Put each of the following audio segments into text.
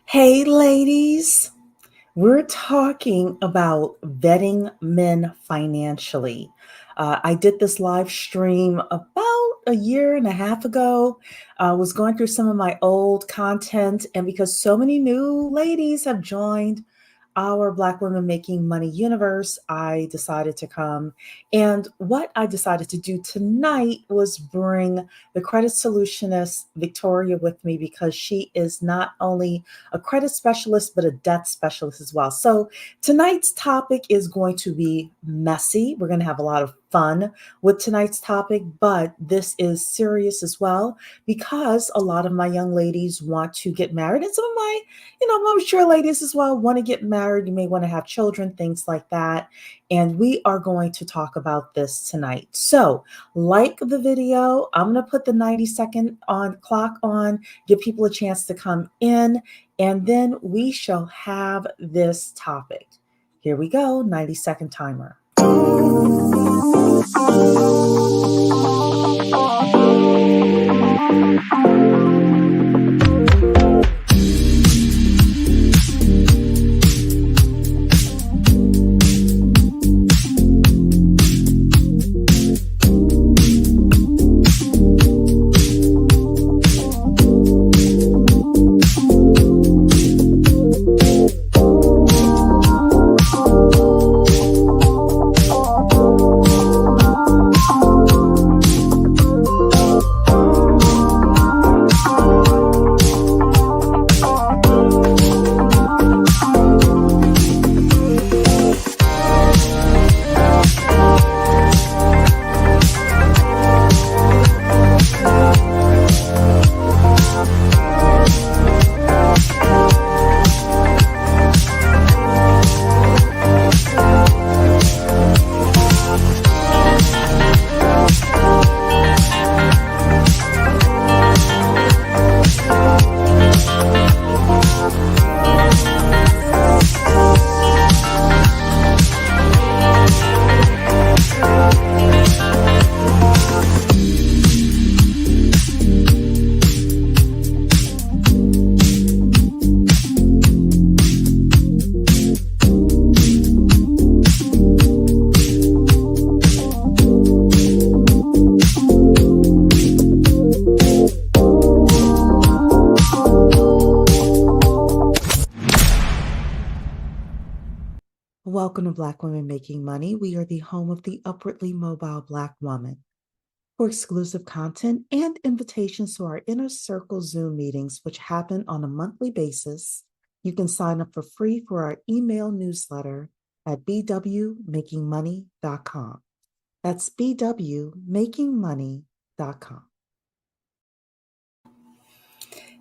Hey, ladies, we're talking about vetting men financially. I did this live stream about a year and a half ago. I was going through some of my old content, and because so many new ladies have joined our Black Women Making Money universe, I decided to come. And what I decided to do tonight was bring the credit solutionist Victoria with me because she is not only a credit specialist, but a debt specialist as well. So tonight's topic is going to be messy. We're going to have a lot of fun with tonight's topic, but this is serious as well because a lot of my young ladies want to get married, and some of my I'm sure ladies as well want to get married. You may want to have children, things like that. And we are going to talk about this tonight. So, like the video, I'm going to put the 90-second on clock on, give people a chance to come in, and then we shall have this topic. Here we go, 90-second timer. Welcome to Black Women Making Money. We are the home of the upwardly mobile Black woman. For exclusive content and invitations to our Inner Circle Zoom meetings, which happen on a monthly basis, you can sign up for free for our email newsletter at bwmakingmoney.com. That's bwmakingmoney.com.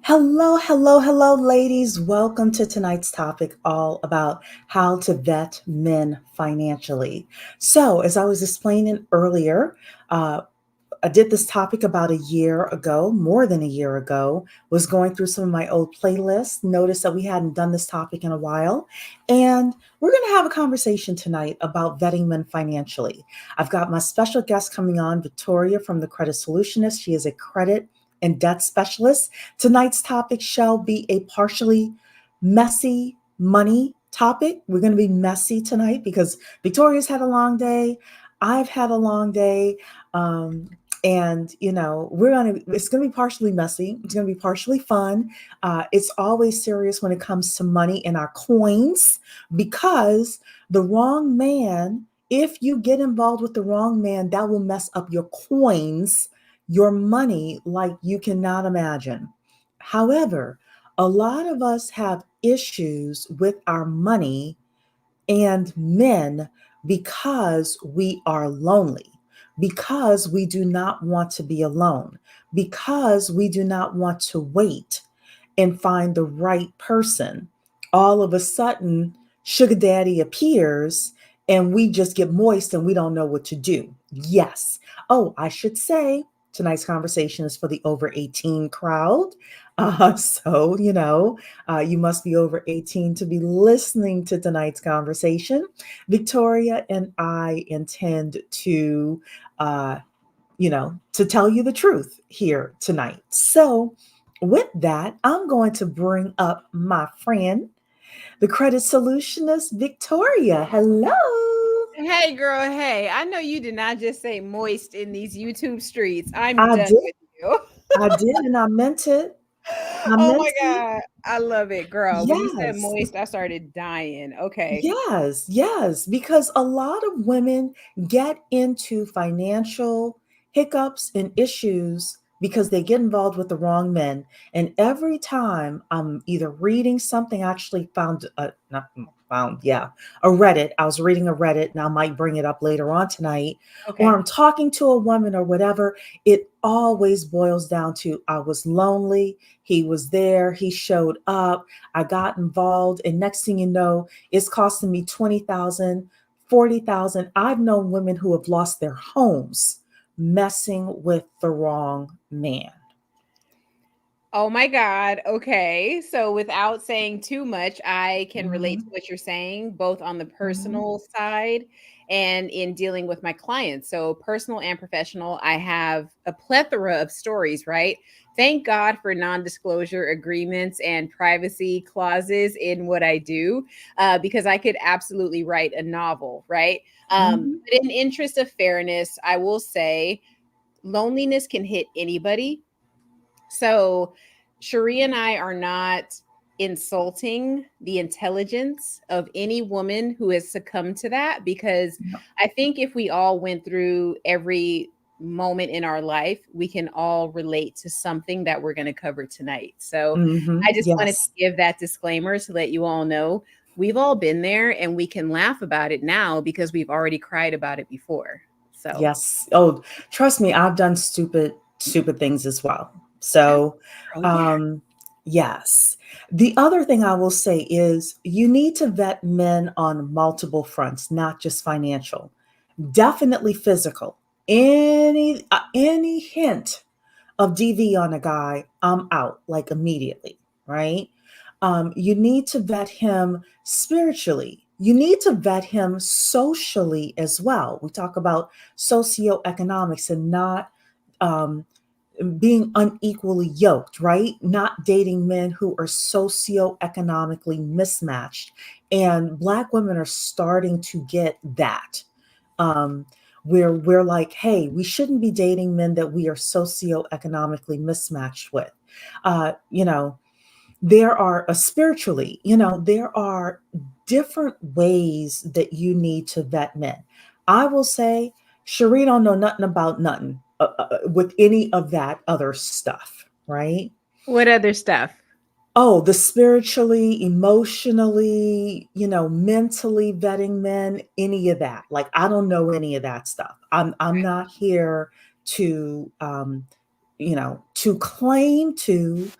Hello, ladies. Welcome to tonight's topic, all about how to vet men financially. So, as I was explaining earlier, I did this topic about a year ago, more than a year ago, was going through some of my old playlists, noticed that we hadn't done this topic in a while. And we're going to have a conversation tonight about vetting men financially. I've got my special guest coming on, Victoria from the Credit Solutionist. She is a credit and debt specialist. Tonight's topic shall be a partially messy money topic. We're going to be messy tonight because Victoria's had a long day. I've had a long day. And it's gonna be partially messy. It's gonna be partially fun. It's always serious when it comes to money and our coins, because the wrong man, if you get involved with the wrong man, that will mess up your coins, your money, like you cannot imagine. However, a lot of us have issues with our money and men because we are lonely, because we do not want to be alone, because we do not want to wait and find the right person. All of a sudden, sugar daddy appears and we just get moist and we don't know what to do. Yes. Oh, I should say tonight's conversation is for the over 18 crowd. You must be over 18 to be listening to tonight's conversation. Victoria and I intend to tell you the truth here tonight. So with that, I'm going to bring up my friend, the credit solutionist, Victoria. Hello. Hey, girl. Hey, I know you did not just say moist in these YouTube streets. I'm I done did. with you. I did, and I meant it. I Oh meant my it. God. I love it, girl. When you said Yes. moist, I started dying. Okay. Yes, yes, because a lot of women get into financial hiccups and issues because they get involved with the wrong men. And every time I'm either reading something, I actually found, not found, yeah, a Reddit. I was reading a Reddit and I might bring it up later on tonight, or Okay. I'm talking to a woman or whatever. It always boils down to I was lonely. He was there. He showed up. I got involved. And next thing you know, it's costing me 20,000, 40,000. I've known women who have lost their homes messing with the wrong man. Oh my God. Okay. So without saying too much, I can relate to Mhm, what you're saying, both on the mhm, personal side and in dealing with my clients. So, personal and professional, I have a plethora of stories, right? Thank God for non disclosure agreements and privacy clauses in what I do, because I could absolutely write a novel, right? mhm, But in interest of fairness, I will say loneliness can hit anybody. So, Cherie and I are not insulting the intelligence of any woman who has succumbed to that, because yep, I think if we all went through every moment in our life, we can all relate to something that we're going to cover tonight. So, mhm, I just wanted to yes. give that disclaimer to let you all know we've all been there and we can laugh about it now because we've already cried about it before. So, Yes. Oh, trust me, I've done stupid things as well. oh, So, girl, yeah. um, yes. The other thing I will say is you need to vet men on multiple fronts, not just financial. Definitely physical. Any hint of DV on a guy, I'm out like immediately, right? You need to vet him spiritually. You need to vet him socially as well. We talk about socioeconomics and not um, being unequally yoked, right? Not dating men who are socioeconomically mismatched. And Black women are starting to get that. Um, where we're like, hey, we shouldn't be dating men that we are socioeconomically mismatched with. You know, there are spiritually, there are different ways that you need to vet men. I will say, Cherie don't know nothing about nothing with any of that other stuff, right? What other stuff? Oh, the spiritually, emotionally, mentally vetting men, any of that. Like I don't know any of that stuff. I'm not here to to claim to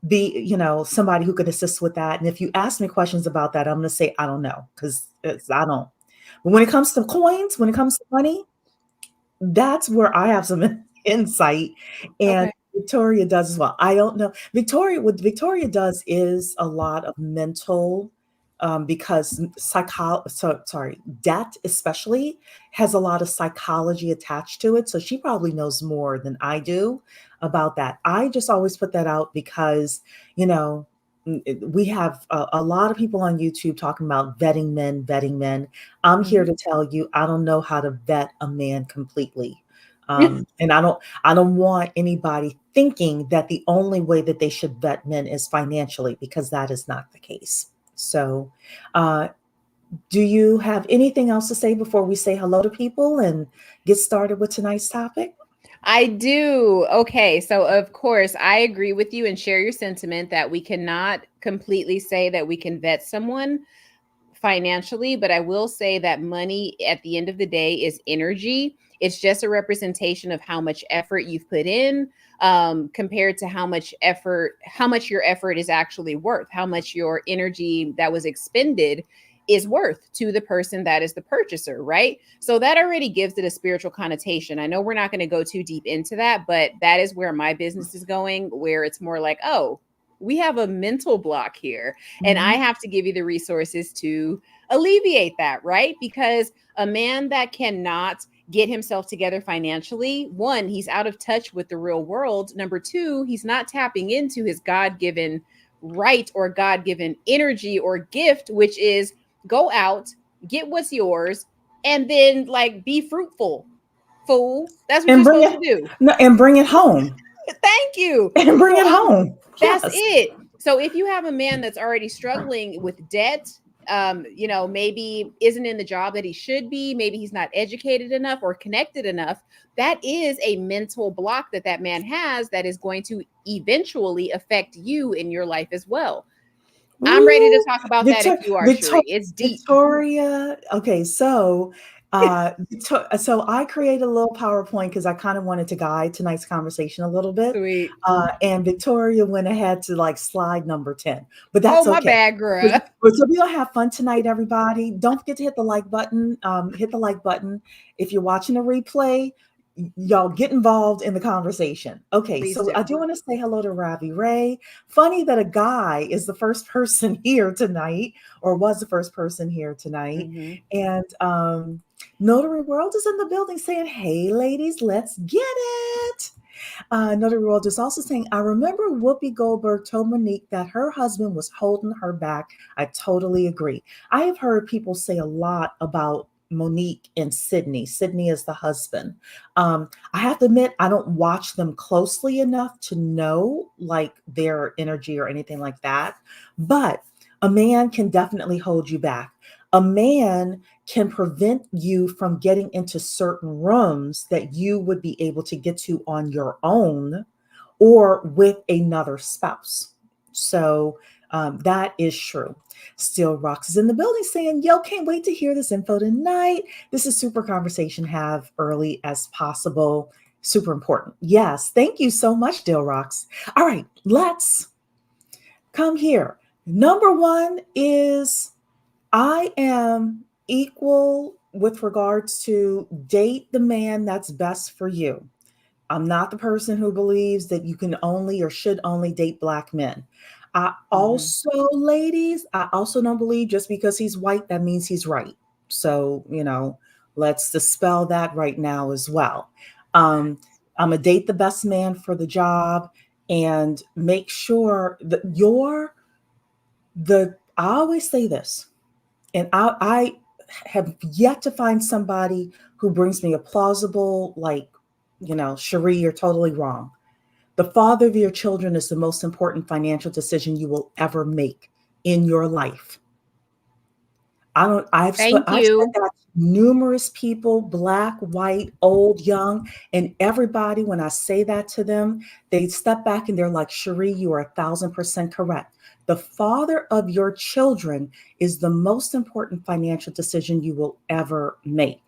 be, somebody who could assist with that. And if you ask me questions about that, I'm going to say I don't know because I don't. But when it comes to coins, when it comes to money, that's where I have some insight, and Okay. Victoria does as well. I don't know. What Victoria does is a lot of mental, because sorry, debt especially has a lot of psychology attached to it. So she probably knows more than I do about that. I just always put that out because, you know, we have a lot of people on YouTube talking about vetting men, vetting men. I'm here Mhm. to tell you, I don't know how to vet a man completely. And I don't want anybody thinking that the only way that they should vet men is financially, because that is not the case. So, uh, do you have anything else to say before we say hello to people and get started with tonight's topic? I do. Okay. So, of course, I agree with you and share your sentiment that we cannot completely say that we can vet someone financially, but I will say that money at the end of the day is energy. It's just a representation of how much effort you've put in, compared to how much your effort is actually worth, how much your energy that was expended is worth to the person that is the purchaser, right? So that already gives it a spiritual connotation. I know we're not going to go too deep into that, but that is where my business is going, where it's more like, oh, we have a mental block here and I Mhm. have to give you the resources to alleviate that, right? Because a man that cannot get himself together financially, one, he's out of touch with the real world. Number two, he's not tapping into his God given right or God given energy or gift, which is go out, get what's yours, and then like be fruitful. Fool. That's what And you're bring supposed it to do. no, and bring it home. Thank you. And bring So it home. that's Yes. it. So if you have a man that's already struggling with debt, maybe isn't in the job that he should be, maybe he's not educated enough or connected enough, that is a mental block that that man has that is going to eventually affect you in your life as well. I'm ready to Ooh, talk about that if Victor, you are, Victor, Cherie. It's deep. Victoria. Okay, so so I created a little PowerPoint because I kind of wanted to guide tonight's conversation a little bit. Sweet. And Victoria went ahead to like slide number 10, but Oh, that's my okay. bad, But, girl. so we're gonna have fun tonight, everybody. Don't forget to hit the like button. Hit the like button. If you're watching a replay, y'all get involved in the conversation. Okay, Please so I do. do want to say hello to Ravi Ray. Funny that a guy is the first person here tonight, or was the first person here tonight. Mm-hmm. And Notary World is in the building saying, "Hey, ladies, let's get it." Notary World is also saying, "I remember Whoopi Goldberg told Monique that her husband was holding her back. I totally agree. I have heard people say a lot about Monique and Sydney. Sydney is the husband. I have to admit, I don't watch them closely enough to know like their energy or anything like that. But a man can definitely hold you back. A man can prevent you from getting into certain rooms that you would be able to get to on your own or with another spouse. So that is true. Still Rocks is in the building saying, "Yo, can't wait to hear this info tonight. This is super conversation. Have early as possible. Super important." Yes, thank you so much, Dill Rocks. All right, let's come here. Number one is I am equal with regards to date the man that's best for you. I'm not the person who believes that you can only or should only date Black men. I Mm-hmm. also, ladies, I also don't believe just because he's white, that means he's right. So, let's dispel that right now as well. Um, I'm going to date the best man for the job and make sure that I always say this, and I have yet to find somebody who brings me a plausible, like, Cherie, you're totally wrong. The father of your children is the most important financial decision you will ever make in your life. Thank I've said you. that to numerous people, Black, white, old, young, and everybody. When I say that to them, they step back and they're like, "Cherie, you are 1,000% correct. The father of your children is the most important financial decision you will ever make.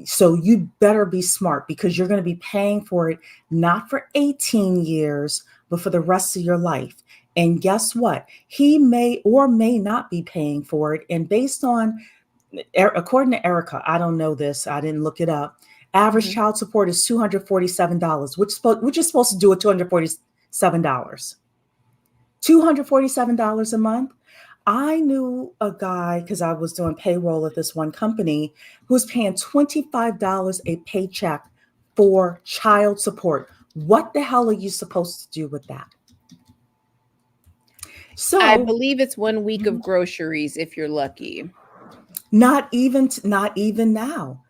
So you better be smart because you're going to be paying for it not for 18 years, but for the rest of your life." And guess what? He may or may not be paying for it. And based on, according to Erica, I don't know this, I didn't look it up. Average Mm-hmm. child support is $247, which is supposed to do at $247. $247 a month. I knew a guy because I was doing payroll at this one company who was paying $25 a paycheck for child support. What the hell are you supposed to do with that? I So, believe it's 1 week of groceries if you're lucky. not even now,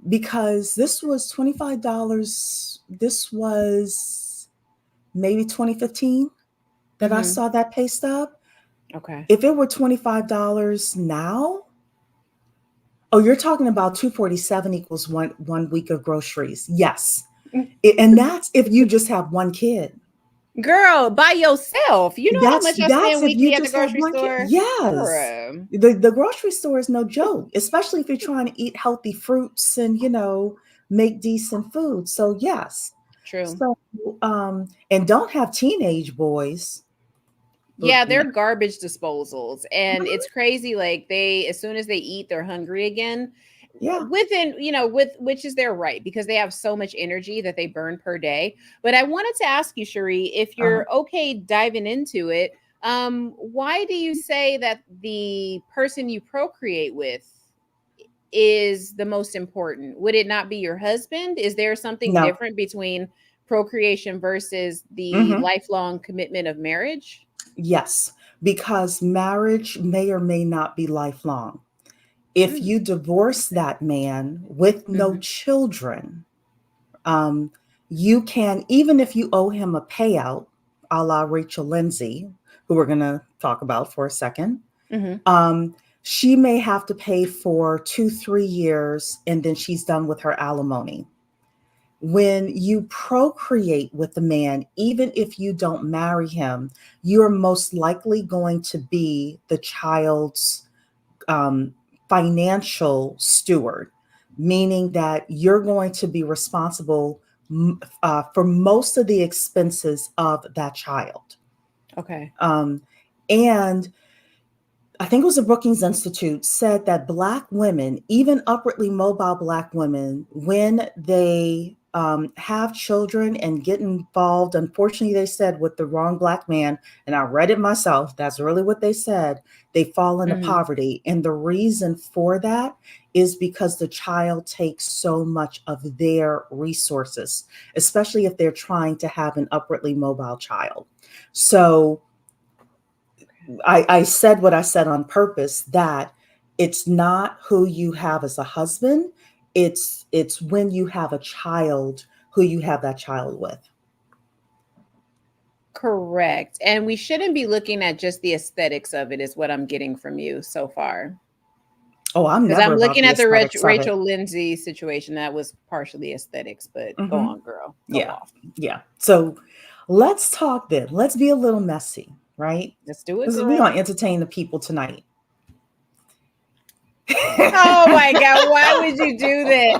because this was $25. This was maybe 2015 that I Mm-hmm. saw that pay stub. Okay. If it were $25 now, oh, you're talking about 247 equals one week of groceries. Yes. And that's if you just have one kid. Girl, by yourself. You know how That's much I that's spend if you weekly at the just have grocery one kid. store? Yes. Girl. The grocery store is no joke, especially if you're trying to eat healthy fruits and make decent food. So yes. True. So and don't have teenage boys. Yeah, No. they're garbage disposals. And it's crazy. Like they, as soon as they eat, they're hungry again. Yeah. Within, with which is their right because they have so much energy that they burn per day. But I wanted to ask you, Cherie, if Uh-huh. you're okay diving into it, why do you say that the person you procreate with is the most important? Would it not be your husband? Is there something No. different between procreation versus the Hmm. lifelong commitment of marriage? Yes, because marriage may or may not be lifelong. If Mm. you divorce that man with no Hmm. children, um, you can, even if you owe him a payout, a la Rachel Lindsay, who we're going to talk about for a second, Hmm. she may have to pay for 2, 3 years and then she's done with her alimony. When you procreate with the man, even if you don't marry him, you're most likely going to be the child's um, financial steward, meaning that you're going to be responsible for most of the expenses of that child. Okay. Um, and I think it was the Brookings Institute said that Black women, even upwardly mobile Black women, when they have children and get involved, unfortunately, they said with the wrong Black man, and I read it myself, that's really what they said, they fall into Hmm. poverty. And the reason for that is because the child takes so much of their resources, especially if they're trying to have an upwardly mobile child. So, I said what I said on purpose, that it's not who you have as a husband, it's when you have a child, who you have that child with. Correct. And we shouldn't be looking at just the aesthetics of it, is what I'm getting from you so far. Oh, I'm Because never I'm about looking the at the aesthetics of it. Rachel Lindsay situation. That was partially aesthetics, but go Hmm. on, girl. Go Yeah, off. yeah. So let's talk then. Let's be a little messy, right? Let's do it, Because we're going girl. to entertain the people tonight. Oh my God. Why would you do this?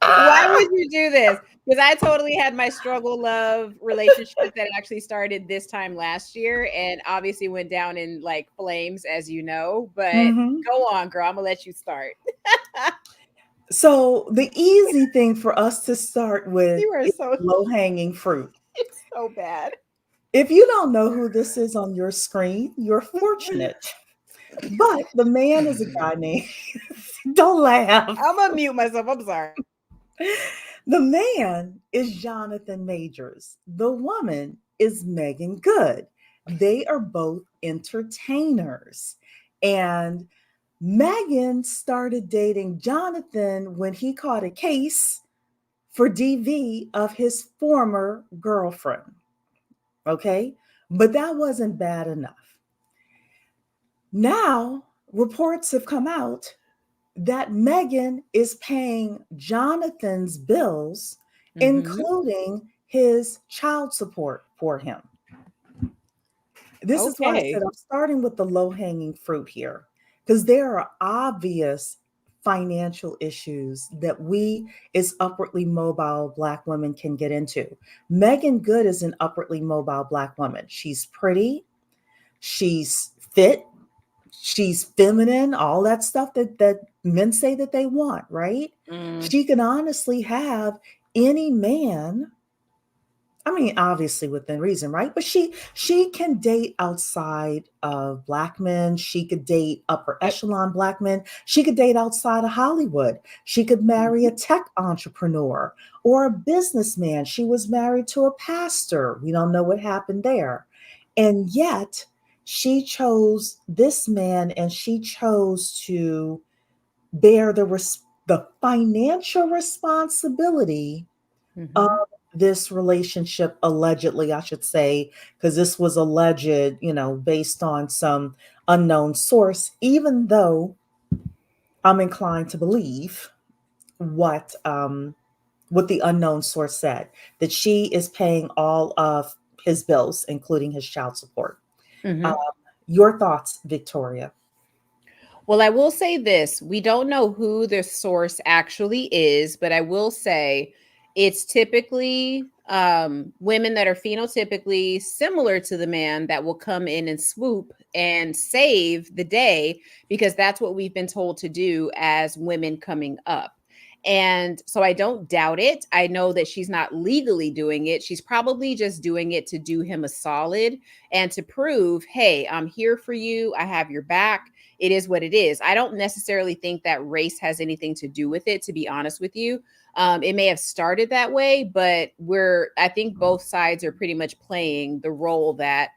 Why would you do this? Because I totally had my struggle love relationship that actually started this time last year and obviously went down in like flames, as you know. But Hmm. go on, girl. I'm gonna let you start. So the easy thing for us to start with You are is so low hanging fruit. it's so bad. If you don't know who this is on your screen, you're fortunate. But the man is a guy named, don't laugh. I'm gonna mute myself. I'm sorry. The man is Jonathan Majors. The woman is Megan Good. They are both entertainers. And Megan started dating Jonathan when he caught a case for DV of his former girlfriend. Okay. But that wasn't bad enough. Now, reports have come out that Megan is paying Jonathan's bills, Hmm. including his child support for him. This is why I said Okay. I'm starting with the low hanging fruit here, because there are obvious financial issues that we, as upwardly mobile Black women, can get into. Megan Good is an upwardly mobile Black woman. She's pretty, she's fit, she's feminine, all that stuff that men say that they want, right? Mm, She can honestly have any man. I mean, obviously within reason, right? But she can date outside of Black men. She could date upper yep. echelon Black men. She could date outside of Hollywood. She could marry a Mhm. tech entrepreneur or a businessman. She was married to a pastor. We don't know what happened there. And yet she chose this man, and she chose to bear the financial responsibility of Mhm. this relationship, allegedly, I should say, because this was alleged, based on some unknown source, even though I'm inclined to believe what the unknown source said, that she is paying all of his bills, including his child support. Um, Mhm. your thoughts, Victoria? Well, I will say this. We don't know who the source actually is, but I will say it's typically women that are phenotypically similar to the man that will come in and swoop and save the day because that's what we've been told to do as women coming up. And so I don't doubt it. I know that she's not legally doing it. She's probably just doing it to do him a solid and to prove, hey, I'm here for you. I have your back. It is what it is. I don't necessarily think that race has anything to do with it, to be honest with you. It may have started that way, but I think both sides are pretty much playing the role that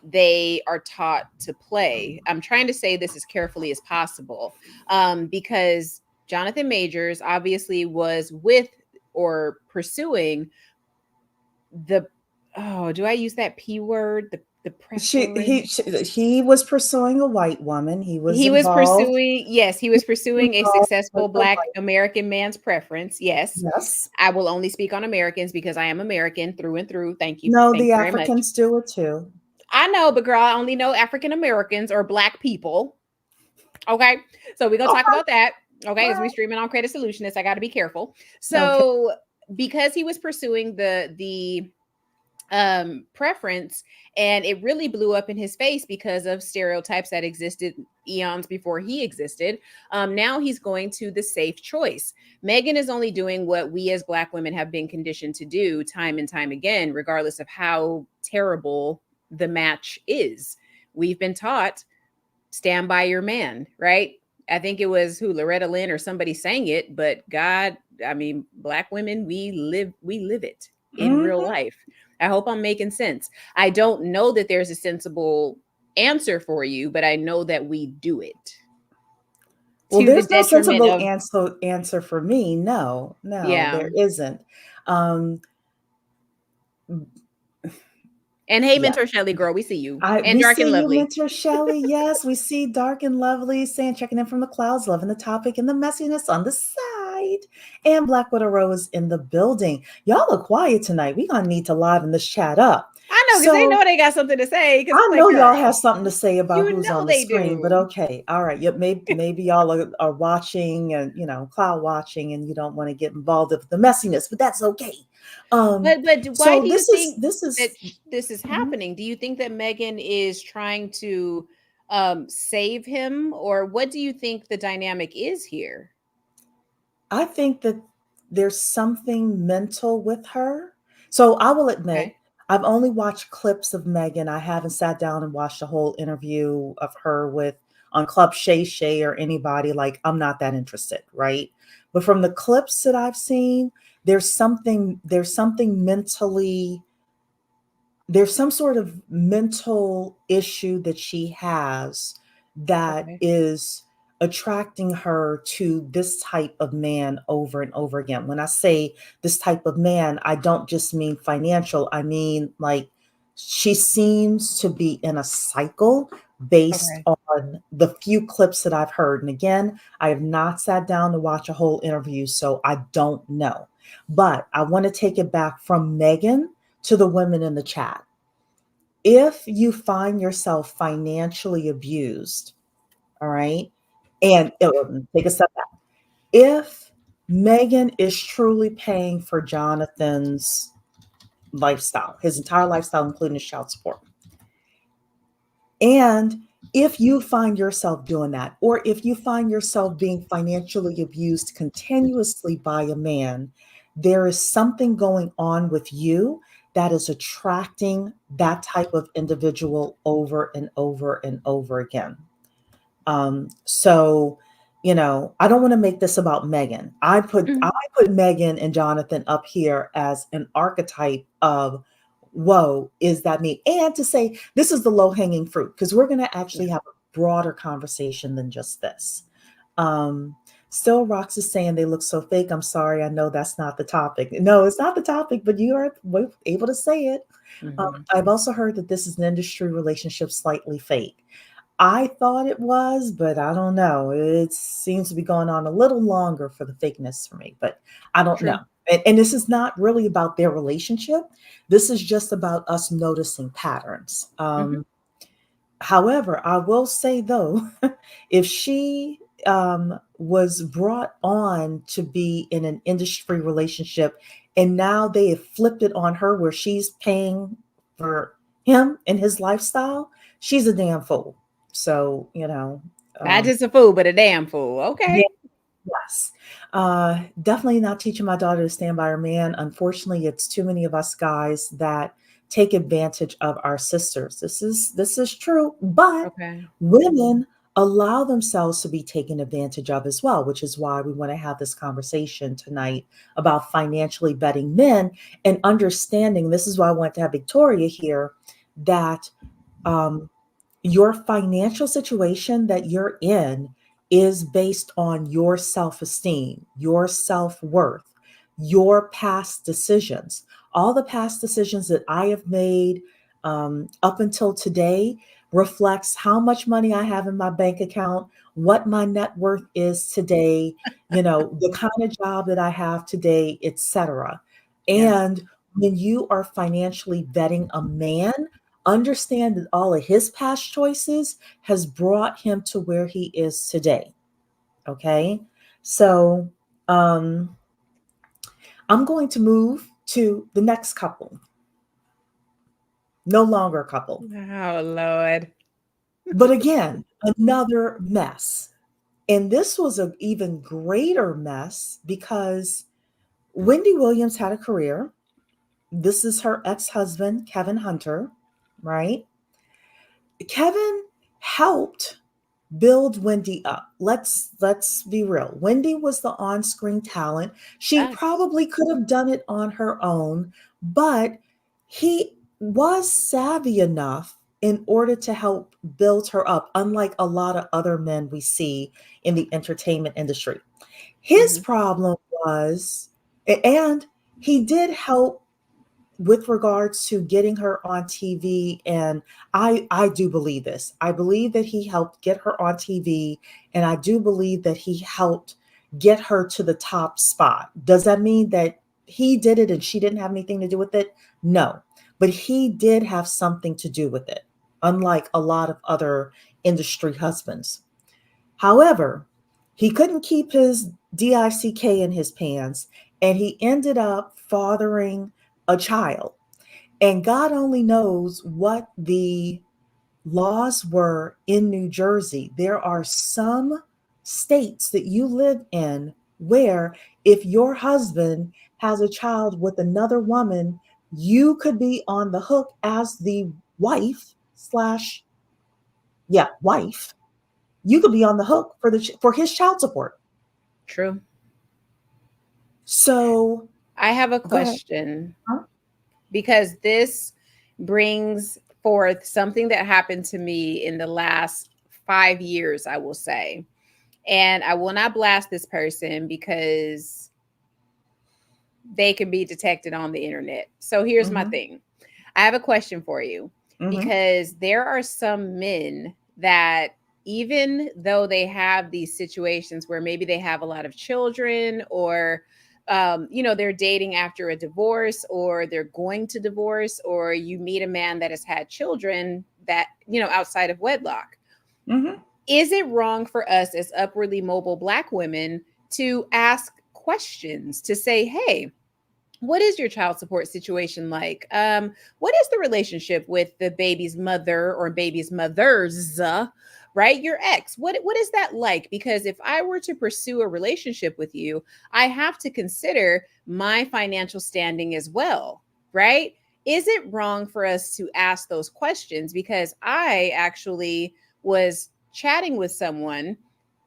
they are taught to play. I'm trying to say this as carefully as possible, because Jonathan Majors obviously was with or pursuing the, oh, do I use that P word? The preference. He was pursuing a white woman. He was He was involved. pursuing, yes, he He was was pursuing a involved with successful the Black white. American man's preference. Yes. Yes. I will only speak on Americans because I am American through and through. Thank you. No, Thank the you very much. Africans do it too. I know, but girl, I only know African Americans or Black people. Okay. So we're going to talk Okay. about that. Okay. All Because we right. streaming on Credit Solutionists. I got to be careful. Okay. So because he was pursuing the preference, and it really blew up in his face because of stereotypes that existed eons before he existed. Now he's going to the safe choice. Megan is only doing what we as Black women have been conditioned to do time and time again, regardless of how terrible the match is. We've been taught, stand by your man, right? I think it was who, Loretta Lynn or somebody sang it, but God, I mean, Black women, we live it in real Hmm. life. I hope I'm making sense. I don't know that there's a sensible answer for you, but I know that we do it Well, to the there's no detriment sensible of, answer for me. No, no, yeah. there isn't. Um, And hey, yeah. Mentor Shelly, girl, we see you. And We Dark and see you, Lovely. Mentor Shelley. Yes, we see Dark and Lovely saying, checking in from the clouds, loving the topic and the messiness on the side. And Black Widow Rose in the building. Y'all are quiet tonight. We're going to need to liven this chat up. I know, because they So know they got something to say. Because I'm I like, know y'all girl, have something to say about you who's know on the they screen, but do. okay. All right. Yep, maybe y'all are watching and, cloud watching and you don't want to get involved with the messiness, but that's okay. But why So do you this is, think this that is, this is mhm. happening? Do you think that Megan is trying to save him, or what do you think the dynamic is here? I think that there's something mental with her. So I will admit, Okay. I've only watched clips of Megan. I haven't sat down and watched a whole interview of her with on Club Shay Shay or anybody. Like, I'm not that interested, right? But from the clips that I've seen, there's something mentally, there's some sort of mental issue that she has that Okay. is attracting her to this type of man over and over again. When I say this type of man, I don't just mean financial, I mean like she seems to be in a cycle based Okay. on the few clips that I've heard. And again, I have not sat down to watch a whole interview, so I don't know. But I want to take it back from Megan to the women in the chat. If you find yourself financially abused, all right, and take a step back. If Megan is truly paying for Jonathan's lifestyle, his entire lifestyle, including his child support, and if you find yourself doing that, or if you find yourself being financially abused continuously by a man, there is something going on with you that is attracting that type of individual over and over and over again. So, I don't want to make this about Megan. I Mhm. put Megan and Jonathan up here as an archetype of, whoa, is that me? And to say this is the low hanging fruit because we're going to actually Yeah. have a broader conversation than just this. Um, Still, Rox is saying they look so fake. I'm sorry, I know that's not the topic. No, it's not the topic, but you are able to say it. Mhm. I've also heard that this is an industry relationship slightly fake. I thought it was, but I don't know. It seems to be going on a little longer for the fakeness for me, but I don't know. True. And this is not really about their relationship. This is just about us noticing patterns. Mhm. However, I will say though, if she was brought on to be in an industry relationship and now they have flipped it on her where she's paying for him and his lifestyle, she's a damn fool. So, Not um, just a fool, but a damn fool. yeah, Okay. Yes. Definitely not teaching my daughter to stand by her man. Unfortunately, it's too many of us guys that take advantage of our sisters. This is true, but Okay. women allow themselves to be taken advantage of as well, which is why we want to have this conversation tonight about financially vetting men and understanding. This is why I want to have Victoria here, that um, your financial situation that you're in is based on your self esteem, your self worth, your past decisions. All the past decisions that I have made up until today reflects how much money I have in my bank account, what my net worth is today, the kind of job that I have today, etc. Yeah. And when you are financially vetting a man, understand that all of his past choices has brought him to where he is today. Okay. So um, I'm going to move to the next couple, no longer couple. Oh, Lord. But again, another mess. And this was an even greater mess because Wendy Williams had a career. This is her ex husband, Kevin Hunter, right? Kevin helped build Wendy up. Let's be real. Wendy was the on-screen talent. She Yes. probably could have done it on her own, but he was savvy enough in order to help build her up, unlike a lot of other men we see in the entertainment industry. His Hmm. problem was, and he did help with regards to getting her on TV, and I do believe this. I believe that he helped get her on TV, and I do believe that he helped get her to the top spot. Does that mean that he did it and she didn't have anything to do with it? No. But he did have something to do with it, unlike a lot of other industry husbands. However, he couldn't keep his DICK in his pants, and he ended up fathering a child. And God only knows what the laws were in New Jersey. There are some states that you live in where if your husband has a child with another woman, you could be on the hook as the wife slash, yeah, wife. You could be on the hook for for his child support. True. So I have a go ahead. question Huh? because this brings forth something that happened to me in the last 5 years, I will say. And I will not blast this person because they can be detected on the internet. So here's my Mm-hmm. thing. I have a question for you Mm-hmm. because there are some men that, even though they have these situations where maybe they have a lot of children, or they're dating after a divorce, or they're going to divorce, or you meet a man that has had children that, outside of wedlock. Mm-hmm. Is it wrong for us as upwardly mobile Black women to ask questions, to say, hey, what is your child support situation like? What is the relationship with the baby's mother or baby's mothers? Right, your ex. What is that like? Because if I were to pursue a relationship with you, I have to consider my financial standing as well. Right? Is it wrong for us to ask those questions? Because I actually was chatting with someone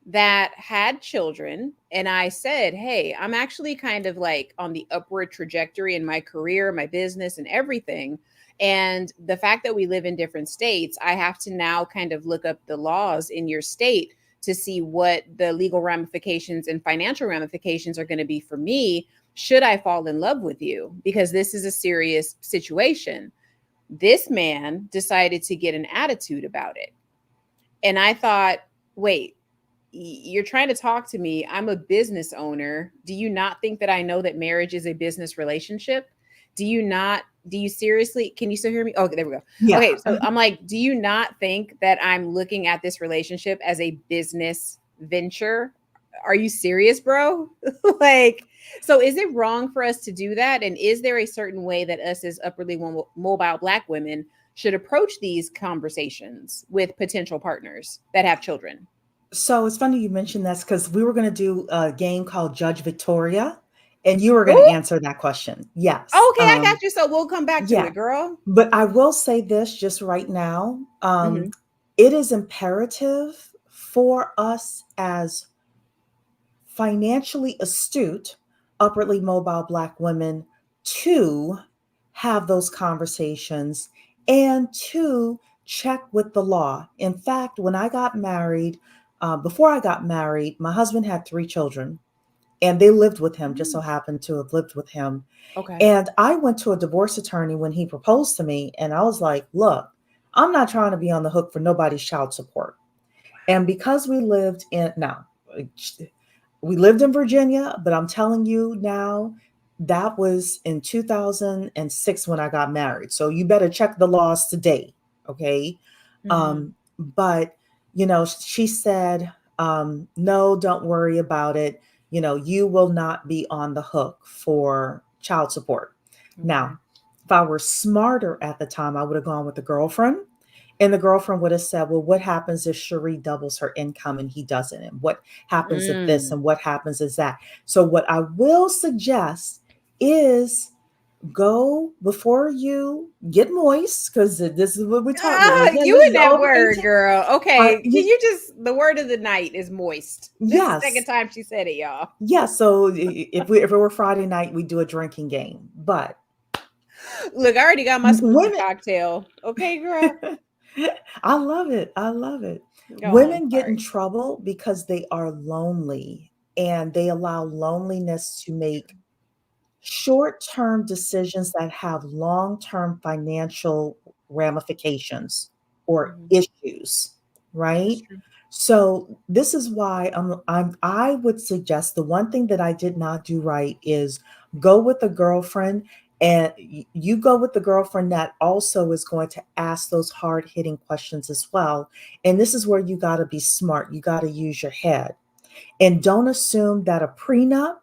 that had children, and I said, hey, I'm actually kind of like on the upward trajectory in my career, my business, and everything. And the fact that we live in different states, I have to now kind of look up the laws in your state to see what the legal ramifications and financial ramifications are going to be for me should I fall in love with you, because this is a serious situation. This man decided to get an attitude about it. And I thought, wait, you're trying to talk to me. I'm a business owner. Do you not think that I know that marriage is a business relationship? Do you not? Do you seriously? Can you still hear me? Okay, there we go. Yeah. Okay, so I'm like, do you not think that I'm looking at this relationship as a business venture? Are you serious, bro? Like, so is it wrong for us to do that? And is there a certain way that us as upwardly mobile Black women should approach these conversations with potential partners that have children? So it's funny you mentioned this because we were going to do a game called Judge Victoria, and you were going to Ooh, answer that question. Yes. okay, I got you. So we'll come back to Yeah. it, girl. But I will say this just right now. Hmm. It is imperative for us as financially astute, upwardly mobile Black women to have those conversations and to check with the law. In fact, when I got married, before I got married, my husband had 3 children and they lived with him, just so Mm. happened to have lived with him. Okay. And I went to a divorce attorney when he proposed to me, and I was like, look, I'm not trying to be on the hook for nobody's child support. And because we lived in now, we lived in Virginia, but I'm telling you now, that was in 2006 when I got married. So you better check the laws today, okay? Hmm. But she said, no, don't worry about it. You will not be on the hook for child support. Okay. Now, if I were smarter at the time, I would have gone with the girlfriend, and the girlfriend would have said, well, what happens if Cherie doubles her income and he doesn't? And what happens if this Mm. and what happens is that? So, what I will suggest is go before you get moist, because this is what we're talking about. Ah, Again, you this in is that over word, intent. girl. Okay. Can You, you just, the word of the night is moist. This is the second yes. time she said it, y'all. Yeah. So if it were Friday night, we do a drinking game. But Look, I already got my smoothie women, cocktail. Okay, girl. I love it. I love it. Go on. Women get in Sorry. trouble because they are lonely and they allow loneliness to make short term decisions that have long term financial ramifications or Mhm. issues, That's right? true. So this is why I would suggest the one thing that I did not do right is go with a girlfriend, and you go with the girlfriend that also is going to ask those hard hitting questions as well. And this is where you got to be smart. You got to use your head, and don't assume that a prenup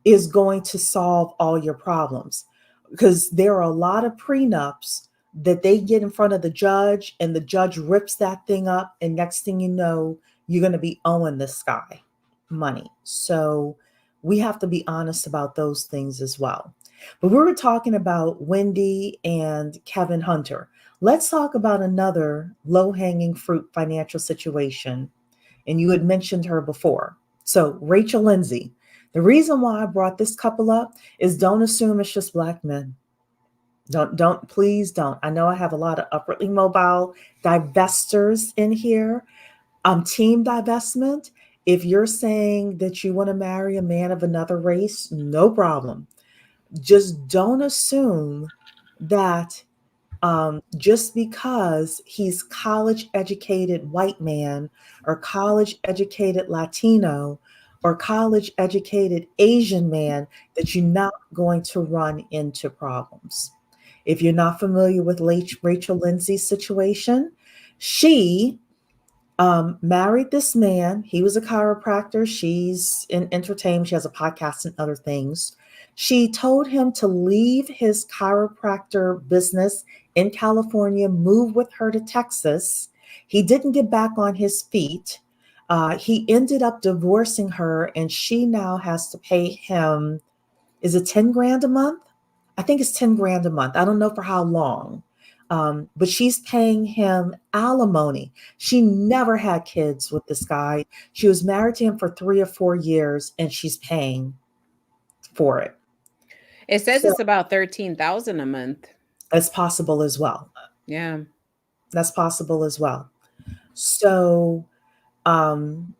is going to solve all your problems, because there are a lot of prenups that they get in front of the judge and the judge rips that thing up, and next thing you know, you're going to be owing this guy money. So we have to be honest about those things as well. But we were talking about Wendy and Kevin Hunter. Let's talk about another low hanging fruit financial situation, and you had mentioned her before. So, Rachel Lindsay. The reason why I brought this couple up is don't assume it's just Black men. Please don't. I know I have a lot of upwardly mobile divestors in here. Team divestment. If you're saying that you want to marry a man of another race, no problem. Just don't assume that just because he's college educated white man or college educated Latino or college educated Asian man, that you're not going to run into problems. If you're not familiar with Rachel Lindsay's situation, she married this man. He was a chiropractor. She's in entertainment. She has a podcast and other things. She told him to leave his chiropractor business in California, move with her to Texas. He didn't get back on his feet. He ended up divorcing her, and she now has to pay him, is it 10 grand a month? I think it's 10 grand a month. I don't know for how long. But she's paying him alimony. She never had kids with this guy. She was married to him for 3 or 4 years, and she's paying for it. It says So it's about 13,000 a month. that's possible as well. Yeah. That's possible as well. So, um,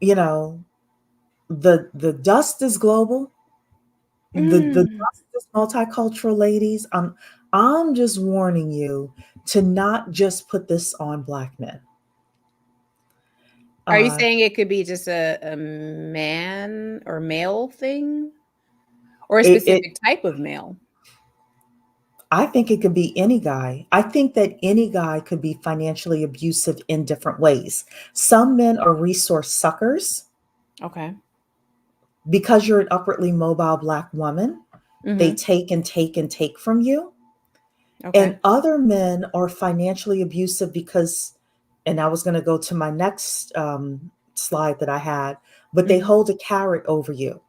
you know, the dust is global. The Mm. dust is multicultural, ladies. I'm just warning you to not just put this on Black men. Are you Uh, saying it could be just a man or male thing or a it specific type of male? I think it could be any guy. I think that any guy could be financially abusive in different ways. Some men are resource suckers Okay. because you're an upwardly mobile Black woman. They Hmm. take and take and take from you. Okay. And other men are financially abusive because and I was going to go to my next slide that I had, but they Mhm. hold a carrot over you.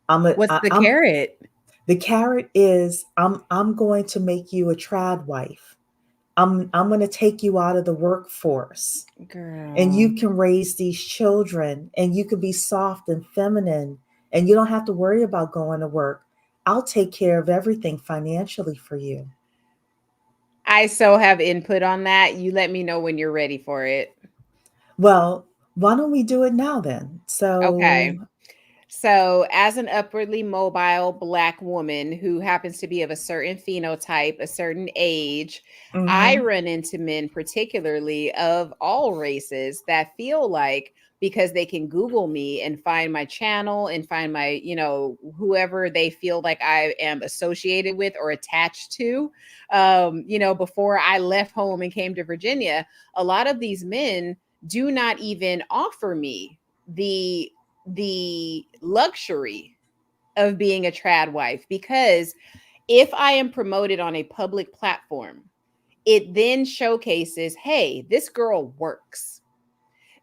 What's the I'm carrot? the carrot is I'm going to make you a trad wife. I'm going to take you out of the workforce, and Girl. you can raise these children, and you can be soft and feminine, and you don't have to worry about going to work. I'll take care of everything financially for you. I so have input on that. You let me know when you're ready for it. Well, why don't we do it now then? So, Okay. So, as an upwardly mobile Black woman who happens to be of a certain phenotype, a certain age, I mhm, run into men, particularly of all races, that feel like because they can Google me and find my channel and find my, whoever they feel like I am associated with or attached to. Before I left home and came to Virginia, a lot of these men do not even offer me the luxury of being a trad wife, because if I am promoted on a public platform, it then showcases, hey, this girl works.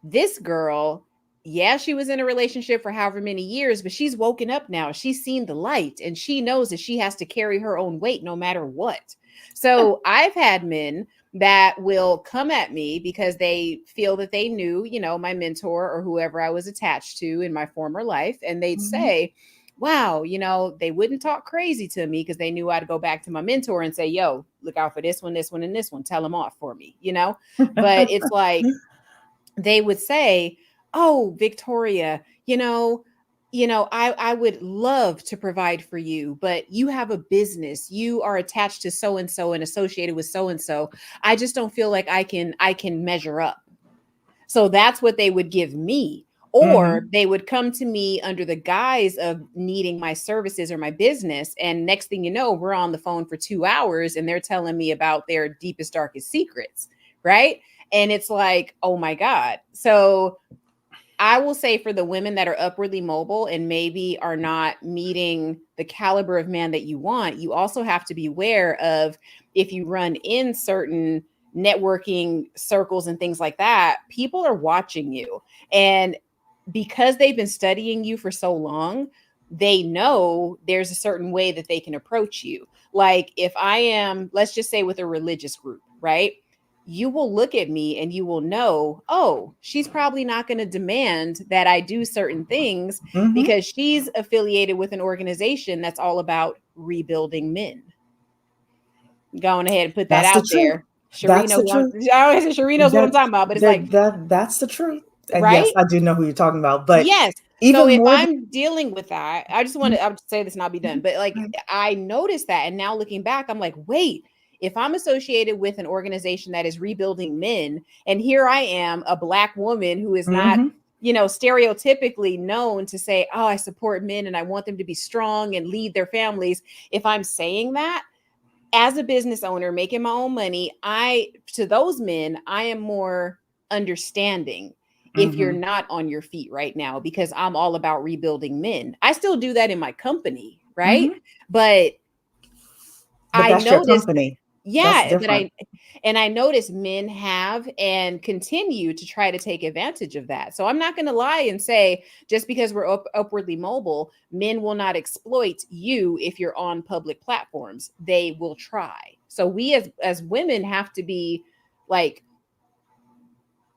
This girl, yeah, she was in a relationship for however many years, but she's woken up now. She's seen the light and she knows that she has to carry her own weight no matter what. So I've had men that will come at me because they feel that they knew, my mentor or whoever I was attached to in my former life. And they'd mhm. say, wow, they wouldn't talk crazy to me because they knew I'd go back to my mentor and say, yo, look out for this one, and this one. Tell them off for me. But it's like, they would say, "Oh, Victoria, I would love to provide for you, but you have a business. You are attached to so and so and associated with so and so. I just don't feel like I can measure up." So that's what they would give me. Or Mhm. they would come to me under the guise of needing my services or my business. And next thing you know, we're on the phone for 2 hours and they're telling me about their deepest, darkest secrets. Right. And it's like, oh my God. So I will say, for the women that are upwardly mobile and maybe are not meeting the caliber of man that you want, you also have to be aware of, if you run in certain networking circles and things like that, people are watching you. And because they've been studying you for so long, they know there's a certain way that they can approach you. Like if I am, let's just say, with a religious group, right? You will look at me and you will know, oh, she's probably not going to demand that I do certain things Mhm. because she's affiliated with an organization that's all about rebuilding men. Going ahead and put that That's the out truth. there. Sheree That's the knows what truth. Sheree knows what I'm That talking about, but it's like, that's the truth. And yes, right? I do know who you're talking about, but Yes. So even if more than I'm dealing with that, I'll just say this and I'll be done. mhm, But like, mhm, I noticed that. And now looking back, I'm like, wait, if I'm associated with an organization that is rebuilding men, and here I am, a Black woman who is not, mhm, stereotypically known to say, oh, I support men and I want them to be strong and lead their families. If I'm saying that, as a business owner making my own money, to those men, I am more understanding if you're mhm, not on your feet right now, because I'm all about rebuilding men. I still do that in my company, right? mhm. But But I that's your noticed, company. That's yeah, different. and I notice men have and continue to try to take advantage of that. So I'm not going to lie and say, just because we're upwardly mobile, men will not exploit you if you're on public platforms. They will try. So we as women have to be like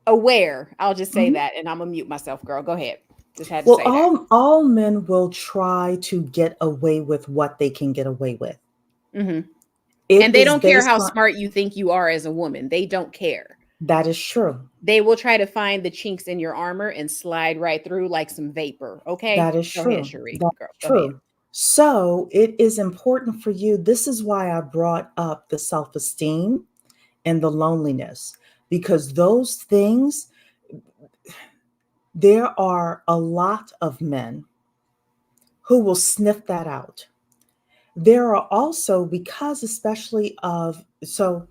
aware. I'll just say Mhm. that, and I'm gonna mute myself, girl. Go ahead. Just had to Well, say that. all men will try to get away with what they can get away with. Hmm. It And they is don't care based how on smart you think you are as a woman. They don't care. that is true. They will try to find the chinks in your armor and slide right through like some vapor. Okay, That is go ahead, true. Cherie. That's Girl, go ahead. true. So it is important for you. This is why I brought up the self-esteem and the loneliness, because those things, there are a lot of men who will sniff that out. There are also, because especially of, so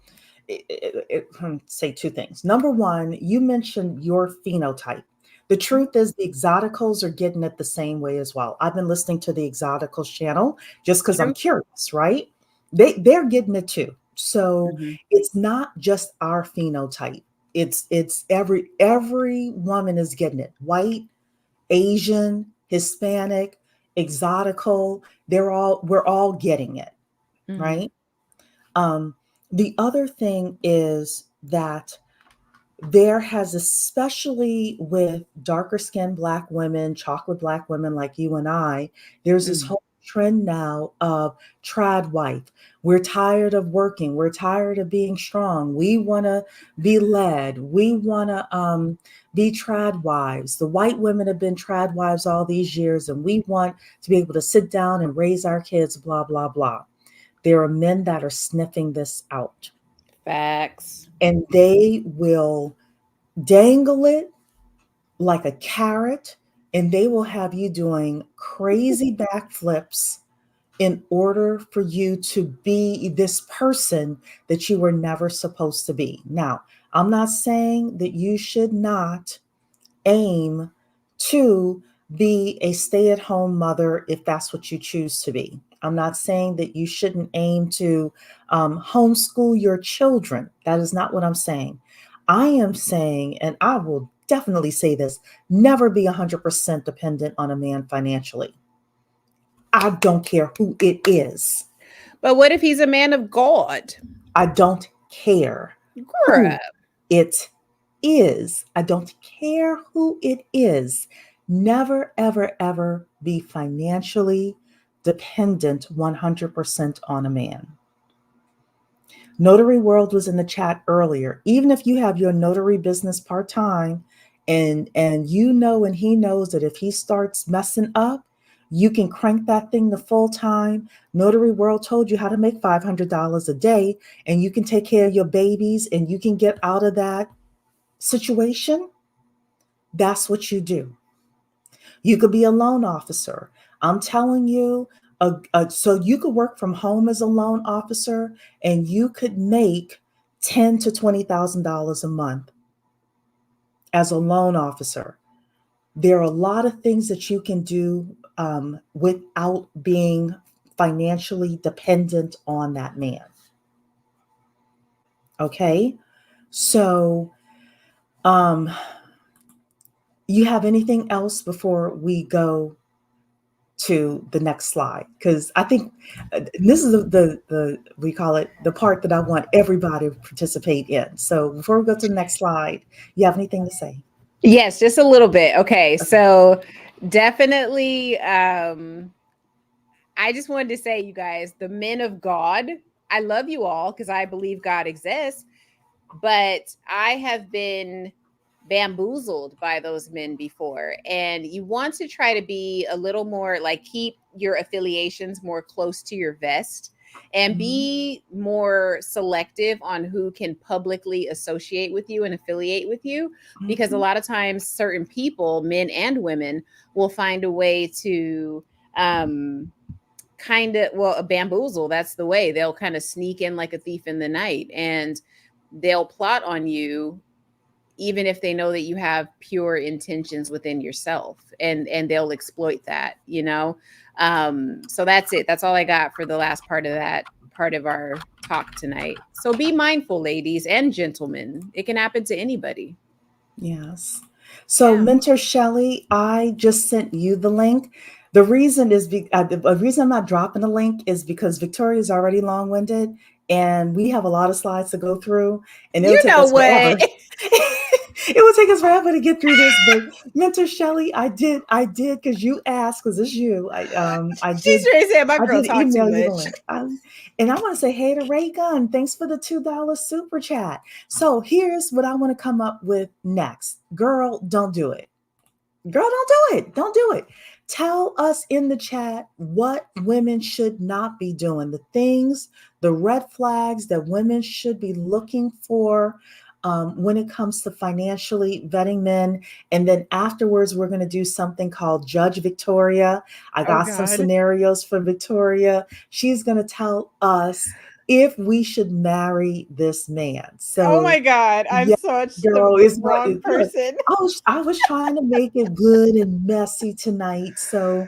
say two things. Number one, you mentioned your phenotype. The Mhm. truth is, the exoticals are getting it the same way as well. I've been listening to the exoticals channel just because I'm True. curious, right? They're getting it too. So Hmm. it's not just our phenotype. It's every woman is getting it. White, Asian, Hispanic, exotical, we're all getting it, Mhm. right? Um, the other thing is that there has, especially with darker skinned black women, chocolate black women like you and I, there's this Mhm. whole trend now of trad wife. We're tired of working, we're tired of being strong, we want to be led, we want to be trad wives. The white women have been trad wives all these years, and we want to be able to sit down and raise our kids, blah blah blah. There are men that are sniffing this out, Facts. and they will dangle it like a carrot, and they will have you doing crazy backflips in order for you to be this person that you were never supposed to be. Now, I'm not saying that you should not aim to be a stay at home mother if that's what you choose to be. I'm not saying that you shouldn't aim to homeschool your children. That is not what I'm saying. I am saying, and I will definitely say this, never be 100% dependent on a man financially. I don't care who it is. But what if he's a man of God? I don't care Girl. who it is. I don't care who it is. Never, ever, ever be financially dependent 100% on a man. Notary World was in the chat earlier. Even if you have your notary business part time, and you know and he knows that if he starts messing up, you can crank that thing to full time. Notary World told you how to make $500 a day, and you can take care of your babies and you can get out of that situation. That's what you do. You could be a loan officer. I'm telling you, so you could work from home as a loan officer, and you could make $10,000 to $20,000 a month as a loan officer. There are a lot of things that you can do without being financially dependent on that man. Okay, so um, you have anything else before we go to the next slide? Because I think this is the we call it the part that I want everybody to participate in. So before we go to the next slide, you have anything to say? Yes, just a little bit. Okay, Okay. so definitely I just wanted to say, you guys, the men of God, I love you all because I believe God exists, but I have been bamboozled by those men before. And you want to try to be a little more like keep your affiliations more close to your vest and Mhm. be more selective on who can publicly associate with you and affiliate with you. Because a Mhm. lot of times, certain people, men and women, will find a way to um kind of, well, a bamboozle, that's the way they'll kind of sneak in like a thief in the night, and they'll plot on you even if they know that you have pure intentions within yourself, and they'll exploit that, you know. So that's it, that's all I got for the last part of that part of our talk tonight. So be mindful, ladies and gentlemen, it can happen to anybody. Yes. So, Yeah. Mentor Shelley, I just sent you the link. The reason is the reason I'm not dropping the link is because Victoria is already long-winded, and we have a lot of slides to go through, and it'll You take know us what? forever. It will take us forever to get through this. But Mentor Shelley, I did because you asked, because it's you. She's trying to say my I girl did talk too email you the much. link. And I want to say hey to Ray Gunn. Thanks for the $2 super chat. So here's what I want to come up with next. Girl, don't do it. Girl, don't do it. Don't do it. Tell us in the chat what women should not be doing, the things, the red flags that women should be looking for when it comes to financially vetting men. And then afterwards, we're going to do something called Judge Victoria. I Oh got some God. scenarios for Victoria. She's going to tell us if we should marry this man. Oh So, my God. I'm yeah, such girl, the it's what wrong look. person. I was trying to make it good and messy tonight. So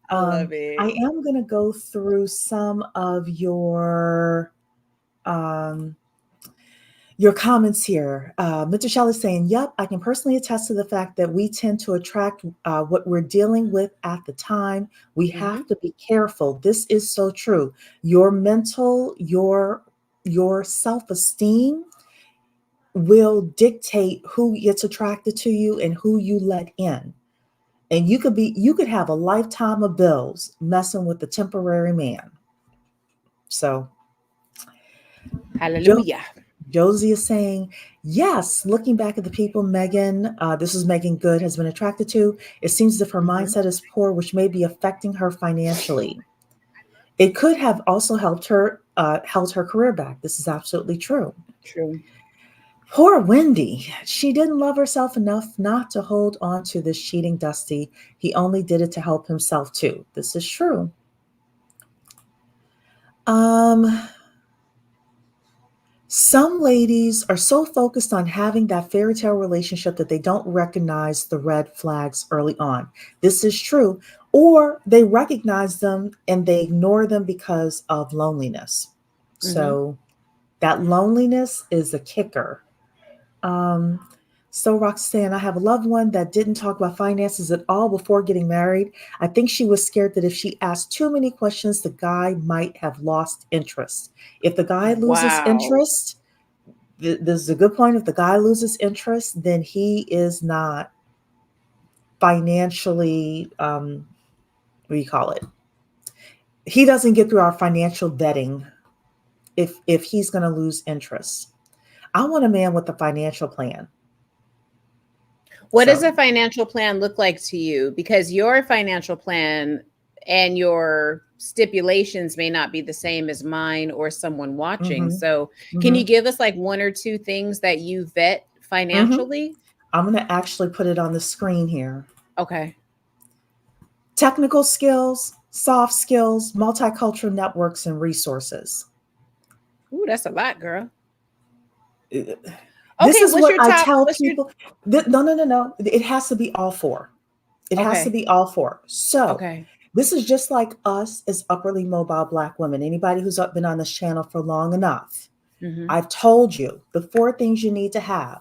I love I it. am gonna go through some of your um Your comments here. Mr. Shell is saying, yep, I can personally attest to the fact that we tend to attract what we're dealing with at the time. We have Hmm. to be careful. This is so true. Your mental, your self-esteem will dictate who gets attracted to you and who you let in. And you could have a lifetime of bills messing with the temporary man. So Jo- Hallelujah. Josie is saying, yes, looking back at the people Megan, this is Megan Good, has been attracted to, it seems as if her Hmm. mindset is poor, which may be affecting her financially. It could have also held her career back. This is absolutely true. True. Poor Wendy. She didn't love herself enough not to hold on to this cheating Dusty. He only did it to help himself too. This is true. Um, Some ladies are so focused on having that fairy tale relationship that they don't recognize the red flags early on. This is true. Or they recognize them and they ignore them because of loneliness. Hmm. So that loneliness is a kicker. Um, so Roxanne, I have a loved one that didn't talk about finances at all before getting married. I think she was scared that if she asked too many questions, the guy might have lost interest. If the guy loses Wow. interest, this is a good point. If the guy loses interest, then he is not financially, what do you call it? He doesn't get through our financial vetting if he's going to lose interest. I want a man with a financial plan. What does So, a financial plan look like to you? Because your financial plan and your stipulations may not be the same as mine or someone watching. mm-hmm, So, can you mm-hmm, give us like one or two things that you vet mm-hmm. financially? I'm going to actually put it on the screen here. Okay. Technical skills, soft skills, multicultural networks, and resources. Ooh, that's a lot, girl. This Okay, is what's what your I top? tell What's your people. No, no, no, no. It has to be all four. It has to Okay. be all four. So Okay. this is just like us as upwardly mobile Black women. Anybody who's been on this channel for long enough, Mhm. I've told you the four things you need to have.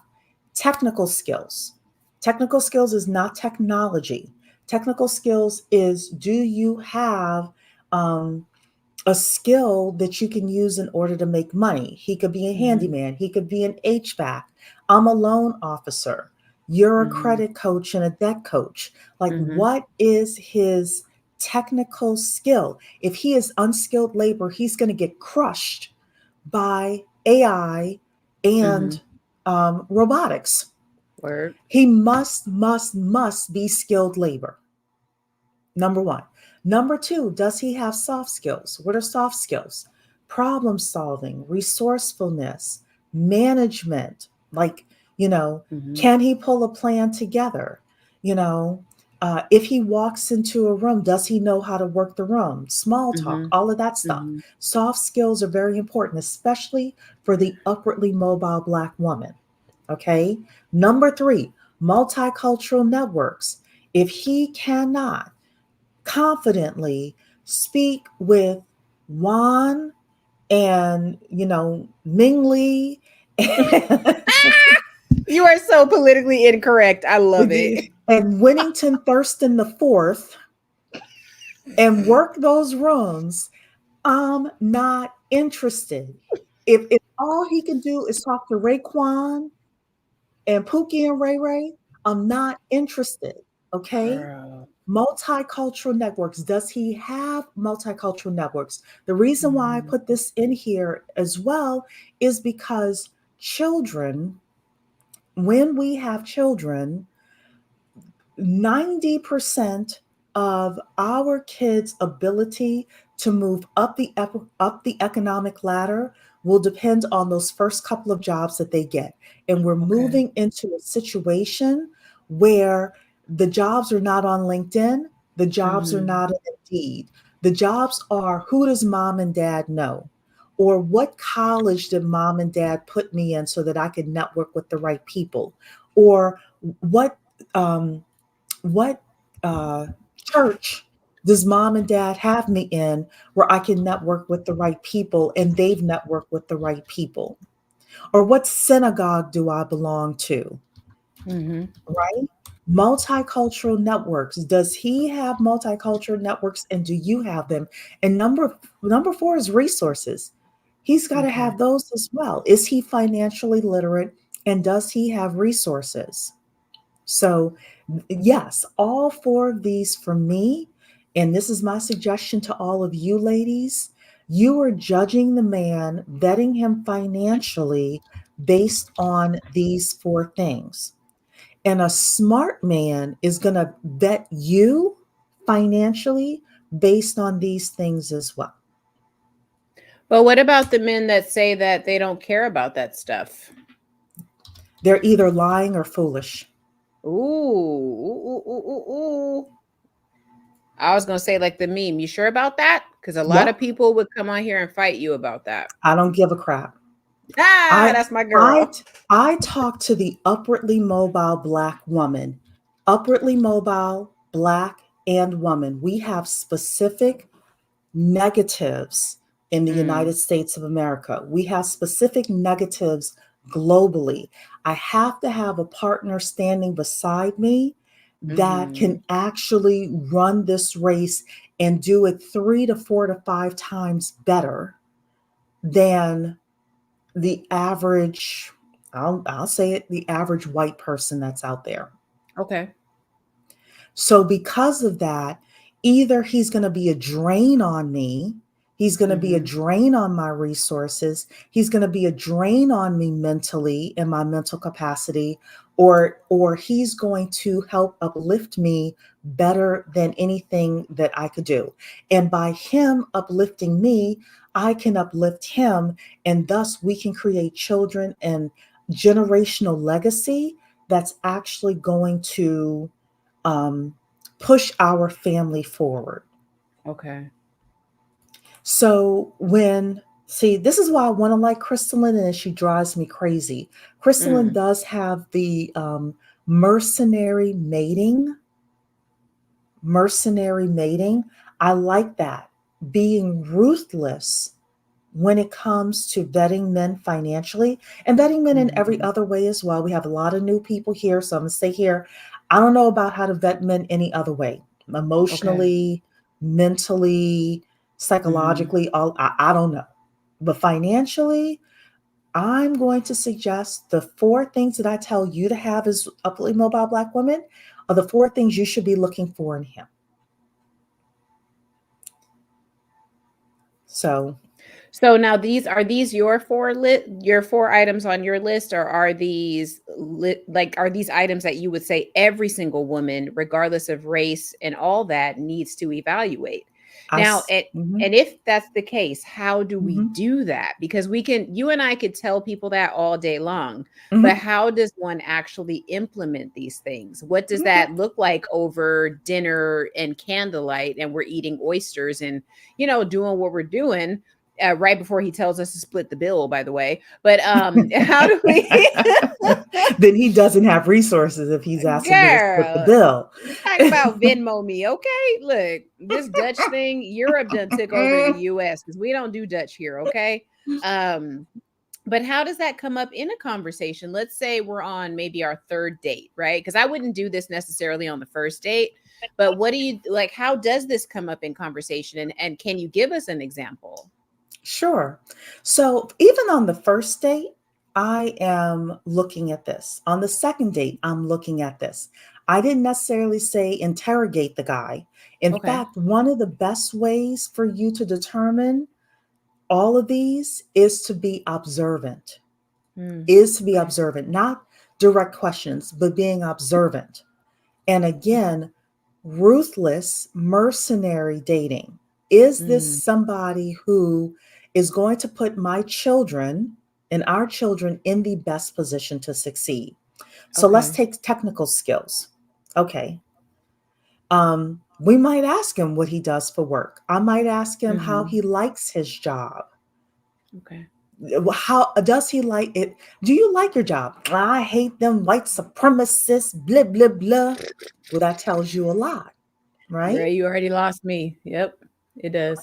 Technical skills. Technical skills is not technology. Technical skills is, do you have um, a skill that you can use in order to make money? He could be a Mhm. handyman, he could be an HVAC. I'm a loan officer. You're a Mhm. credit coach and a debt coach. Like, Mhm. what is his technical skill? If he is unskilled labor, he's going to get crushed by AI and Mhm. robotics. Word. He must be skilled labor. Number one. Number two, does he have soft skills? What are soft skills? Problem solving, resourcefulness, management. Like, you know, Mhm. can he pull a plan together? You know, if he walks into a room, does he know how to work the room? Small talk, Mhm. all of that stuff. Mhm. Soft skills are very important, especially for the upwardly mobile Black woman. Okay. Number three, multicultural networks. If he cannot confidently speak with Juan and Ming Lee and, You are so politically incorrect. I love it. and Winnington Thurston the fourth and work those rooms, I'm not interested. If all he can do is talk to Raekwon and Pookie and Ray Ray, I'm not interested. Okay. Girl. Multicultural networks. Does he have multicultural networks? The reason why I Mhm. put this in here as well is because children, when we have children, 90% of our kids' ability to move up the economic ladder will depend on those first couple of jobs that they get. And we're Okay. moving into a situation where the jobs are not on LinkedIn, the jobs are Mhm. not on Indeed. The jobs are, who does mom and dad know? Or what college did mom and dad put me in so that I could network with the right people? Or what um, what uh, church does mom and dad have me in where I can network with the right people and they've networked with the right people? Or what synagogue do I belong to? Mm-hmm. Right? Multicultural networks. Does he have multicultural networks and do you have them? And number four is resources. He's got to Okay. have those as well. Is he financially literate and does he have resources? So, yes, all four of these for me, and this is my suggestion to all of you ladies, you are judging the man, vetting him financially based on these four things. And a smart man is going to vet you financially based on these things as well. But what about the men that say that they don't care about that stuff? They're either lying or foolish. Ooh. I was gonna say like the meme. You sure about that? Because a lot of Yep. people would come on here and fight you about that. I don't give a crap. Ah, I that's my I girl. I talk to the upwardly mobile Black woman, upwardly mobile Black and woman. We have specific negatives in the Mm, United States of America. We have specific negatives globally. I have to have a partner standing beside me that mm-hmm. can actually run this race and do it 3 to 4 to 5 times better than the average, I'll say it, the average white person that's out there. Okay. So, because of that, either he's going to be a drain on me, he's going to be a Mm-hmm. drain on my resources, he's going to be a drain on me mentally and my mental capacity, or he's going to help uplift me better than anything that I could do. And by him uplifting me, I can uplift him, and thus we can create children and generational legacy that's actually going to um, push our family forward. Okay. So see, this is why I want to like Crystalline, and she drives me crazy. Crystalline Mm, does have the mercenary mating. Mercenary mating. I like that. Being ruthless when it comes to vetting men financially and vetting men in every mm-hmm. other way as well. We have a lot of new people here, so I'm going to stay here. I don't know about how to vet men any other way, Okay. emotionally, mentally, Mm-hmm. psychologically. I don't know. But financially, I'm going to suggest the four things that I tell you to have as upwardly mobile Black women are the four things you should be looking for in him. So, So now these your your four items on your list, or are these are these items that you would say every single woman, regardless of race and all that, needs to evaluate? Now, mhm, and if that's the case, how do we mhm, do that? Because you and I could tell people that all day long, but mhm. how does one actually implement these things? What does Okay. that look like over dinner and candlelight, and we're eating oysters and doing what we're doing? Right before he tells us to split the bill, by the way. But how do we, Then he doesn't have resources if he's asking me to split the girl? bill. Talk about Venmo me, okay? Look, this Dutch thing, Europe done took over the U.S. because we don't do Dutch here, okay? Um, but how does that come up in a conversation? Let's say we're on maybe our third date, right? Because I wouldn't do this necessarily on the first date. But what do you like? How does this come up in conversation? And can you give us an example? Sure. So even on the first date, I am looking at this. On the second date, I'm looking at this. I didn't necessarily say interrogate the guy. In Okay. fact, one of the best ways for you to determine all of these is to be observant, Okay. not direct questions, but being observant. And Okay. again, ruthless, mercenary dating. Is this Mm, somebody who is going to put my children and our children in the best position to succeed? So let's okay. take technical skills. Okay. We might ask him what he does for work. I might ask him how Mhm. he likes his job. Okay. How does he like it? Do you like your job? I hate them white supremacists, blah, blah, blah. Well, that tells you a lot, right? Girl, you already lost me. Yep, it does.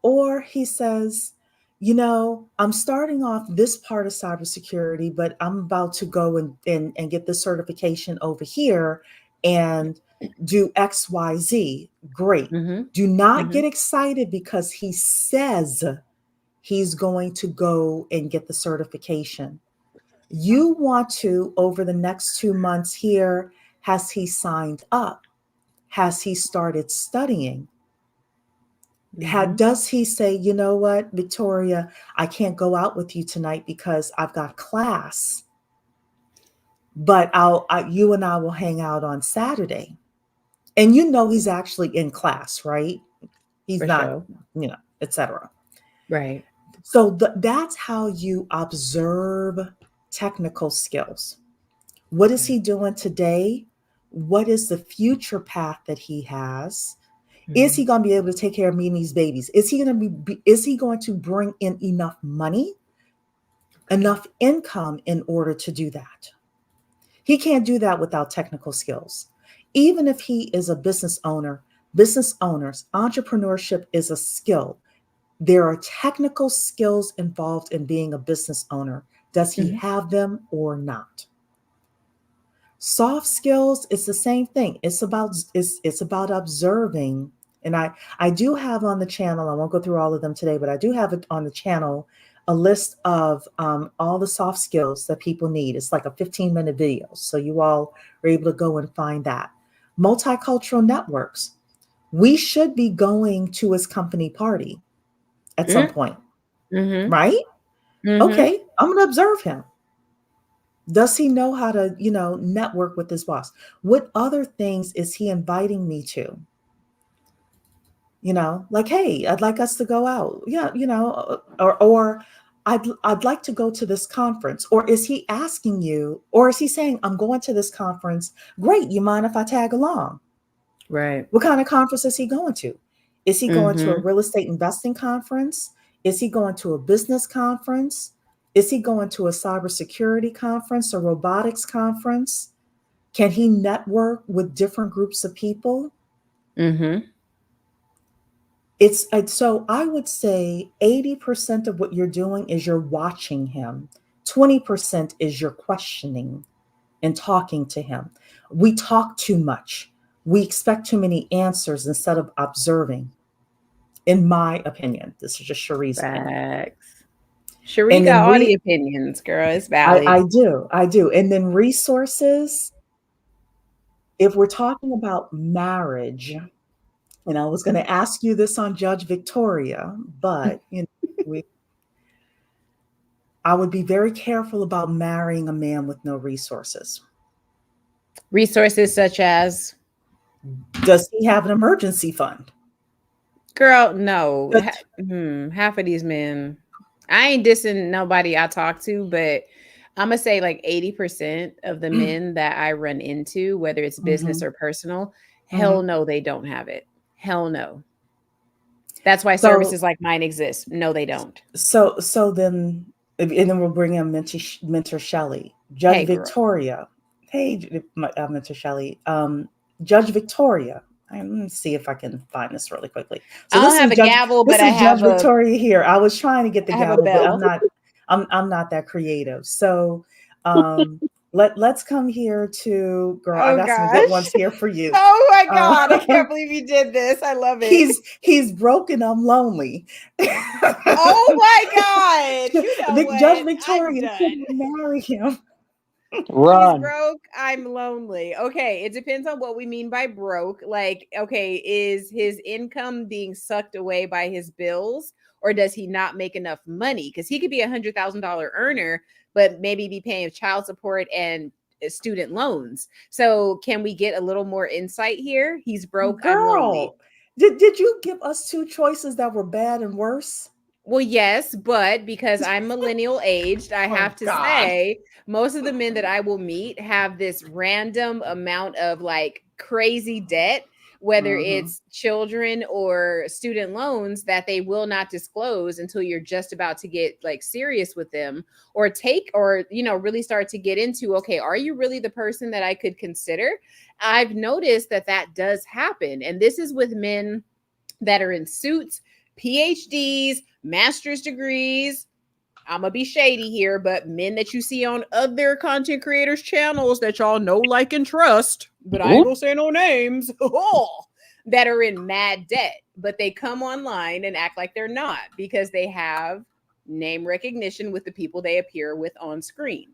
Or he says, I'm starting off this part of cybersecurity, but I'm about to go and get the certification over here and do XYZ. Great. Mm-hmm. Do not Mm-hmm. get excited because he says he's going to go and get the certification. You want to, over the next 2 months here, has he signed up? Has he started studying? Mm-hmm. Does he say, you know what, Victoria, I can't go out with you tonight because I've got class, but you and I will hang out on Saturday. And he's actually in class, right? He's For not, sure. etc. Right. So that's how you observe technical skills. What is Okay. he doing today? What is the future path that he has? Is Mm-hmm. he going to be able to take care of Mimi's babies? Is he going to is he going to bring in enough money, Okay. enough income in order to do that? He can't do that without technical skills. Even if he is a business owner, business owners, entrepreneurship is a skill. There are technical skills involved in being a business owner. Does he Mm-hmm. have them or not? Soft skills, it's the same thing. It's about observing. And I do have on the channel, I won't go through all of them today, but I do have it on the channel, a list of all the soft skills that people need. It's like a 15-minute video, so you all are able to go and find that. Multicultural networks, we should be going to his company party at some point, Mm-hmm. right? Mm-hmm. Okay, I'm going to observe him. Does he know how to, network with his boss? What other things is he inviting me to? Like, hey, I'd like us to go out. Yeah, or I'd like to go to this conference. Or is he asking you, or is he saying, I'm going to this conference? Great, you mind if I tag along? Right. What kind of conference is he going to? Is he going to a Mm-hmm. real estate investing conference? Is he going to a business conference? Is he going to a cybersecurity conference, a robotics conference? Can he network with different groups of people? Mm-hmm. So I would say 80% of what you're doing is you're watching him. 20% is you're questioning and talking to him. We talk too much. We expect too many answers instead of observing, in my opinion. This is just Cherie's opinion. Facts. Cherie And then got all the opinions, girl. It's I valid. do. And then resources, if we're talking about marriage, and I was going to ask you this on Judge Victoria, but I would be very careful about marrying a man with no resources. Resources such as, Does he have an emergency fund? girl, no. Does, Half of these men, I ain't dissing nobody I talk to, but I'm gonna say like 80% of the men that I run into, whether it's business Mhm, or personal, hell mhm. no, they don't have it. Hell no. That's why So services like mine exist. No, they don't. so then, and then we'll bring in Mentor Shelley, Judge Hey, girl. Victoria. Hey, Mentor Shelley. Judge Victoria. Let me see if I can find this really quickly. So I don't this have is a Judge. gavel, but This I is Judge have a Victoria here. I was trying to get the I have a gavel, but I'm bell. not. I'm not that creative. So um, let's come here to girl. I Oh got some good gosh. ones here for you. Oh my god, I Uh, can't believe you did this. I love it. he's broken. I'm lonely. Oh my god. You know Judge what? I'm Victoria, should done. I marry him? He's Run. broke. I'm lonely. Okay. It depends on what we mean by broke. Like, okay, is his income being sucked away by his bills, or does he not make enough money? Because he could be $100,000 earner, but maybe be paying child support and student loans. So, can we get a little more insight here? He's broke. I'm lonely. Girl, did you give us two choices that were bad and worse? Well, yes, but because I'm millennial aged, I Oh have to God. say most of the men that I will meet have this random amount of like crazy debt, whether Mm-hmm. it's children or student loans that they will not disclose until you're just about to get like serious with them or take or really start to get into, okay, are you really the person that I could consider? I've noticed that that does happen, and this is with men that are in suits, PhDs, master's degrees. I'm gonna be shady here, but men that you see on other content creators' channels that y'all know, like, and trust, but I ain't gonna say no names, that are in mad debt, but they come online and act like they're not because they have name recognition with the people they appear with on screen.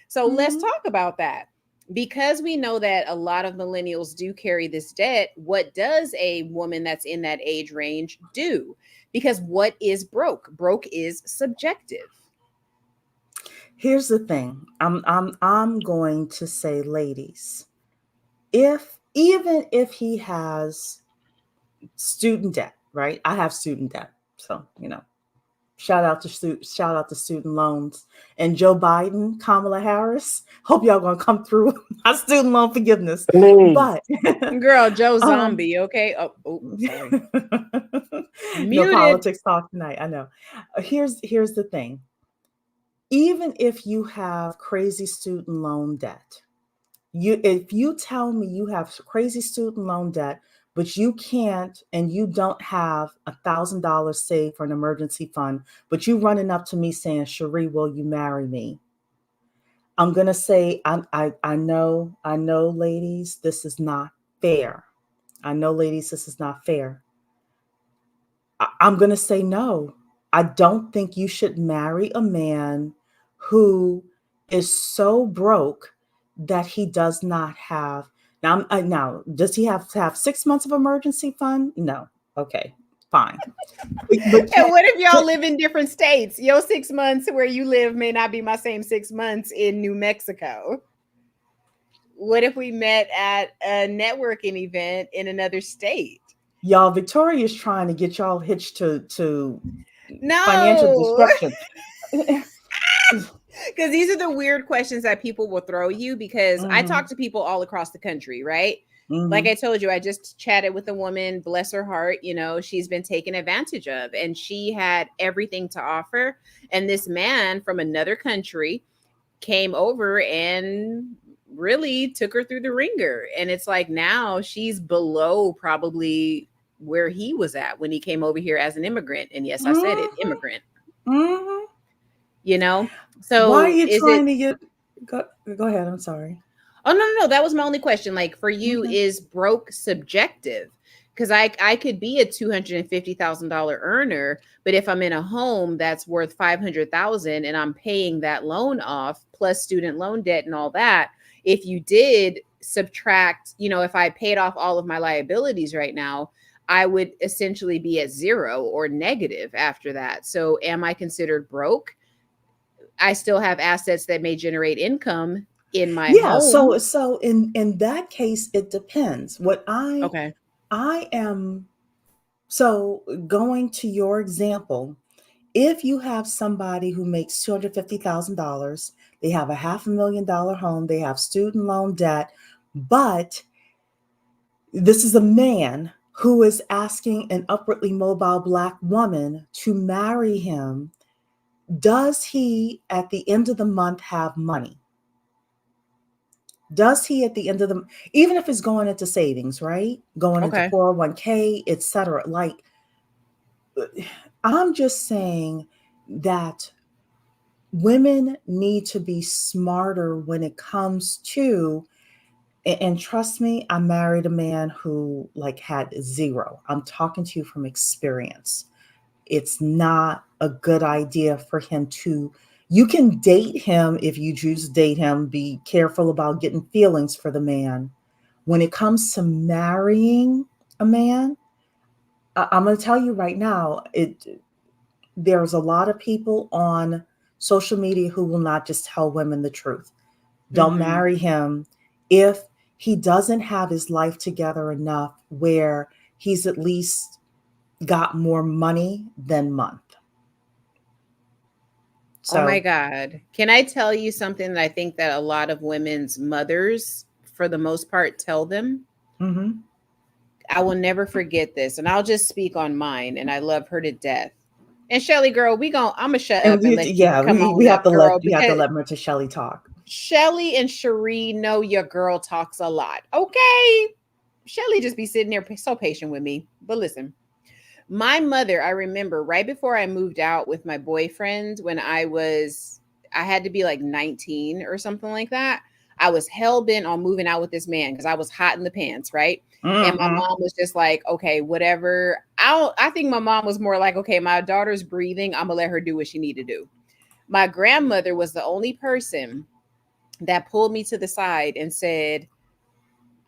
So let's talk about that. Because we know that a lot of millennials do carry this debt, what does a woman that's in that age range do? Because what is broke? Broke is subjective. Here's the thing. I'm going to say, ladies, if even if he has student debt, right? I have student debt. So, shout out to student loans. And Joe Biden, Kamala Harris, hope y'all gonna come through my student loan forgiveness. But girl, Joe Zombie, okay? Sorry. No Muted. politics talk tonight. I know. Here's the thing. Even if you have crazy student loan debt, if you tell me you have crazy student loan debt, but you can't and you don't have $1,000 saved for an emergency fund, but you running up to me saying, Cherie, will you marry me? I'm gonna say, I know, ladies, this is not fair. I know, ladies, this is not fair. I'm gonna say no. I don't think you should marry a man who is so broke that he does not have. Now, does he have to have 6 months of emergency fund? No. Okay, fine. And what if y'all live in different states? Your 6 months where you live may not be my same 6 months in New Mexico. What if we met at a networking event in another state? Y'all, Victoria's trying to get y'all hitched to financial No. destruction. Because these are the weird questions that people will throw you, because I talk to people all across the country, right? Like I told you, I just chatted with a woman, bless her heart, she's been taken advantage of, and she had everything to offer. And this man from another country came over and really took her through the ringer. And it's like now she's below probably where he was at when he came over here as an immigrant. And yes, I said it, immigrant. So why are you trying to get go ahead, I'm sorry. Oh, no, that was my only question. Like, for you, is broke subjective? Because I could be a $250,000 earner, but if I'm in a home that's worth 500,000 and I'm paying that loan off plus student loan debt and all that, if you did subtract, if I paid off all of my liabilities right now, I would essentially be at zero or negative after that. So am I considered broke? I still have assets that may generate income in my home. So in that case, it depends. Okay. I am so going to your example. If you have somebody who makes $250,000, they have a $500,000 home, they have student loan debt, but this is a man who is asking an upwardly mobile Black woman to marry him. Does he, at the end of the month, have money? Does he, at the end of the, even if it's going into savings, right? Going into 401k, etc. Like, I'm just saying that women need to be smarter when it comes to, and trust me, I married a man who had zero. I'm talking to you from experience. It's not a good idea for him to, you can date him if you choose to date him. Be careful about getting feelings for the man. When it comes to marrying a man, I'm going to tell you right now, there's a lot of people on social media who will not just tell women the truth. Don't marry him if he doesn't have his life together enough where he's at least got more money than month. So, oh my God. Can I tell you something that I think that a lot of women's mothers, for the most part, tell them? I will never forget this. And I'll just speak on mine. And I love her to death. And Shelly, girl, I'm gonna shut up and let you come on. We have to let Marissa Shelly talk. Shelly and Cherie know your girl talks a lot. Okay. Shelly just be sitting there so patient with me. But listen, My mother, I remember right before I moved out with my boyfriend when I had to be like 19 or something like that. I was hell bent on moving out with this man because I was hot in the pants, right? And my Mm-mm. mom was just like, okay, whatever. I think my mom was more like, okay, my daughter's breathing. I'm gonna let her do what she need to do. My grandmother was the only person that pulled me to the side and said,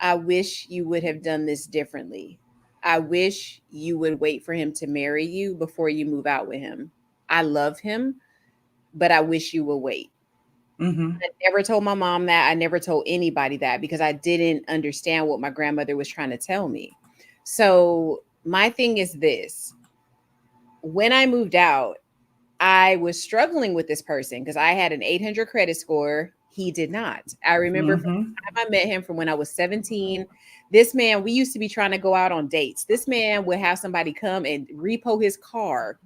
I wish you would have done this differently. I wish you would wait for him to marry you before you move out with him. I love him, but I wish you will wait. Mm-hmm. I never told my mom that. I never told anybody that because I didn't understand what my grandmother was trying to tell me. So, my thing is this: when I moved out, I was struggling with this person because I had an 800 credit score. He did not. I remember from Mm-hmm. the time I met him from when I was 17. This man, we used to be trying to go out on dates. This man would have somebody come and repo his car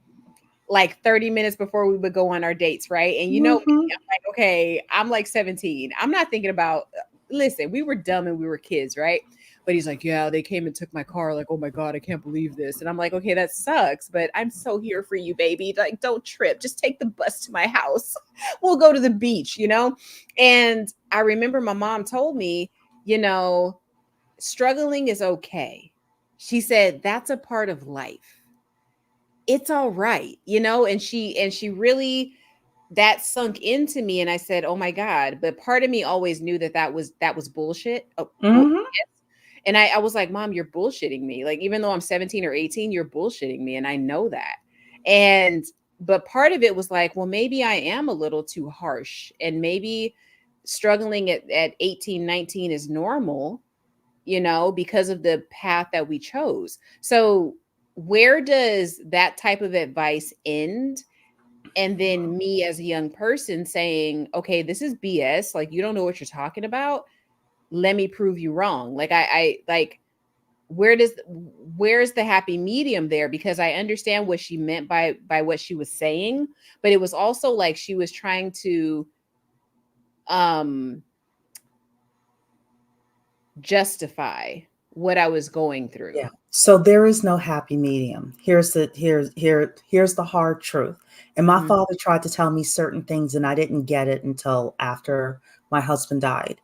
like 30 minutes before we would go on our dates, right? And you know me, Mm-hmm. I'm like, okay, I'm like 17. I'm not thinking about, listen, we were dumb and we were kids, right? But he's like, yeah, they came and took my car. Like, oh my God, I can't believe this. And I'm like, okay, that sucks, but I'm so here for you, baby. Like, don't trip. Just take the bus to my house. We'll go to the beach, you know? And I remember my mom told me, you know, struggling is okay. She said, that's a part of life. It's all right, you know? And she really, that sunk into me and I said, "Oh my god." But part of me always knew that that was bullshit. Oh, Mm-hmm. and I was like, "Mom, you're bullshitting me." Like even though I'm 17 or 18, you're bullshitting me and I know that. And but part of it was like, well, maybe I am a little too harsh and maybe struggling at 18, 19 is normal, because of the path that we chose. So where does that type of advice end? And then me as a young person saying, okay, this is BS. Like, you don't know what you're talking about. Let me prove you wrong. Like, I like, where's the happy medium there? Because I understand what she meant by what she was saying, but it was also like she was trying to um justify what I was going Yeah. through. So there is no happy medium. Here's the hard truth. And my Mhm. father tried to tell me certain things and I didn't get it until after my husband died.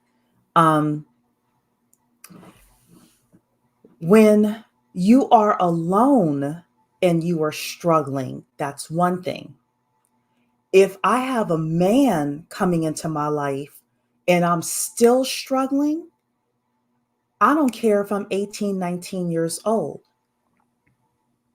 Um, when you are alone and you are struggling, that's one thing. If I have a man coming into my life and I'm still struggling, I don't care if I'm 18, 19 years old.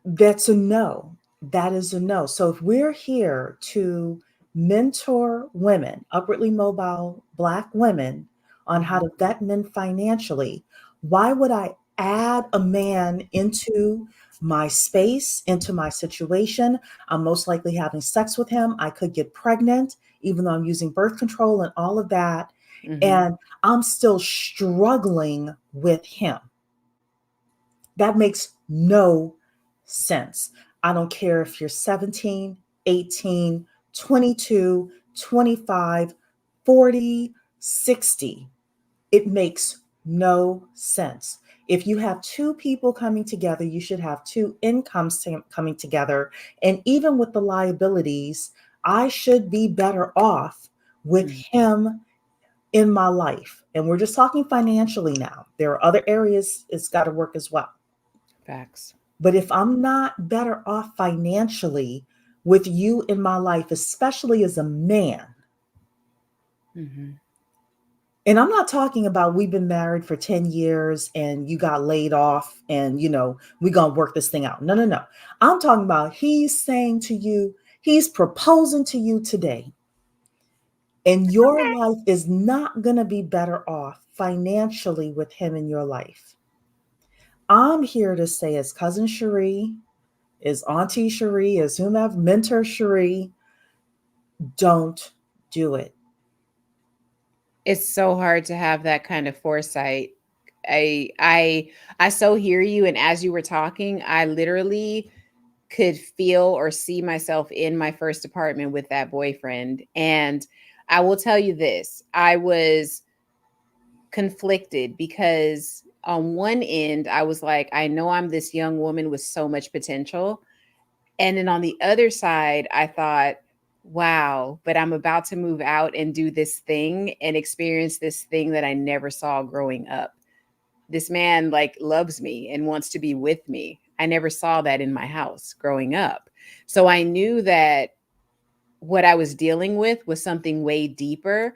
That's a no. That is a no. So if we're here to mentor women, upwardly mobile Black women, on how Mhm. to vet men financially, why would I add a man into my space, into my situation? I'm most likely having sex with him. I could get pregnant, even though I'm using birth control and all of that. Mhm. And I'm still struggling with him. That makes no sense. I don't care if you're 17, 18, 22, 25, 40, 60. It makes no sense. If you have two people coming together, you should have two incomes coming together. And even with the liabilities, I should be better off with Mhm. him in my life. And we're just talking financially now. There are other areas it's got to work as well. Facts. But if I'm not better off financially with you in my life, especially as a man, Mhm. and I'm not talking about we've been married for 10 years and you got laid off and, we're going to work this thing out. No, no, no. I'm talking about he's saying to you, he's proposing to you today, and your life is not going to be better off financially with him in your life. I'm here to say, as Cousin Cherie, as Auntie Cherie, as whomever, Mentor Cherie, don't do it. It's so hard to have that kind of foresight. I so hear you, and as you were talking, I literally could feel or see myself in my first apartment with that boyfriend. And I will tell you this, I was conflicted because on one end, I was like, I know I'm this young woman with so much potential. And then on the other side, I thought, wow, but I'm about to move out and do this thing and experience this thing that I never saw growing up. This man like loves me and wants to be with me. I never saw that in my house growing up. So I knew that what I was dealing with was something way deeper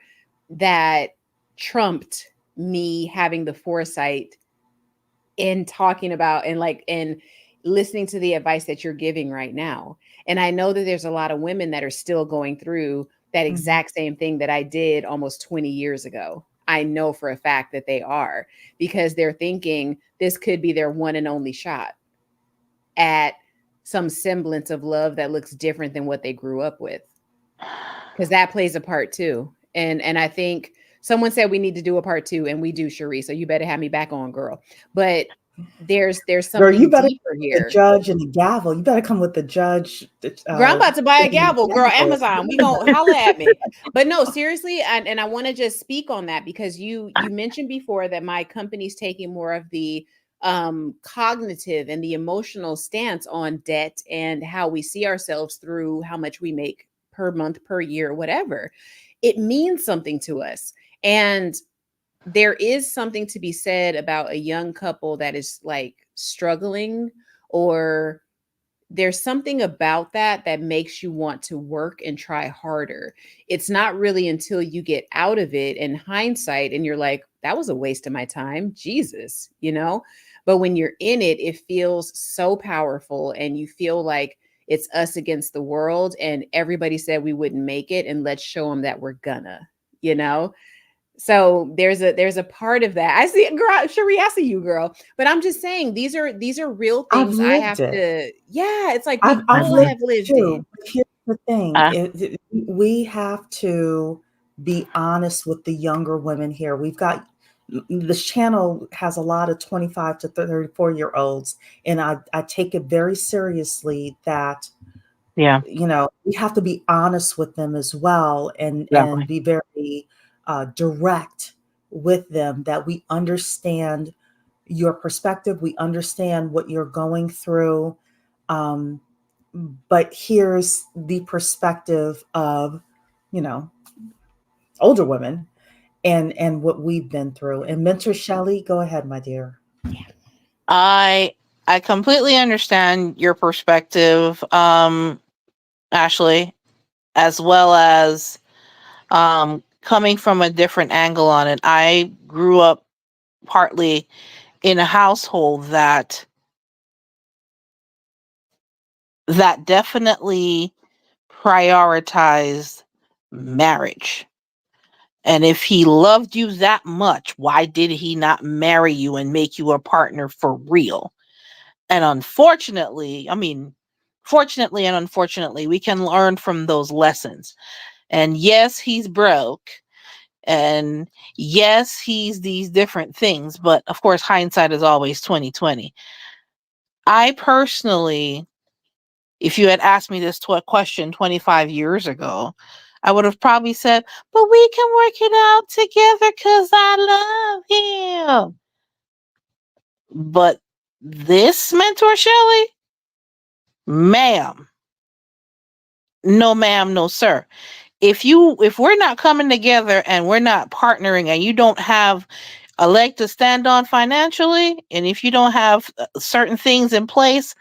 that trumped me having the foresight in talking about and listening to the advice that you're giving right now. And I know that there's a lot of women that are still going through that Mhm. exact same thing that I did almost 20 years ago. I know for a fact that they are, because they're thinking this could be their one and only shot at some semblance of love that looks different than what they grew up with, because that plays a part too. And I think someone said we need to do a part two, and we do, Cherie. So you better have me back on, girl. But there's Girl, you something better deeper come with the here. judge and the gavel. You better come with the judge, Girl, I'm about to buy a and the gavel, girl. gavel. Amazon, we gonna holla at me. But no, seriously, and I want to just speak on that because you mentioned before that my company's taking more of the cognitive and the emotional stance on debt and how we see ourselves through how much we make per month, per year, whatever. It means something to us. And there is something to be said about a young couple that is like struggling, or there's something about that that makes you want to work and try harder. It's not really until you get out of it in hindsight and you're like, that was a waste of my time. Jesus, you know? But when you're in it, it feels so powerful and you feel like it's us against the world and everybody said we wouldn't make it and let's show them that we're gonna, you know? So there's a part of that. I see, girl, Cherie, I see you, girl. But I'm just saying these are real I've things I have lived it. to. Yeah, it's like we I've all lived have it lived too. it. But here's the thing, Uh, we have to be honest with the younger women here. We've got this channel has a lot of 25 to 34-year-olds, and I take it very seriously that yeah, we have to be honest with them as well, and exactly. be very direct with them, that we understand your perspective, we understand what you're going through, um, but here's the perspective of you know older women and what we've been through. And mentor Shelley, go ahead, my dear. I I completely understand your perspective, Ashley, as well as coming from a different angle on it. I grew up partly in a household that definitely prioritized marriage. And if he loved you that much, why did he not marry you and make you a partner for real? And unfortunately, I mean, fortunately and unfortunately, we can learn from those lessons. And yes, he's broke. And yes, he's these different things. But of course, hindsight is always 2020. I personally, if you had asked me this question 25 years ago, I would have probably said, but we can work it out together because I love him. But this mentor, Shelley, ma'am, no, ma'am, no, sir. If we're not coming together and we're not partnering and you don't have a leg to stand on financially, and if you don't have certain things in place,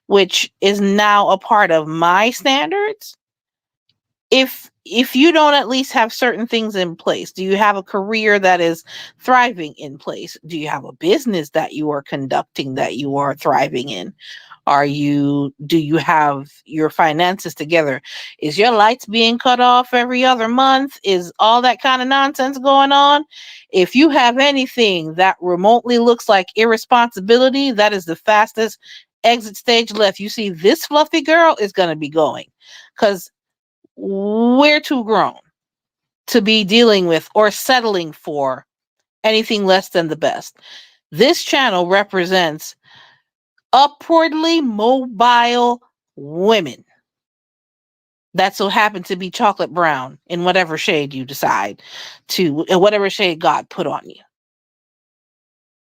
which is now a part of my standards, if you don't at least have certain things in place, do you have a career that is thriving in place? Do you have a business that you are conducting that you are thriving in? Do you have your finances together? Is your lights being cut off every other month? Is all that kind of nonsense going on? If you have anything that remotely looks like irresponsibility, that is the fastest exit stage left. You see, this fluffy girl is going to be going, because we're too grown to be dealing with or settling for anything less than the best. This channel represents upwardly mobile women that so happen to be chocolate brown in whatever shade you decide to, whatever shade God put on you.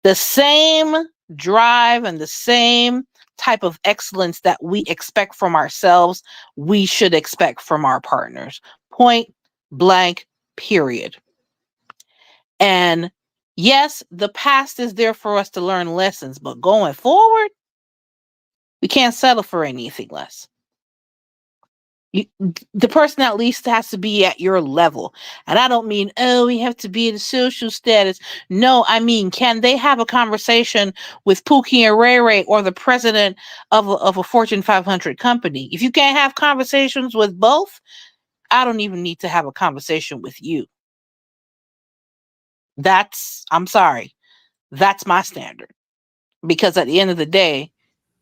The same drive and the same type of excellence that we expect from ourselves, we should expect from our partners. Point blank, period. And yes, the past is there for us to learn lessons, but going forward, we can't settle for anything less. You, the person at least has to be at your level. And I don't mean, oh, we have to be in social status. No, I mean, can they have a conversation with Pookie and Ray Ray or the president of a Fortune 500 company? If you can't have conversations with both, I don't even need to have a conversation with you. I'm sorry, that's my standard. Because at the end of the day,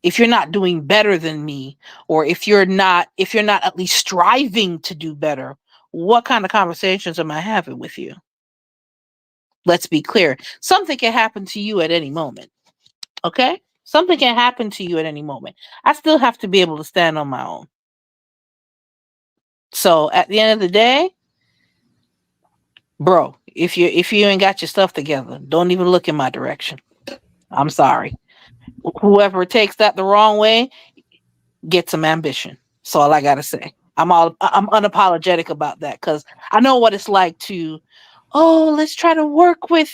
if you're not doing better than me, or if you're not at least striving to do better, what kind of conversations am I having with you? Let's be clear. Something can happen to you at any moment. Okay? Something can happen to you at any moment. I still have to be able to stand on my own. So at the end of the day, bro, if you ain't got your stuff together, don't even look in my direction. I'm sorry. Whoever takes that the wrong way, get some ambition. That's all I gotta say. I'm unapologetic about that because I know what it's like to, oh, let's try to work with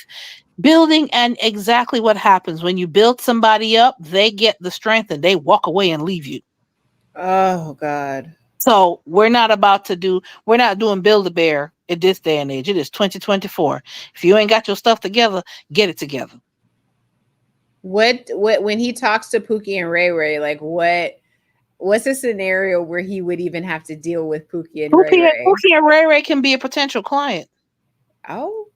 building, and exactly what happens when you build somebody up, they get the strength and they walk away and leave you. Oh God. So we're not doing Build a Bear at this day and age. It is 2024. If you ain't got your stuff together, get it together. What when he talks to Pookie and Ray Ray, like what's a scenario where he would even have to deal with Pookie and Ray Ray? Pookie and Ray Ray can be a potential client. Oh.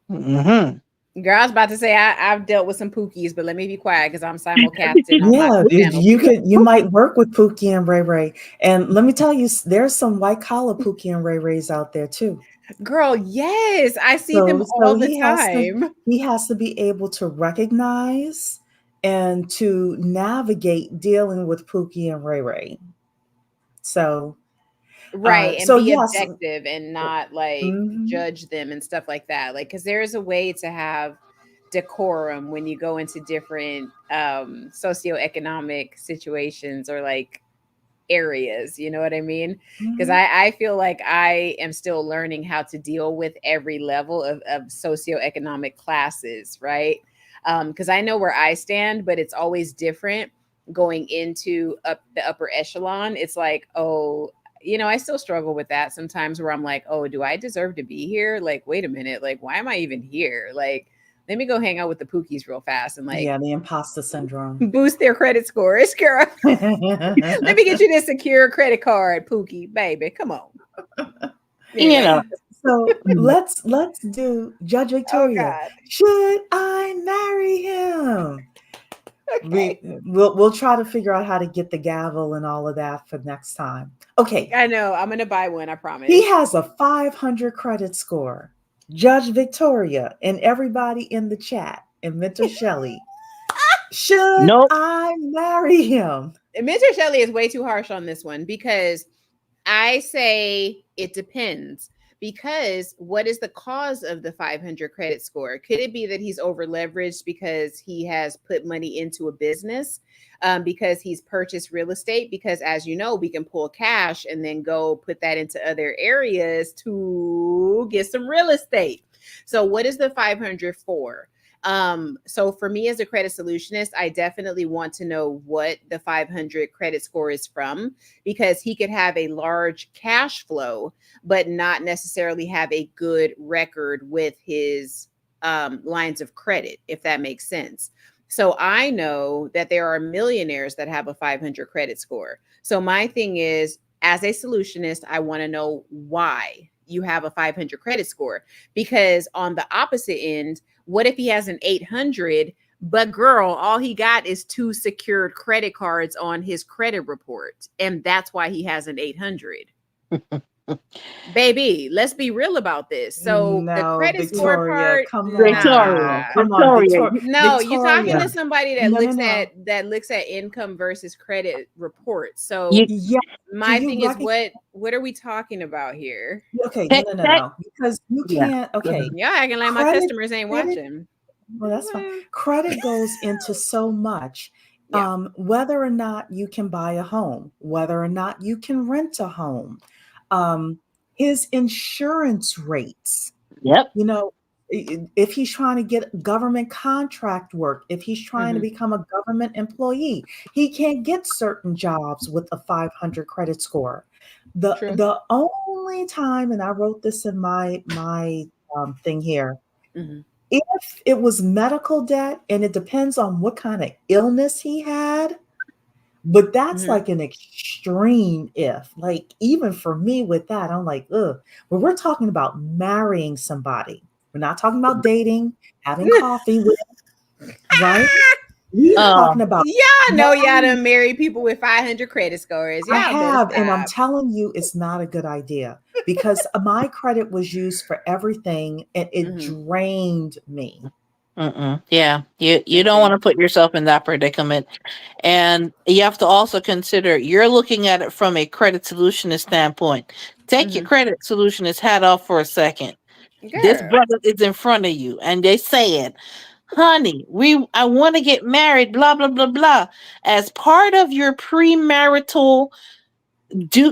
Mm-hmm. Girl, I was about to say I've dealt with some Pookies, but let me be quiet because I'm simulcasting on my Yeah, channel. you might work with Pookie and Ray Ray. And let me tell you, there's some white collar Pookie and Ray Rays out there too. Girl, yes, I see them So all the time. he has to be able to recognize and to navigate dealing with Pookie and Ray Ray. So Right, and so be yes. objective and not like Mhm. judge them and stuff like that. Like, because there is a way to have decorum when you go into different socioeconomic situations or like areas, you know what I mean? Because Mhm. I feel like I am still learning how to deal with every level of socioeconomic classes, right? Because I know where I stand, but it's always different going into the upper echelon. It's like, oh, I still struggle with that sometimes where I'm like, oh, do I deserve to be here? Like, wait a minute, like, why am I even here? Like, let me go hang out with the Pookies real fast and like Yeah, the imposter syndrome. boost their credit scores, girl. Let me get you this secure credit card, Pookie, baby. Come on. You Anyway. know. So let's do Judge Oh Victoria. God. Should I marry him? Okay. We'll try to figure out how to get the gavel and all of that for next time. Okay. I know. I'm gonna buy one, I He promise. has a 500 credit score. Judge Victoria and everybody in the chat and Mentor Shelley. Should Nope. I marry him? Mentor Shelley is way too harsh on this one because I say it depends. Because what is the cause of the 500 credit score? Could it be that he's over leveraged because he has put money into a business, because he's purchased real estate? Because, as you know, we can pull cash and then go put that into other areas to get some real estate. So, what is the 500 for? So for me as a credit solutionist, I definitely want to know what the 500 credit score is from, because he could have a large cash flow, but not necessarily have a good record with his lines of credit, if that makes sense. So I know that there are millionaires that have a 500 credit score. So my thing is, as a solutionist, I want to know why you have a 500 credit score, because on the opposite end, what if he has an 800, but girl, all he got is 2 secured credit cards on his credit report, and that's why he has an 800? Baby, let's be real about this. So the No, credit score Victoria, part, come Victoria. on. nah. Come on, No, you're talking Victoria. to somebody that No, no, looks no. at income versus credit reports. So You Yeah. Do my you thing is, recognize? what are we talking about here? Okay, no, tech, no, no, tech. no. Because you Yeah. can't. Go ahead. Okay, Y'all acting like my credit, customers ain't credit. watching. Well, that's fine. Credit goes into so much. Yeah. Whether or not you can buy a home, whether or not you can rent a home, um, his insurance rates, Yep. you know, if he's trying to get government contract work, if he's trying to Hmm. become a government employee, he can't get certain jobs with a 500 credit score. True. The only time, and I wrote this in my thing here, Hmm. if it was medical debt, and it depends on what kind of illness he had, but that's Hmm. like an extreme if. Like, even for me with that, I'm like, ugh. But we're talking about marrying somebody. We're not talking about dating, having coffee with, right? We're talking Um, about Y'all know y'all marrying. done marry people with 500 credit scores. I Y'all better have, and I'm stop. telling you, it's not a good idea because my credit was used for everything and it Hmm. drained me. yeah, you don't want Agree. to put yourself in that predicament, and you have to also consider you're looking at it from a credit solutionist standpoint. Take your Hmm. credit solutionist hat off for a second. This Girl, brother is in front of you, and they saying, "Honey, I want to get married." Blah blah blah blah. As part of your premarital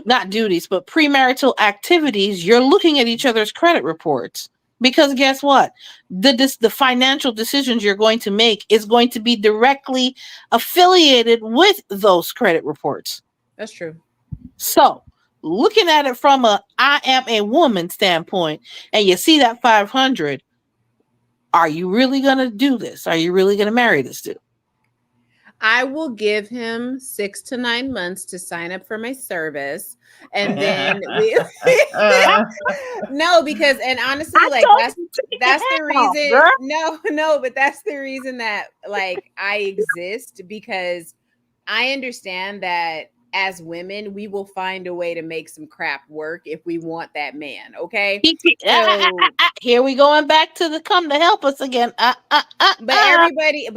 not duties, but premarital activities, you're looking at each other's credit reports. Because guess what? The financial decisions you're going to make is going to be directly affiliated with those credit reports. that's true. So, looking at it from a I am a woman standpoint, and you see that 500, are you really going to do this? Are you really going to marry this dude? I will give him 6 to 9 months to sign up for my service, and then we. No, because and I honestly, like told that's you to take your that's the hat off, reason. girl. No, no, but that's the reason that like I exist because I understand that as women, we will find a way to make some crap work if we want that man. Okay, so Here we going back to the come to help us again. but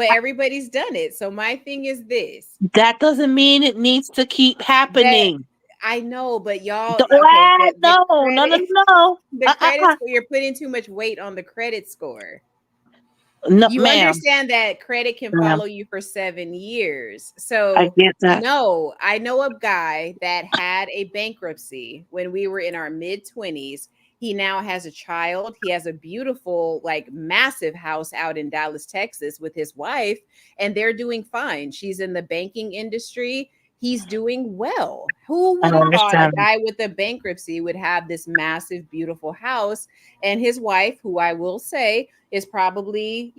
everybody's done it. So my thing is this That doesn't mean it needs to keep that happening. I know, but y'all okay, What? the No, no, no, credit no. the credit score, you're putting too much weight on the credit score. No, You ma'am. understand that credit can Ma'am, follow you for 7 years. I So, get that. no, I know a guy that had a bankruptcy when we were in our mid 20s. He now has a child. He has a beautiful, like, massive house out in Dallas, Texas with his wife, and they're doing fine. She's in the banking industry. He's doing well. Who I would have thought a understand. guy with a bankruptcy would have this massive, beautiful house? And his wife, who I will say is probably,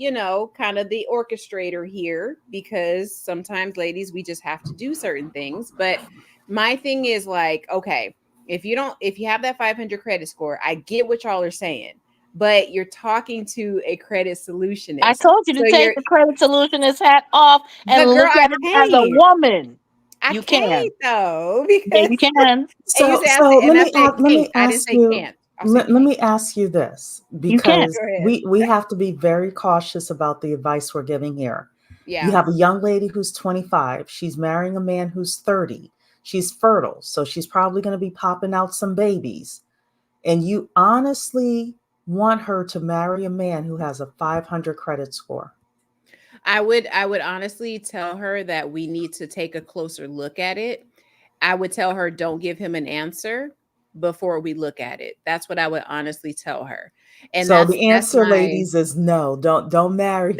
kind of the orchestrator here because sometimes, ladies, we just have to do certain things. But my thing is like, okay, if you have that 500 credit score, I get what y'all are saying, but you're talking to a credit I solutionist. told you to So take you're, the credit solutionist hat off and but girl, look at it as a woman. I You can. can't though, Yeah, because, you can. and you So, say, so and I said let can't. me I didn't ask say you. can't. I said Let can't. me ask you this, You can. because Go ahead. we have to be very cautious about the advice we're giving here. You Yeah. have a young lady who's 25. She's marrying a man who's 30. She's fertile, so she's probably going to be popping out some babies. And you honestly want her to marry a man who has a 500 credit score. I would honestly tell her that we need to take a closer look at it. I would tell her don't give him an answer before we look at it. That's what I would honestly tell her. And So that's the that's answer, my ladies, is no. Don't marry.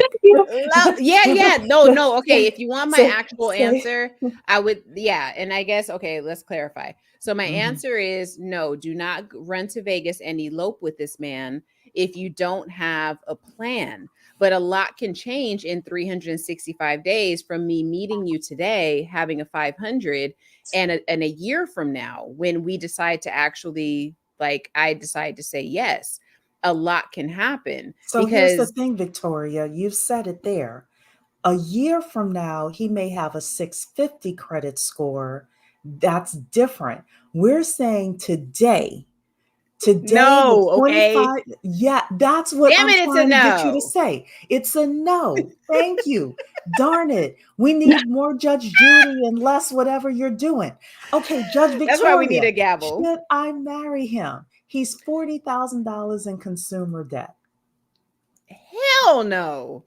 yeah, yeah. No, no. Okay, if you want my say, actual say. answer, I would, yeah. And I guess, okay, let's clarify. So my Mhm. answer is no, do not run to Vegas and elope with this man if you don't have a plan. But a lot can change in 365 days from me meeting you today, having a 500, and a year from now, when we decide to actually, like, I decide to say yes, a lot can happen So here's the because thing, Victoria. You've said it there. A year from now, he may have a 650 credit score. That's different. We're saying today with no, okay. 25, yeah, that's what Damn I'm it, it's a trying to get you to no. say. It's a no. Thank you. Darn it. We need more Judge Judy and less whatever you're doing. Okay, Judge That's why we need Victoria, a gavel. should I marry him? He's $40,000 in consumer debt. hell no.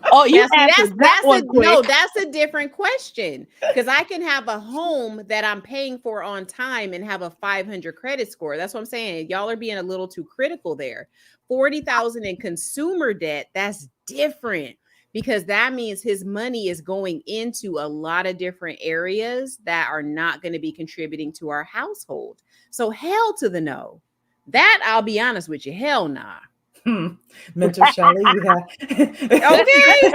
Oh, you Now, see, answered that one quick. that's a different question. Because I can have a home that I'm paying for on time and have a 500 credit score. That's what I'm saying. Y'all are being a little too critical there. 40,000 in consumer debt, that's different, because that means his money is going into a lot of different areas that are not going to be contributing to our household. So hell to the no. That, I'll be honest with you, hell nah. Mentor Shelley, you have Okay.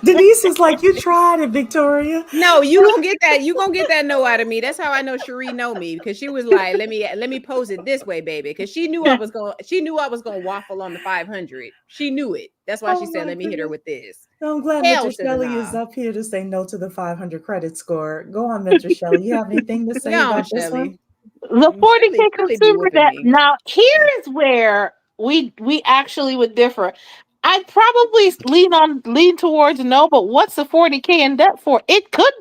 Denise is like, you tried it, Victoria. No, you gonna get that. You gonna get that no out of me. That's how I know Cherie know me, because she was like, let me pose it this way, baby. Because she knew I was gonna waffle on the 500. She knew it. That's why she Oh said, my let me hit her goodness. with this. I'm glad Hell Mentor to the Shelley is nah. up here to say no to the 500 credit score. Go on, Mentor Shelley. You have anything to say Go on, about this one? Shelly. The 40K Shelly be consumer whooping debt. me. Now, here is where we actually would differ. I'd probably lean towards no, but what's the 40K in debt for? It could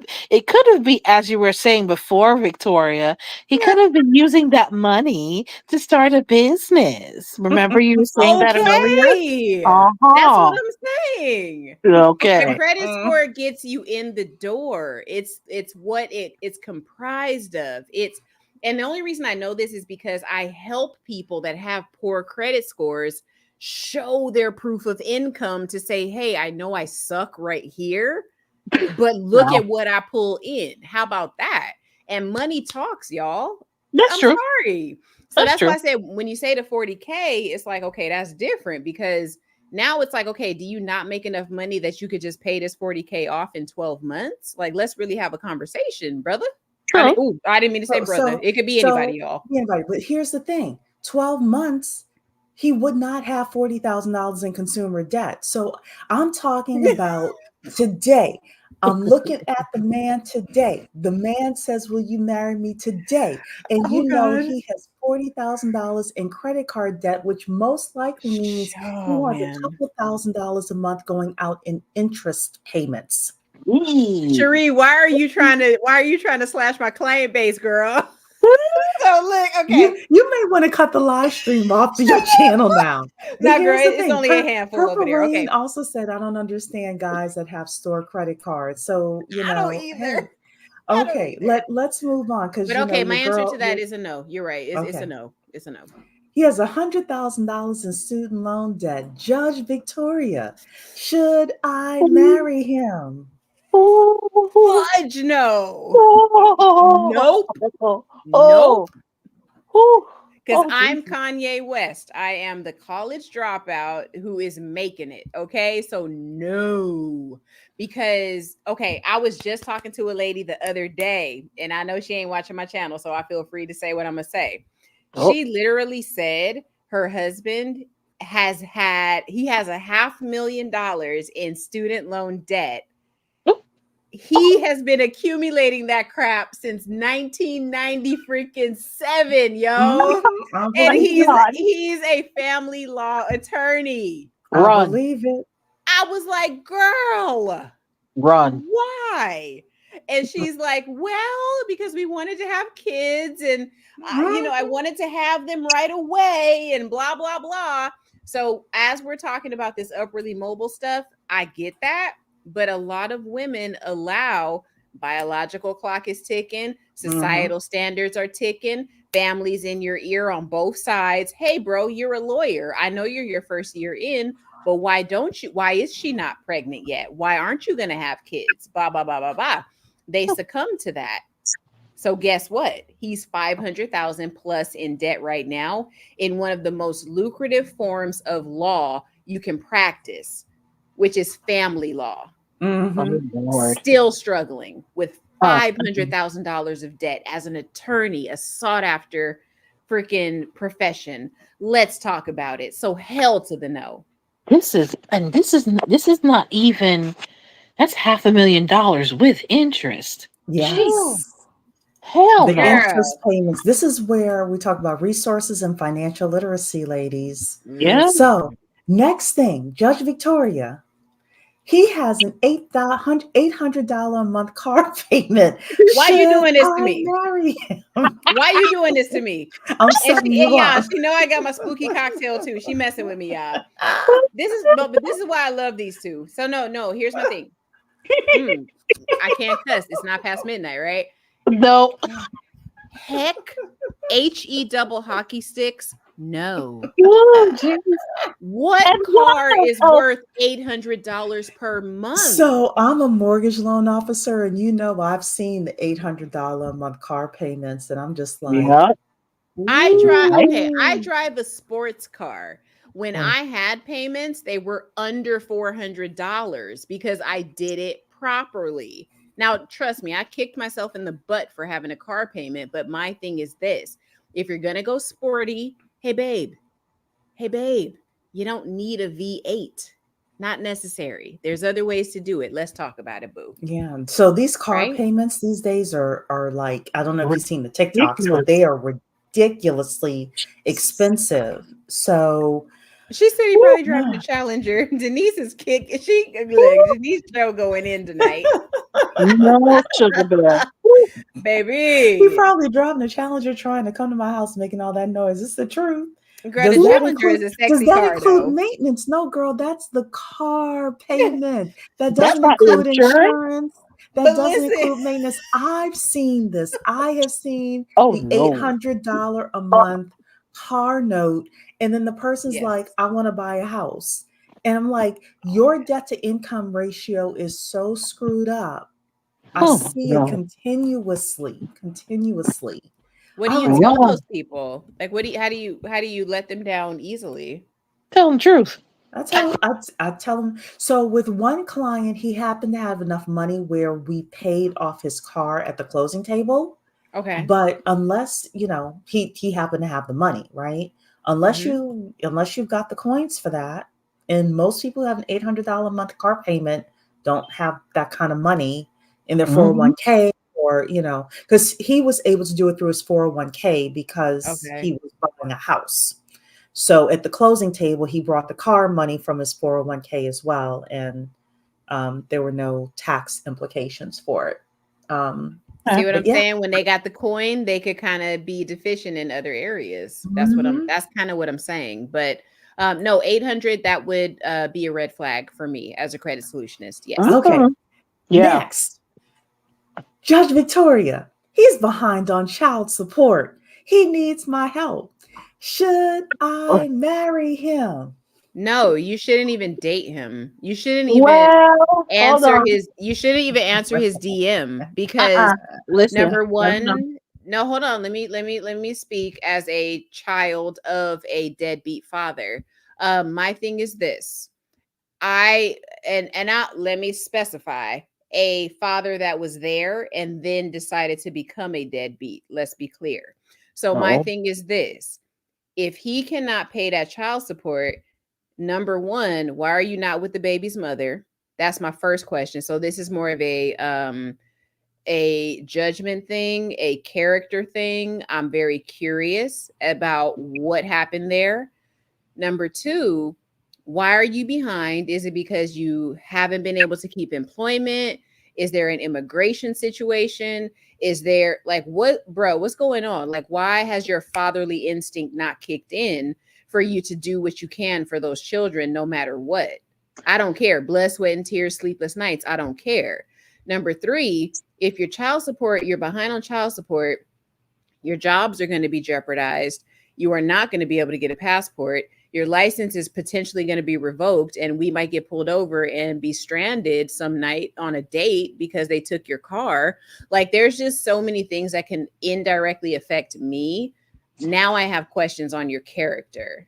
have been, as you were saying before, Victoria, he could have been using that money to start a business. Remember you were saying that earlier? Okay. That's what Uh-huh. I'm saying. The Okay. credit score gets you in the door. It's what it's comprised of. And the only reason I know this is because I help people that have poor credit scores show their proof of income to say, hey, I know I suck right here, but look Wow. at what I pull in. How about that? And money talks, y'all. That's I'm true. sorry. So That's that's why true. I said, when you say the 40K, it's like, okay, that's different, because now it's like, okay, do you not make enough money that you could just pay this 40K off in 12 months? Like, let's really have a conversation, brother. True. I didn't mean to say So, brother. so, It could be anybody, so y'all. anybody, but here's the thing: 12 months, he would not have $40,000 in consumer debt. So I'm talking about today. I'm looking at the man today. The man says, will you marry me today? And Oh you know God. he has $40,000 in credit card debt, which most likely means he Oh has a man. couple $1,000s a month going out in interest payments. Ooh. Cherie, why are you trying to slash my client base, girl? So look, okay. You may want to cut the live stream off to your channel now. But Now, girl, here's the it's thing. only a handful over Purple there. Rain Okay. also said, I don't understand guys that have store credit cards. So, I don't hey, either. I don't okay, either. let's move on, because But okay, my your answer girl, to that is a no. You're right. It's a okay. no. It's a no. He has $100,000 in student loan debt. Judge Victoria, should I marry him? Ooh. Fudge no. Oh, Nope. oh, Nope. oh, Because oh, I'm Jesus. Kanye West. I am the college dropout who is making it. Okay. So, no. Because, okay, I was just talking to a lady the other day, and I know she ain't watching my channel, so I feel free to say what I'm going to say. Oh, She literally said her husband has $500,000 in student loan debt. oh, He has been accumulating that crap since 1990 freaking 7, yo. I And my believe it. God. he's a family law attorney. I Run, believe it. I was like, girl, run. why? And she's like, well, because we wanted to have kids, and I wanted to have them right away, and blah blah blah. So as we're talking about this upwardly mobile stuff, I get that, but a lot of women allow, biological clock is ticking, societal standards are ticking, families in your ear on both sides. Hey bro, you're a lawyer, I know you're your first year in, but why is she not pregnant yet? Why aren't you going to have kids? Blah, blah, blah, blah, blah. They succumb to that. So guess what? He's 500,000 plus in debt right now in one of the most lucrative forms of law you can practice, which is family law. Oh, Lord. Still struggling with Oh, $500,000 of debt as an attorney, a sought after freaking profession. Let's talk about it. So hell to the no. this is not even, that's $500,000 with interest. Gee, Yes. hell The no. interest Girl. payments. This is where we talk about resources and financial literacy, ladies. Yeah. Mm. So, next thing, Judge Victoria, He has an $800 a month car payment. Why you Should doing this to I me? marry him? Why you doing this to me? I'm And setting she, and you y'all, up. she know I got my spooky cocktail too. She messing with me, y'all. But this is why I love these two. So no. Here's my thing. Mm, I can't cuss. It's not past midnight, right? No. Heck, he double hockey sticks. No. Oh, jeez. What And car wow. is Oh, worth $800 per month? So I'm a mortgage loan officer, and I've seen the $800 a month car payments, and I'm just like, yeah. Right? I ooh. drive a sports car. When Mm, I had payments, they were under $400 because I did it properly. Now, trust me, I kicked myself in the butt for having a car payment, but my thing is this. If you're going to go sporty, hey babe, you don't need a V8. Not necessary. There's other ways to do it. Let's talk about it, boo. yeah. So these car Right? payments these days are like, I don't know if you've seen the TikToks, but Ridiculous. they are ridiculously expensive. So She said he Woo. probably driving a yeah. Challenger. Denise is kick. She look. Denise show going in tonight, No sugar bear. Woo. He baby. probably driving a Challenger trying to come to my house making all that noise. It's the truth. Girl, the Challenger is a Does sexy that car, include though. maintenance? No, girl, that's the car payment. That That's doesn't not include insurance. insurance. That But doesn't listen, include maintenance. I've seen this. I have seen Oh the no. $800 a month car note. And then the person's yes. like, I want to buy a house. And I'm like, your debt to income ratio is so screwed up. I Oh see it no. continuously, continuously. What do I you like, tell Wow. those people? Like, what do you? How do you let them down easily? Tell them the truth. I tell him. So with one client, he happened to have enough money where we paid off his car at the closing table. Okay. But unless, he happened to have the money, right? Mm-hmm. Unless you've got the coins for that. And most people who have an $800 a month car payment don't have that kind of money in their Hmm. 401k, or, because he was able to do it through his 401k because Okay. he was buying a house. So at the closing table, he brought the car money from his 401k as well. And there were no tax implications for it. Um, See what but I'm yeah. saying? When they got the coin, they could kind of be deficient in other areas. Mhm. That's kind of what I'm saying. But no, 800, that would be a red flag for me as a credit solutionist. Yes. Okay. Hmm. Yeah. Next, Judge Victoria. He's behind on child support. He needs my help. Should Oh, I marry him? No, you shouldn't even date him. well, hold on. You shouldn't even answer his DM because Uh-uh. Listen. number No, no. one, no, hold on. Let me speak as a child of a deadbeat father. My thing is this. I and I let me specify a father that was there and then decided to become a deadbeat. Let's be clear. So my Oh. thing is this. If he cannot pay that child support, number one, why are you not with the baby's mother? That's my first question. So this is more of a judgment thing, a character thing. I'm very curious about what happened there. Number two, why are you behind? Is it because you haven't been able to keep employment? Is there an immigration situation? Is there like what, bro, what's going on? Like, why has your fatherly instinct not kicked in for you to do what you can for those children no matter what? I don't care. Blood, sweat, and tears, sleepless nights. I don't care. Number three, if your child support, you're behind on child support, your jobs are going to be jeopardized. You are not going to be able to get a passport. Your license is potentially going to be revoked, and we might get pulled over and be stranded some night on a date because they took your car. Like, there's just so many things that can indirectly affect me. Now I have questions on your character.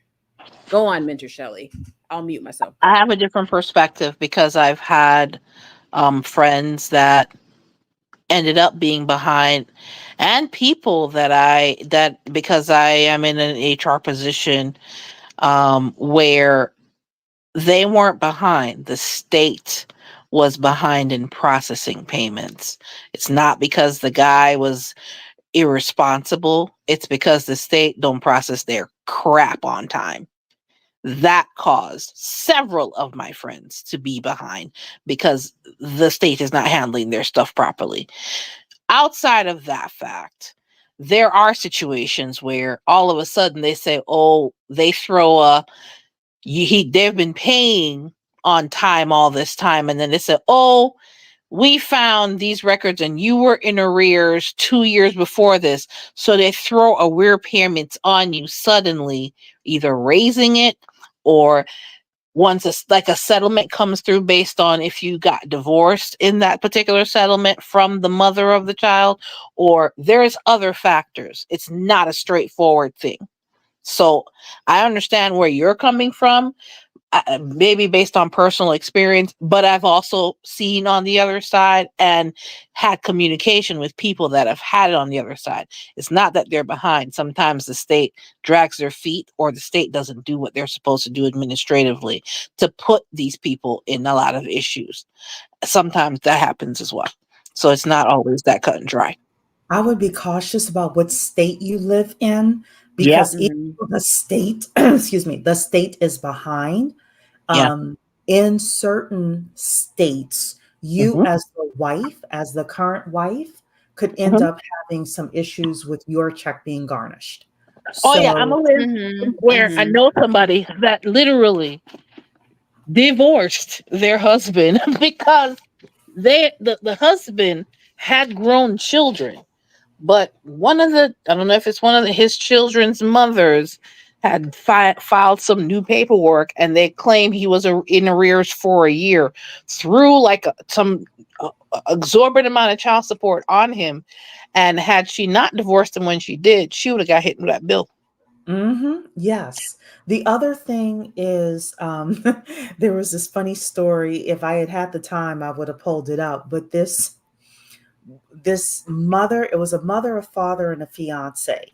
Go on, Mentor Shelley. I'll mute myself. I have a different perspective because I've had friends that ended up being behind, and people that because I am in an HR position where they weren't behind. The state was behind in processing payments. It's not because the guy was irresponsible. It's because the state don't process their crap on time. That caused several of my friends to be behind because the state is not handling their stuff properly. Outside of that fact, there are situations where all of a sudden they say, oh, they throw a, they've been paying on time all this time. And then they say, oh, we found these records and you were in arrears 2 years before this. So they throw arrear payments on you suddenly, either raising it or once like a settlement comes through based on if you got divorced in that particular settlement from the mother of the child, or there's other factors. It's not a straightforward thing. So I understand where you're coming from, maybe based on personal experience, but I've also seen on the other side and had communication with people that have had it on the other side. It's not that they're behind. Sometimes the state drags their feet or the state doesn't do what they're supposed to do administratively to put these people in a lot of issues. Sometimes that happens as well. So it's not always that cut and dry. I would be cautious about what state you live in Yeah. because even though the state, excuse me, the state is behind. Yeah. In certain states, you Hmm. as the wife, as the current wife, could end Hmm. up having some issues with your check being garnished. Oh yeah, I'm So, aware where I know somebody that literally divorced their husband because the husband had grown children, but one of the, I don't know if it's one of his children's mothers had filed some new paperwork and they claim he was in arrears for a year through like some exorbitant amount of child support on him, and had she not divorced him when she did, she would have got hit with that bill. yes. The other thing is, there was this funny story. If I had had the time, I would have pulled it up. But this mother, it was a mother, a father, and a fiance.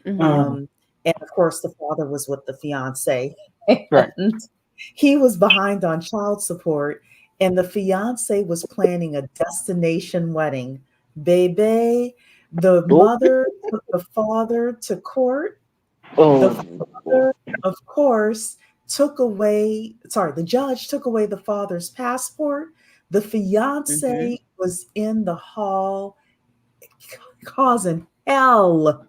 Mm, Um, and of course, the father was with the fiance, right. and he was behind on child support, and the fiance was planning a destination wedding. Baby, the Oh, mother took the father to court. The oh, father, of course, the judge took away the father's passport. The fiance was in the hall causing hell.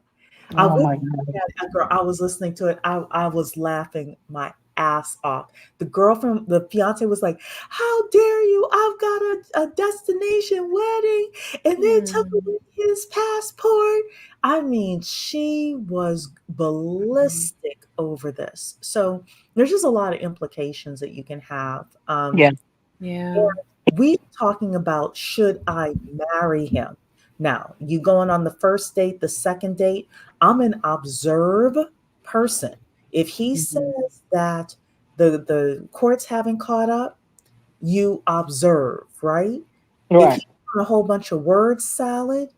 I oh wish my I God. had a girl. I was listening to it. I was laughing my ass off. The girl from the fiance was like, "How dare you? I've got a destination wedding, and they took away his passport." I mean, she was ballistic over this. So there's just a lot of implications that you can have. Yeah. And we talking about, should I marry him? Now, you going on the first date, the second date, I'm an observe person. If he says that the courts haven't caught up, you observe, right? If Right. he's a whole bunch of word salad,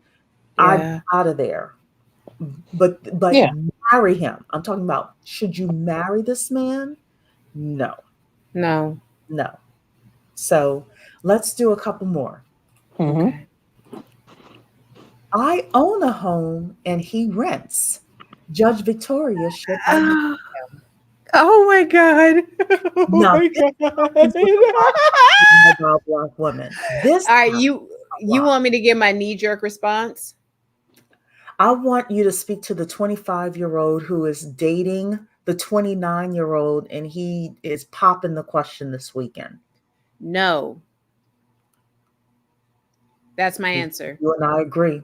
I'm Yeah. out of there. But Yeah. marry him. I'm talking about, should you marry this man? No, No. no. So let's do a couple more. Hmm. Okay. I own a home and he rents. Judge Victoria, should I marry Oh, him? oh my God. Oh Now, my this God. is what bothers me about Black women. This All right, happens a you lot. want me to give my knee-jerk response? I want you to speak to the 25-year-old who is dating the 29-year-old, and he is popping the question this weekend. No. That's my answer. You and I agree.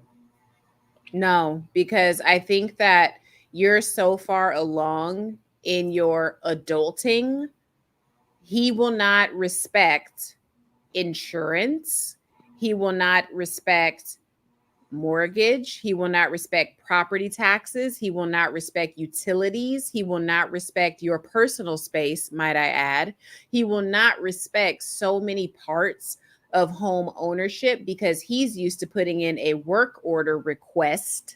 No, because I think that you're so far along in your adulting, he will not respect insurance. He will not respect mortgage. He will not respect property taxes. He will not respect utilities. He will not respect your personal space, might I add. He will not respect so many parts of home ownership because he's used to putting in a work order request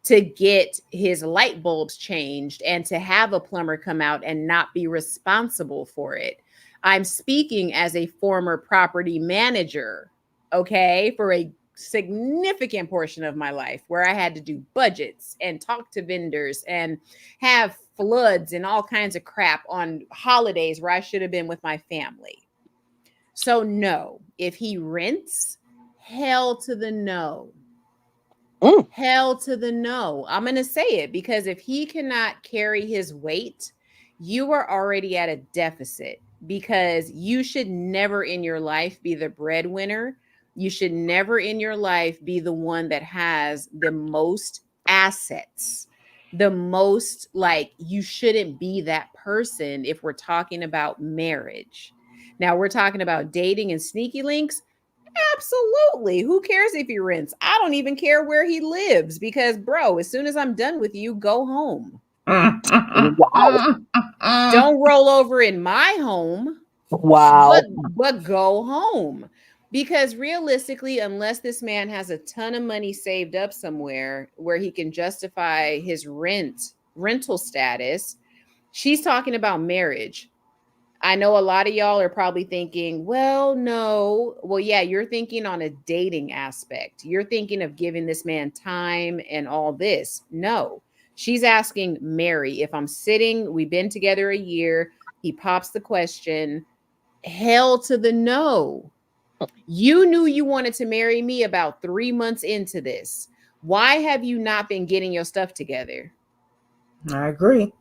to get his light bulbs changed and to have a plumber come out and not be responsible for it. I'm speaking as a former property manager, okay, for a significant portion of my life where I had to do budgets and talk to vendors and have floods and all kinds of crap on holidays where I should have been with my family. So no, if he rents, hell to the no. Mm. Hell to the no. I'm going to say it because if he cannot carry his weight, you are already at a deficit because you should never in your life be the breadwinner. You should never in your life be the one that has the most assets. The most, like, you shouldn't be that person if we're talking about marriage. Now, we're talking about dating and sneaky links. Absolutely. Who cares if he rents? I don't even care where he lives because, bro, as soon as I'm done with you, go home. Wow. Don't roll over in my home, Wow. but go home. Because realistically, unless this man has a ton of money saved up somewhere where he can justify his rental status, she's talking about marriage. I know a lot of y'all are probably thinking, well, no. Well, yeah, you're thinking on a dating aspect. You're thinking of giving this man time and all this. No, she's asking Mary, if I'm sitting, we've been together a year, he pops the question, hell to the no. You knew you wanted to marry me about 3 months into this. Why have you not been getting your stuff together? I agree.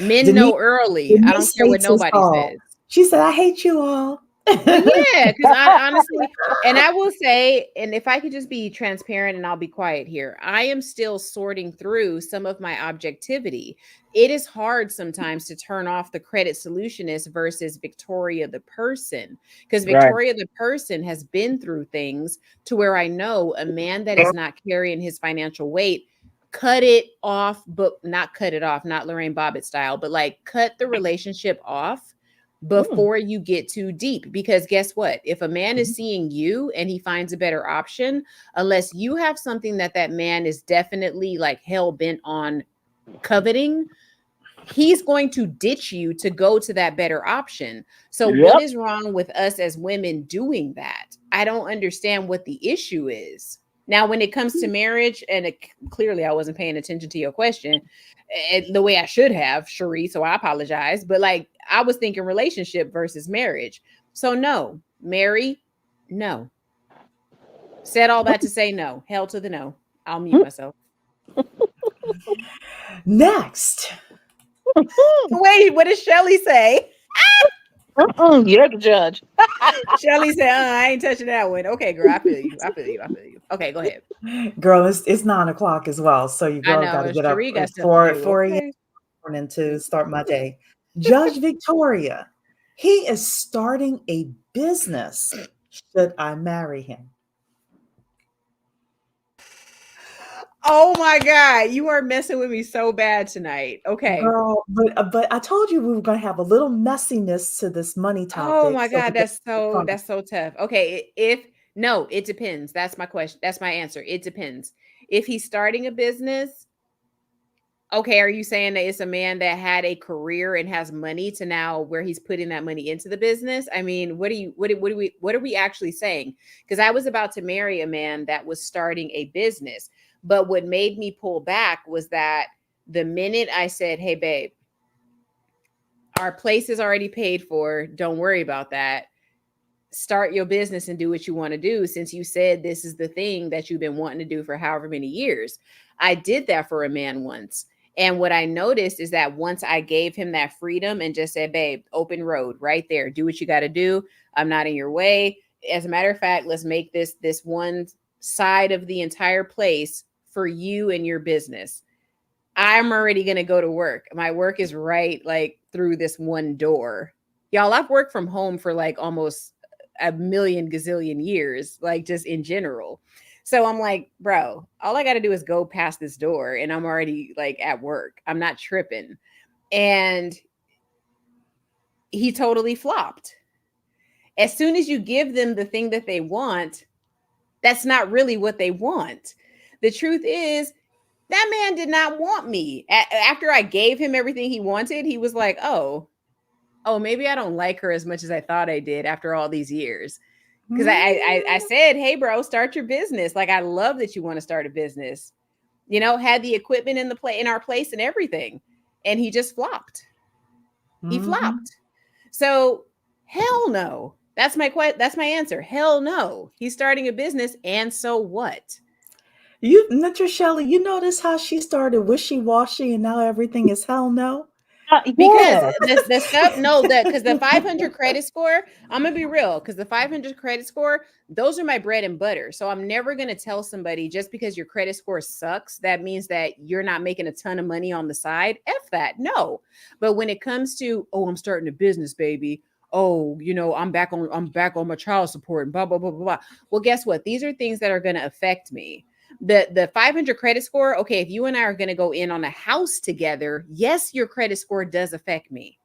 Men Denise, know early. I don't Denise care what hates us nobody all. says. She said, I hate you all. Yeah, because I honestly, and I will say, and if I could just be transparent and I'll be quiet here, I am still sorting through some of my objectivity. It is hard sometimes to turn off the credit solutionist versus Victoria the person, because Right. Victoria the person has been through things to where I know a man that is not carrying his financial weight, cut it off, but not cut it off, not Lorraine Bobbitt style, but like cut the relationship off Mm. before you get too deep. Because guess what? If a man is seeing you and he finds a better option, unless you have something that that man is definitely like hell bent on coveting, he's going to ditch you to go to that better option. So what Yep. is wrong with us as women doing that? I don't understand what the issue is. Now, when it comes to marriage, and clearly I wasn't paying attention to your question the way I should have, Cherie, so I apologize. But like I was thinking relationship versus marriage. So no, Mary, no. Said all that to say no. Hell to the no. I'll mute myself. Next. Wait, what does Shelly say? You're the judge. Shelly said, I ain't touching that one. Okay, girl, I feel you. I feel you. I feel you. Okay, go ahead. Girl, it's 9 o'clock as well. So your I girl got to know. get up Cherie got at stuff to 4, do. 4 a.m. Okay. morning to start my day. Judge Victoria, he is starting a business. Should I marry him? Oh my God. You are messing with me so bad tonight. Okay. Girl, but I told you we were going to have a little messiness to this money Oh topic my so God. we can That's have so fun. that's so tough. Okay. If no, it depends. That's my question. That's my answer. It depends. If he's starting a business, okay, are you saying that it's a man that had a career and has money to now where he's putting that money into the business? I mean, what are we actually saying? Because I was about to marry a man that was starting a business, but what made me pull back was that the minute I said, "Hey, babe, our place is already paid for. Don't worry about that. Start your business and do what you want to do since you said this is the thing that you've been wanting to do for however many years." I did that for a man once. And what I noticed is that once I gave him that freedom and just said, babe, open road right there, do what you got to do. I'm not in your way. As a matter of fact, let's make this one side of the entire place for you and your business. I'm already going to go to work. My work is right like through this one door. Y'all, I've worked from home for like almost a million gazillion years, like just in general. So I'm like, bro, all I got to do is go past this door and I'm already like at work. I'm not tripping. And he totally flopped. As soon as you give them the thing that they want, that's not really what they want. The truth is, that man did not want me. After I gave him everything he wanted, he was like, oh, maybe I don't like her as much as I thought I did after all these years. Because I said, hey, bro, start your business. Like, I love that you want to start a business. You know, had the equipment in our place and everything. and he just flopped. He Mm-hmm. flopped. So hell no. That's my answer. Hell no. He's starting a business, and so what? Mr. Shelley, you notice how she started wishy-washy and now everything is hell no? Because Yeah. the stuff, no, that because the 500 credit score, I'm gonna be real, because the 500 credit score, those are my bread and butter. So I'm never gonna tell somebody just because your credit score sucks, that means that you're not making a ton of money on the side. F that, no. But when it comes to, oh, I'm starting a business, baby. Oh, I'm back on my child support and blah blah blah blah blah. Well, guess what? These are things that are gonna affect me. The 500 credit score, okay, if you and I are going to go in on a house together, yes, your credit score does affect me,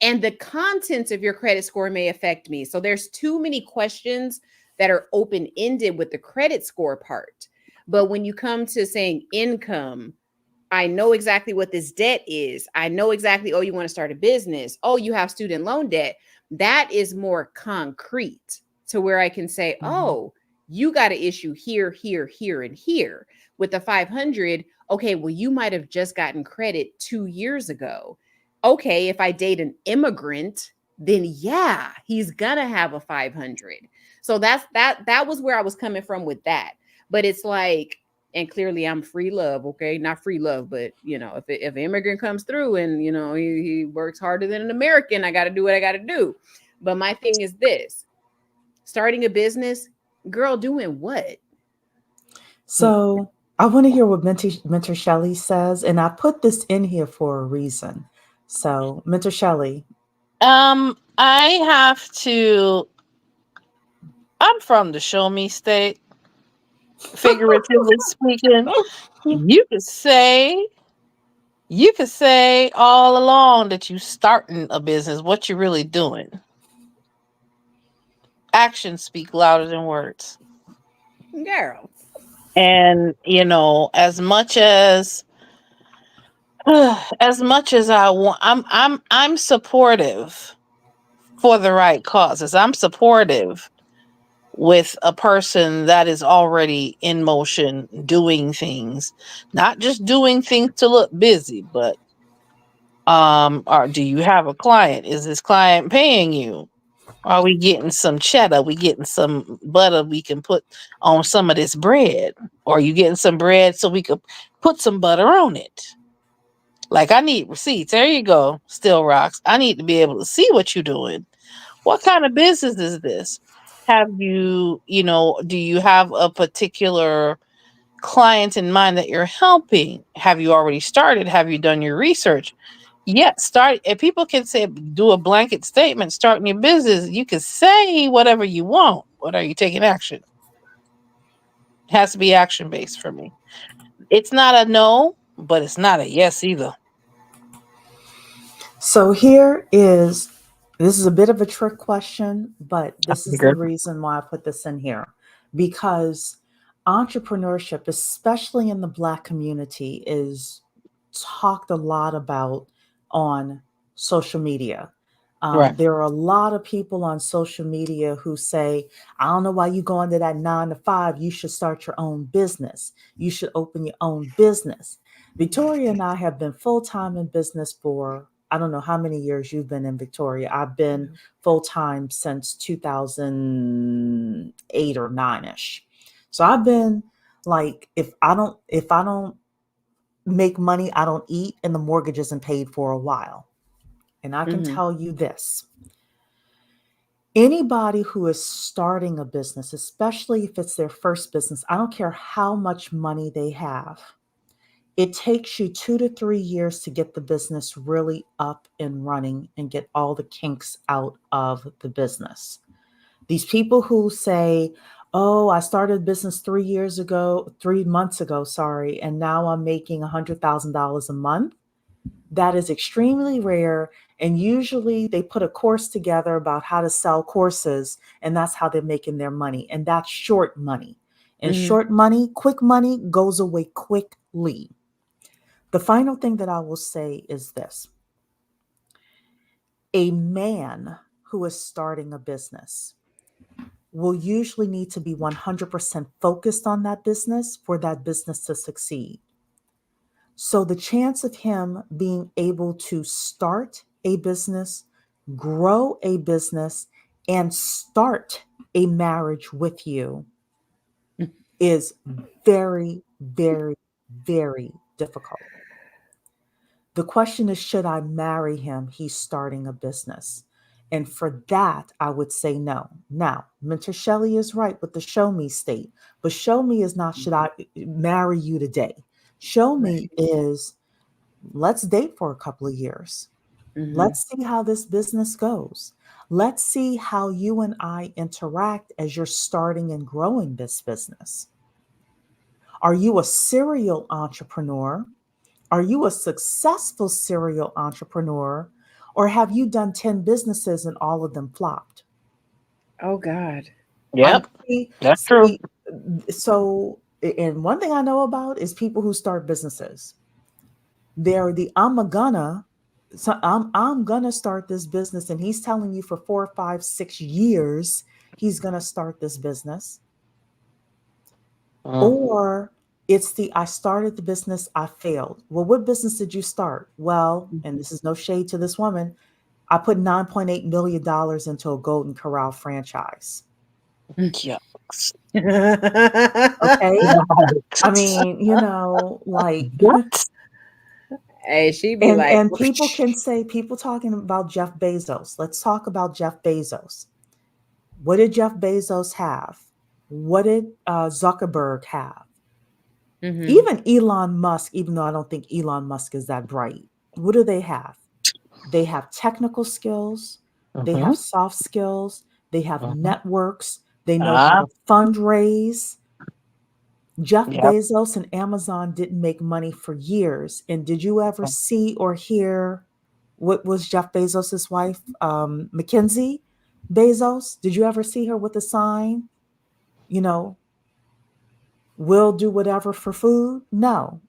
and the contents of your credit score may affect me. So there's too many questions that are open ended with the credit score part. But when you come to saying income, I know exactly what this debt is. I know exactly, oh, you want to start a business. Oh, you have student loan debt. That is more concrete to where I can say, Mm-hmm. oh, you got to issue here, here, here, and here. With the 500, okay, well, you might have just gotten credit 2 years ago. Okay, if I date an immigrant, then yeah, he's gonna have a 500. So that was where I was coming from with that. But it's like, and clearly I'm free love, okay, not free love, but if an immigrant comes through and he works harder than an American, I got to do what I got to do. But my thing is this: starting a business, girl, doing what? So I want to hear what Mentor Shelley says, and I put this in here for a reason. So, Mentor Shelley. I have to. I'm from the show me state, figuratively speaking. You could say, you could say all along that you starting a business. What you really doing? Actions speak louder than words. Girl. And as much as I want, I'm supportive for the right causes. I'm supportive with a person that is already in motion doing things, not just doing things to look busy, but or do you have a client? Is this client paying you? Are we getting some cheddar? We getting some butter we can put on some of this bread? Or are you getting some bread so we could put some butter on it? Like, I need receipts. There you go. Still rocks. I need to be able to see what you're doing. What kind of business is this? Have you, do you have a particular client in mind that you're helping? Have you already started? Have you done your research? Yeah, start. If people can say, do a blanket statement, starting your business, you can say whatever you want. What are you taking action? It has to be action based for me. It's not a no, but it's not a yes either. So this is a bit of a trick question, but this is the reason why I put this in here. Because entrepreneurship, especially in the Black community, is talked a lot about on social media. Right. There are a lot of people on social media who say, I don't know why you go into that 9 to 5. You should start your own business. You should open your own business. Victoria and I have been full time in business for, I don't know how many years you've been in, Victoria. I've been full time since 2008 or 9 ish. So I've been like, if I don't make money, I don't eat, and the mortgage isn't paid for a while. And I can Mm-hmm. tell you this: anybody who is starting a business, especially if it's their first business, I don't care how much money they have, it takes you 2 to 3 years to get the business really up and running and get all the kinks out of the business. These people who say, oh, I started a business 3 years ago, 3 months ago, sorry, and now I'm making $100,000 a month. That is extremely rare. And usually they put a course together about how to sell courses, and that's how they're making their money. And that's short money. And Mm-hmm. short money, quick money goes away quickly. The final thing that I will say is this: a man who is starting a business will usually need to be 100% focused on that business for that business to succeed. So the chance of him being able to start a business, grow a business, and start a marriage with you is very, very, very difficult. The question is, should I marry him? He's starting a business. And for that, I would say no. Now, Mentor Shelley is right with the show me state, but show me is not, should I marry you today? Show me Right. is, let's date for a couple of years. Mm-hmm. Let's see how this business goes. Let's see how you and I interact as you're starting and growing this business. Are you a serial entrepreneur? Are you a successful serial entrepreneur? Or have you done 10 businesses and all of them flopped? Oh God. I'm Yep, see, that's true. see, so and one thing I know about is people who start businesses. They're the I'm gonna start this business, and he's telling you for 4, 5, 6 years he's gonna start this business. Mm, Or it's the I started the business, I failed. Well, what business did you start? Well, and this is no shade to this woman, I put $9.8 million into a Golden Corral franchise. yucks. Okay. I Yikes. mean, like, What? Hey, she be and like, and people can say, people talking about Jeff Bezos. Let's talk about Jeff Bezos. What did Jeff Bezos have? What did Zuckerberg have? mm-hmm. Even Elon Musk, even though I don't think Elon Musk is that bright, what do they have? They have technical skills, they Mm-hmm. have soft skills, they have Mm-hmm. networks, they know how Ah, to fundraise. Jeff yep. Bezos and Amazon didn't make money for years. And did you ever see or hear what was Jeff Bezos's wife, Mackenzie Bezos? Did you ever see her with a sign? You know, will do whatever for food? No.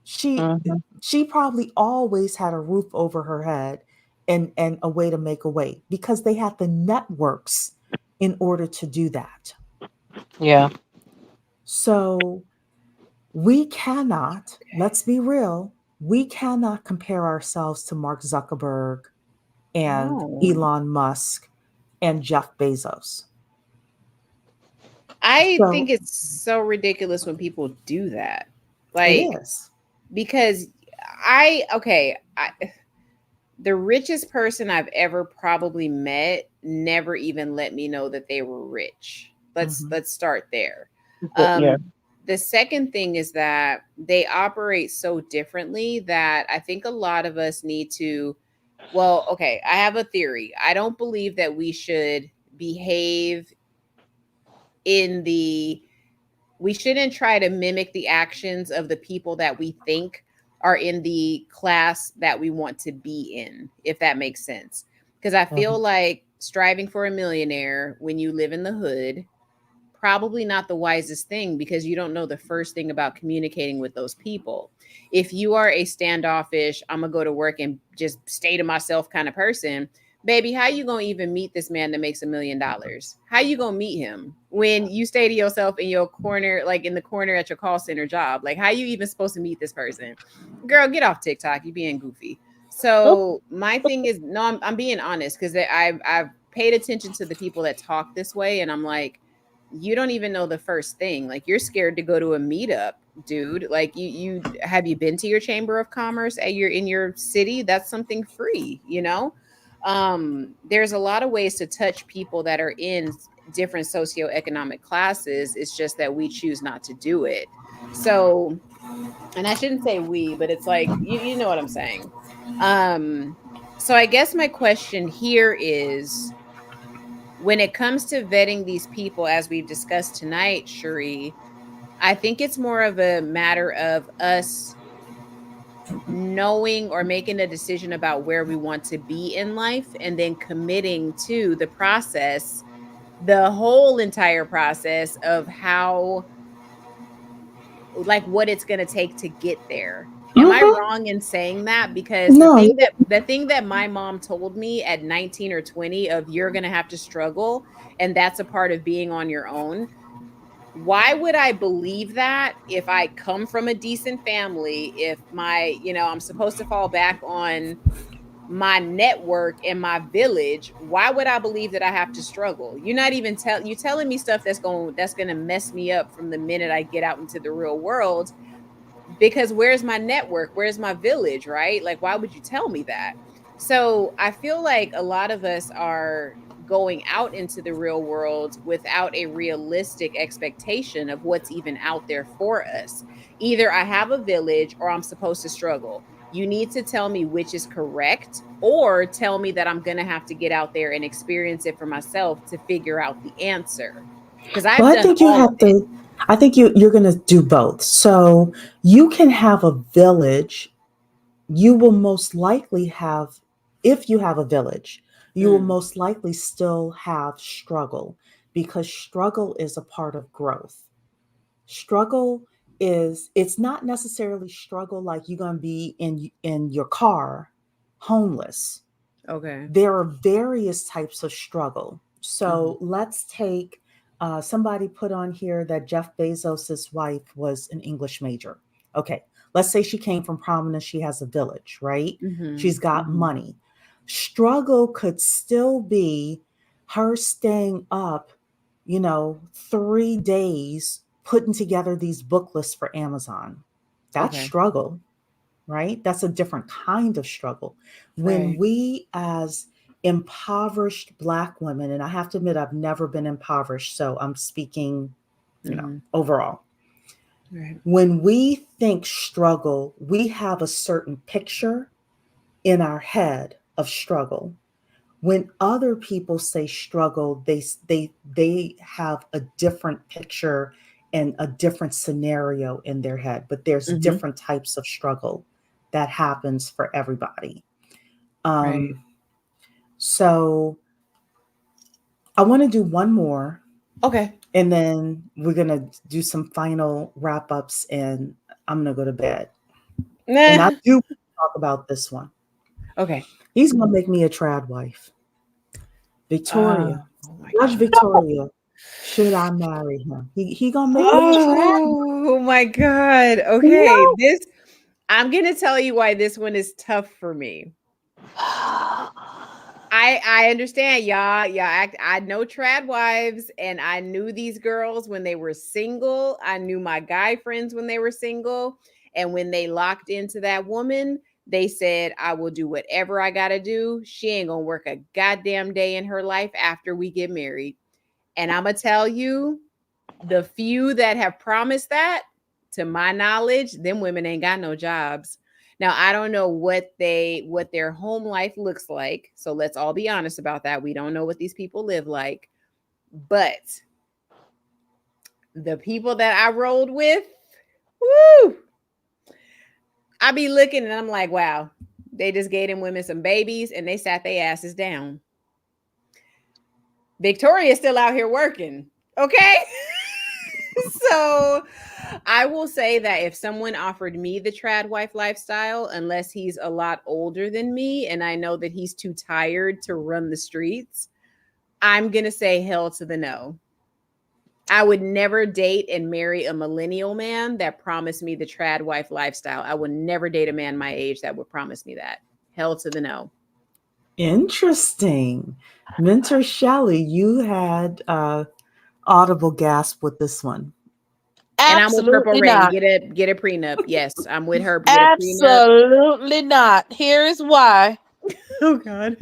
She Mm-hmm. she probably always had a roof over her head and a way to make a way because they had the networks in order to do that. Yeah. So we cannot, let's be real, we cannot compare ourselves to Mark Zuckerberg and No. Elon Musk and Jeff Bezos. I think So it's so ridiculous when people do that. it Like, is. because the richest person I've ever probably met never even let me know that they were rich. Mhm. Let's start there. Yeah. Um the second thing is that they operate so differently that I think a lot of us need to, well, okay, I have a theory. I don't believe that we should behave in the we shouldn't try to mimic the actions of the people that we think are in the class that we want to be in, if that makes sense. Because I Mhm. feel like striving for a millionaire when you live in the hood, probably not the wisest thing because you don't know the first thing about communicating with those people. If you are a standoffish, I'm gonna go to work and just stay to myself kind of person, baby, how you gonna even meet this man that makes $1 million? How you gonna meet him when you stay to yourself in your corner, like in the corner at your call center job? Like, how you even supposed to meet this person? Girl, get off TikTok. You being goofy. So my thing is, no, I'm being honest because I've paid attention to the people that talk this way, and I'm like, you don't even know the first thing. Like, you're scared to go to a meetup, dude. Like, you have you been to your chamber of commerce at your in your city? That's something free, you know? There's a lot of ways to touch people that are in different socioeconomic classes. It's just that we choose not to do it. So, and I shouldn't say we, but it's like you know what I'm saying. Um, so I guess my question here is, when it comes to vetting these people, as we've discussed tonight, Cherie, I think it's more of a matter of us knowing or making a decision about where we want to be in life and then committing to the process, the whole entire process of how, like, what it's going to take to get there. Am I Mm-hmm. wrong in saying that? Because No, the thing that my mom told me at 19 or 20 of, you're going to have to struggle and that's a part of being on your own, why would I believe that if I come from a decent family, if I'm supposed to fall back on my network and my village, why would I believe that I have to struggle? You're not even you telling me stuff that's going to mess me up from the minute I get out into the real world, because where's my network? Where's my village, right? Like, why would you tell me that? So I feel like a lot of us are going out into the real world without a realistic expectation of what's even out there for us. Either I have a village or I'm supposed to struggle. You need to tell me which is correct, or tell me that I'm going to have to get out there and experience it for myself to figure out the answer. Because Well, I've I done think you all of have it. to, I think you're going to do both. So you can have a village. You will most likely have, if you have a village, you will Mm, most likely still have struggle, because struggle is a part of growth. Struggle is, it's not necessarily struggle like you're going to be in your car homeless. okay. There are various types of struggle. Hmm. So let's take, somebody put on here that Jeff Bezos's wife was an English major. Okay, let's say she came from prominence. She has a village, right? She's Hmm. got Hmm. money. Struggle could still be her staying up, 3 days putting together these book lists for Amazon. That's Okay. struggle, right? That's a different kind of struggle. When Right. we, as impoverished Black women, and I have to admit, I've never been impoverished, so I'm speaking, Hmm. overall. Right. When we think struggle, we have a certain picture in our head of struggle. When other people say struggle, they have a different picture and a different scenario in their head, but there's Hmm. different types of struggle that happens for everybody. Right. um so I want to do one more, Okay. and then we're going to do some final wrap ups, and I'm going to go to bed. And I Nah. do talk about this one. Okay. He's going to make me a trad wife. Victoria, Oh my Judge God. Victoria, should I marry him? He gonna make me a trad. Oh my God. Okay. No. I'm gonna tell you why this one is tough for me. I understand y'all. I know trad wives, and I knew these girls when they were single. I knew my guy friends when they were single. And when they locked into that woman, they said, I will do whatever I gotta do. She ain't gonna work a goddamn day in her life after we get married. And I'm gonna tell you, the few that have promised that, to my knowledge, them women ain't got no jobs. Now I don't know what their home life looks like. So let's all be honest about that. We don't know what these people live like. But the people that I rolled with, whoo, I be looking and I'm like, wow, they just gave them women some babies and they sat their asses down. Victoria's still out here working. Okay. So I will say that if someone offered me the trad wife lifestyle, unless he's a lot older than me and I know that he's too tired to run the streets, I'm going to say hell to the no. I would never date and marry a millennial man that promised me the trad wife lifestyle. I would never date a man my age that would promise me that. Hell to the no. Interesting. Mentor Shelley, you had audible gasp with this one. And I'm with Purple Absolutely Rain. not. Get a prenup. Yes, I'm with her. Get a prenup. Absolutely not. Here's why. Oh God.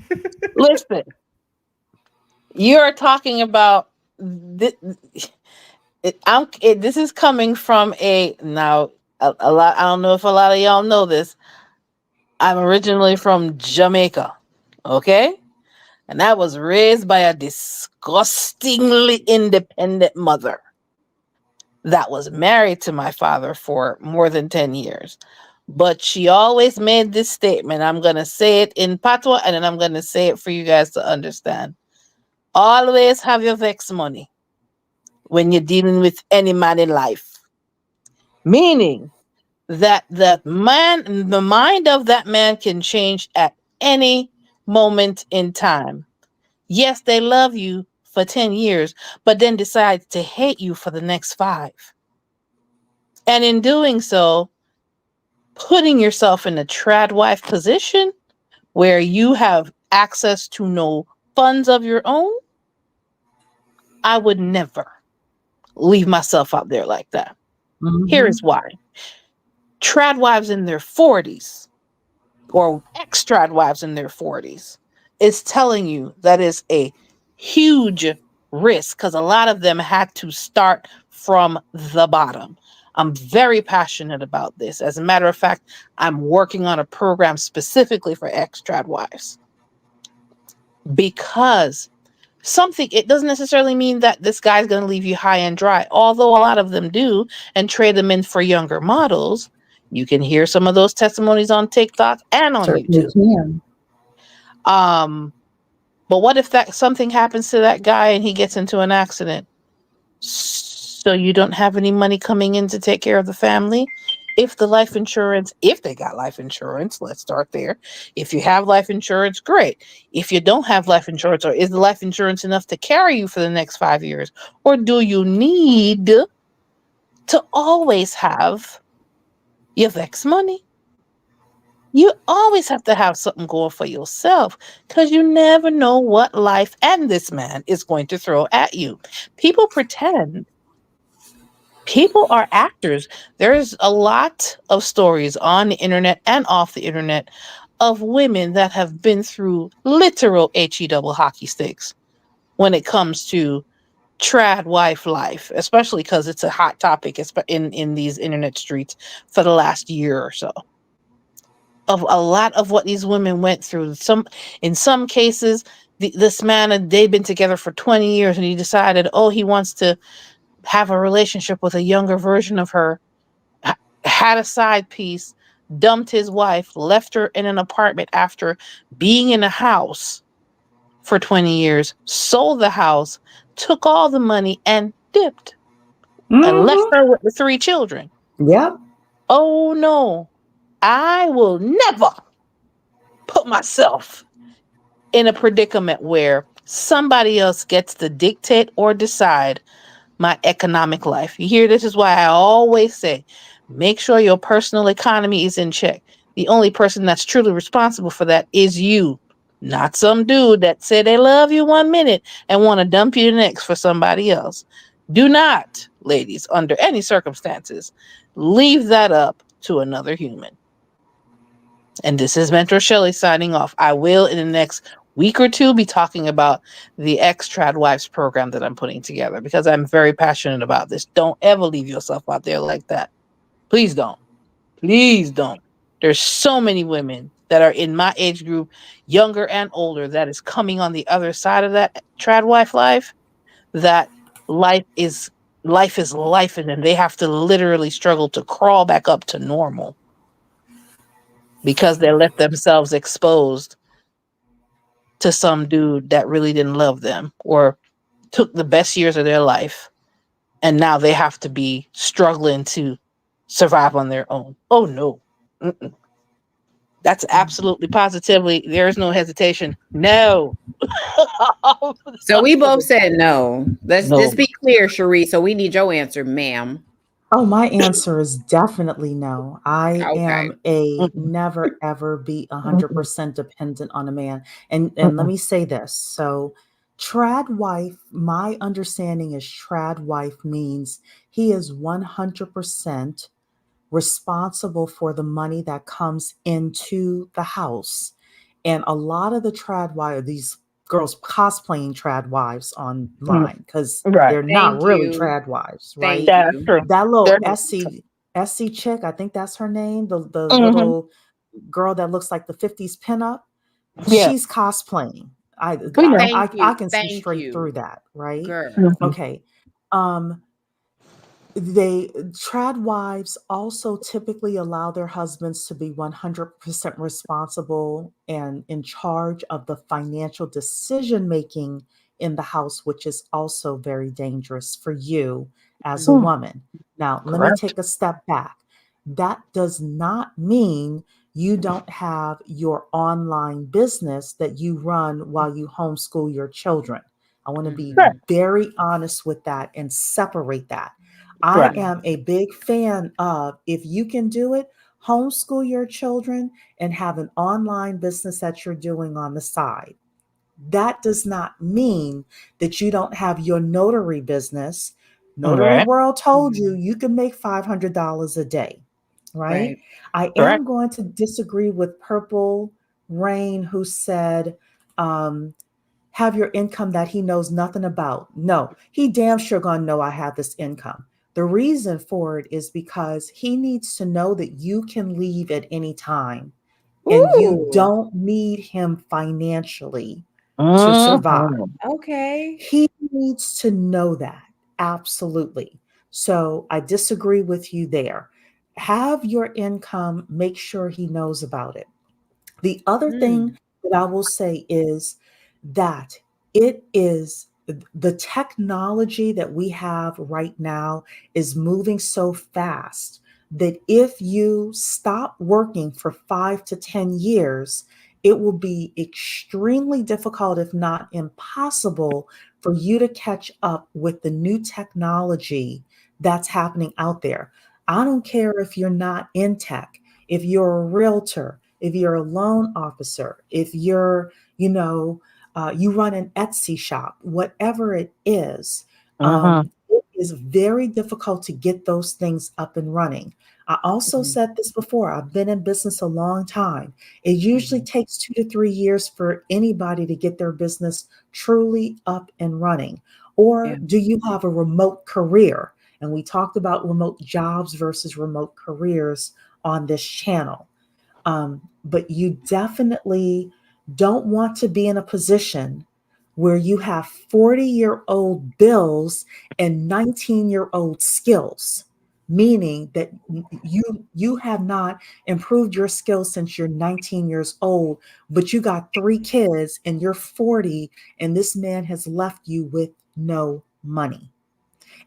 Listen, you're talking about this. This is coming from a lot. I don't know if a lot of y'all know this. I'm originally from Jamaica, okay, and I was raised by a disgustingly independent mother that was married to my father for more than 10 years. But she always made this statement. I'm gonna say it in patois, and then I'm gonna say it for you guys to understand. Always have your vex money when you're dealing with any man in life. Meaning that the mind of that man can change at any moment in time. Yes, they love you for 10 years, but then decides to hate you for the next 5. And in doing so, putting yourself in a trad wife position where you have access to no funds of your own, I would never leave myself out there like that. Here is Mm-hmm. why. Trad wives in their 40s or ex-trad wives in their 40s is telling you that is a huge risk because a lot of them had to start from the bottom. I'm very passionate about this. As a matter of fact, I'm working on a program specifically for ex-trad wives because it doesn't necessarily mean that this guy's going to leave you high and dry, although a lot of them do and trade them in for younger models. You can hear some of those testimonies on TikTok and on Certainly YouTube. can. But what if that something happens to that guy and he gets into an accident? So you don't have any money coming in to take care of the family? If they got life insurance, let's start there. If you have life insurance, great. If you don't have life insurance, or is the life insurance enough to carry you for the next 5 years? Or do you need to always have your Vex money? You always have to have something going for yourself because you never know what life and this man is going to throw at you. People pretend. People are actors. There's a lot of stories on the internet and off the internet of women that have been through literal HE double hockey sticks when it comes to trad wife life, especially because it's a hot topic in these internet streets for the last year or so. Of a lot of what these women went through. In some cases, this man, they've been together for 20 years and he decided, oh, he wants to have a relationship with a younger version of her, had a side piece, dumped his wife, left her in an apartment after being in a house for 20 years, sold the house, took all the money and dipped and left Mm-hmm. her with the 3 children. Yep. Oh no, I will never put myself in a predicament where somebody else gets to dictate or decide my economic life. You hear, this is why I always say, make sure your personal economy is in check. The only person that's truly responsible for that is you, not some dude that said they love you 1 minute and want to dump you the next for somebody else. Do not, ladies, under any circumstances, leave that up to another human. And this is Mentor Shelley signing off. I will, in the next week or two, be talking about the Trad Wives program that I'm putting together because I'm very passionate about this. Don't ever leave yourself out there like that. Please don't. Please don't. There's so many women that are in my age group, younger and older, that is coming on the other side of that trad wife life, that life is life, and then they have to literally struggle to crawl back up to normal because they left themselves exposed to some dude that really didn't love them or took the best years of their life, and now they have to be struggling to survive on their own. Oh no. Mm-mm. That's absolutely positively, there's no hesitation. No. So we both said no. Let's No. just be clear, Cherie. So we need your answer, ma'am. Oh, my answer is definitely no. I Okay. am a Mm-mm. never ever be Mm-mm. 100% dependent on a man. And let Mm-mm. me say this. So, trad wife, my understanding is trad wife means he is 100% responsible for the money that comes into the house. And a lot of the trad wives, these girls cosplaying trad wives Mm. online because Right. they're not Thank really you. trad wives, Thank right? That's you. true. That They're little not. SC chick, I think that's her name, the Mm-hmm. little girl that looks like the 50s pinup, Yeah, she's cosplaying. I we I know. Thank I you. can see Thank straight you, through that, right? girl. Mm-hmm. Okay. Um they trad wives also typically allow their husbands to be 100% responsible and in charge of the financial decision making in the house, which is also very dangerous for you as a Mm. woman. Now, let me Correct. take a step back. That does not mean you don't have your online business that you run while you homeschool your children. I want to be Mhm. Correct. very honest with that and separate that. I Correct. Yeah. am a big fan of, if you can do it, homeschool your children and have an online business that you're doing on the side. That does not mean that you don't have your notary business. Notary Right. World told you Mhm. you can make $500 a day, right? Right. I am Correct. going to disagree with Purple Rain, who said, um, have your income that he knows nothing about. No, he damn sure gonna know I have this income. The reason for it is because he needs to know that you can leave at any time and you Ooh. don't need him financially to survive. Mhm. Okay. He needs to know that. Absolutely. So I disagree with you there. Have your income, make sure he knows about it. The other Mm. thing that I will say is that it is the technology that we have right now is moving so fast that if you stop working for 5 to 10 years, it will be extremely difficult, if not impossible, for you to catch up with the new technology that's happening out there. I don't care if you're not in tech, if you're a realtor, if you're a loan officer, if you're, you run an Etsy shop, whatever it is, Mhm. it is very difficult to get those things up and running. I also Mhm. said this before, I've been in business a long time. It usually Mhm. takes 2 to 3 years for anybody to get their business truly up and running. Or Yeah. do you have a remote career? And we talked about remote jobs versus remote careers on this channel. But you definitely don't want to be in a position where you have 40-year-old bills and 19-year-old skills, meaning that you have not improved your skills since you're 19 years old, but you got 3 kids and you're 40, and this man has left you with no money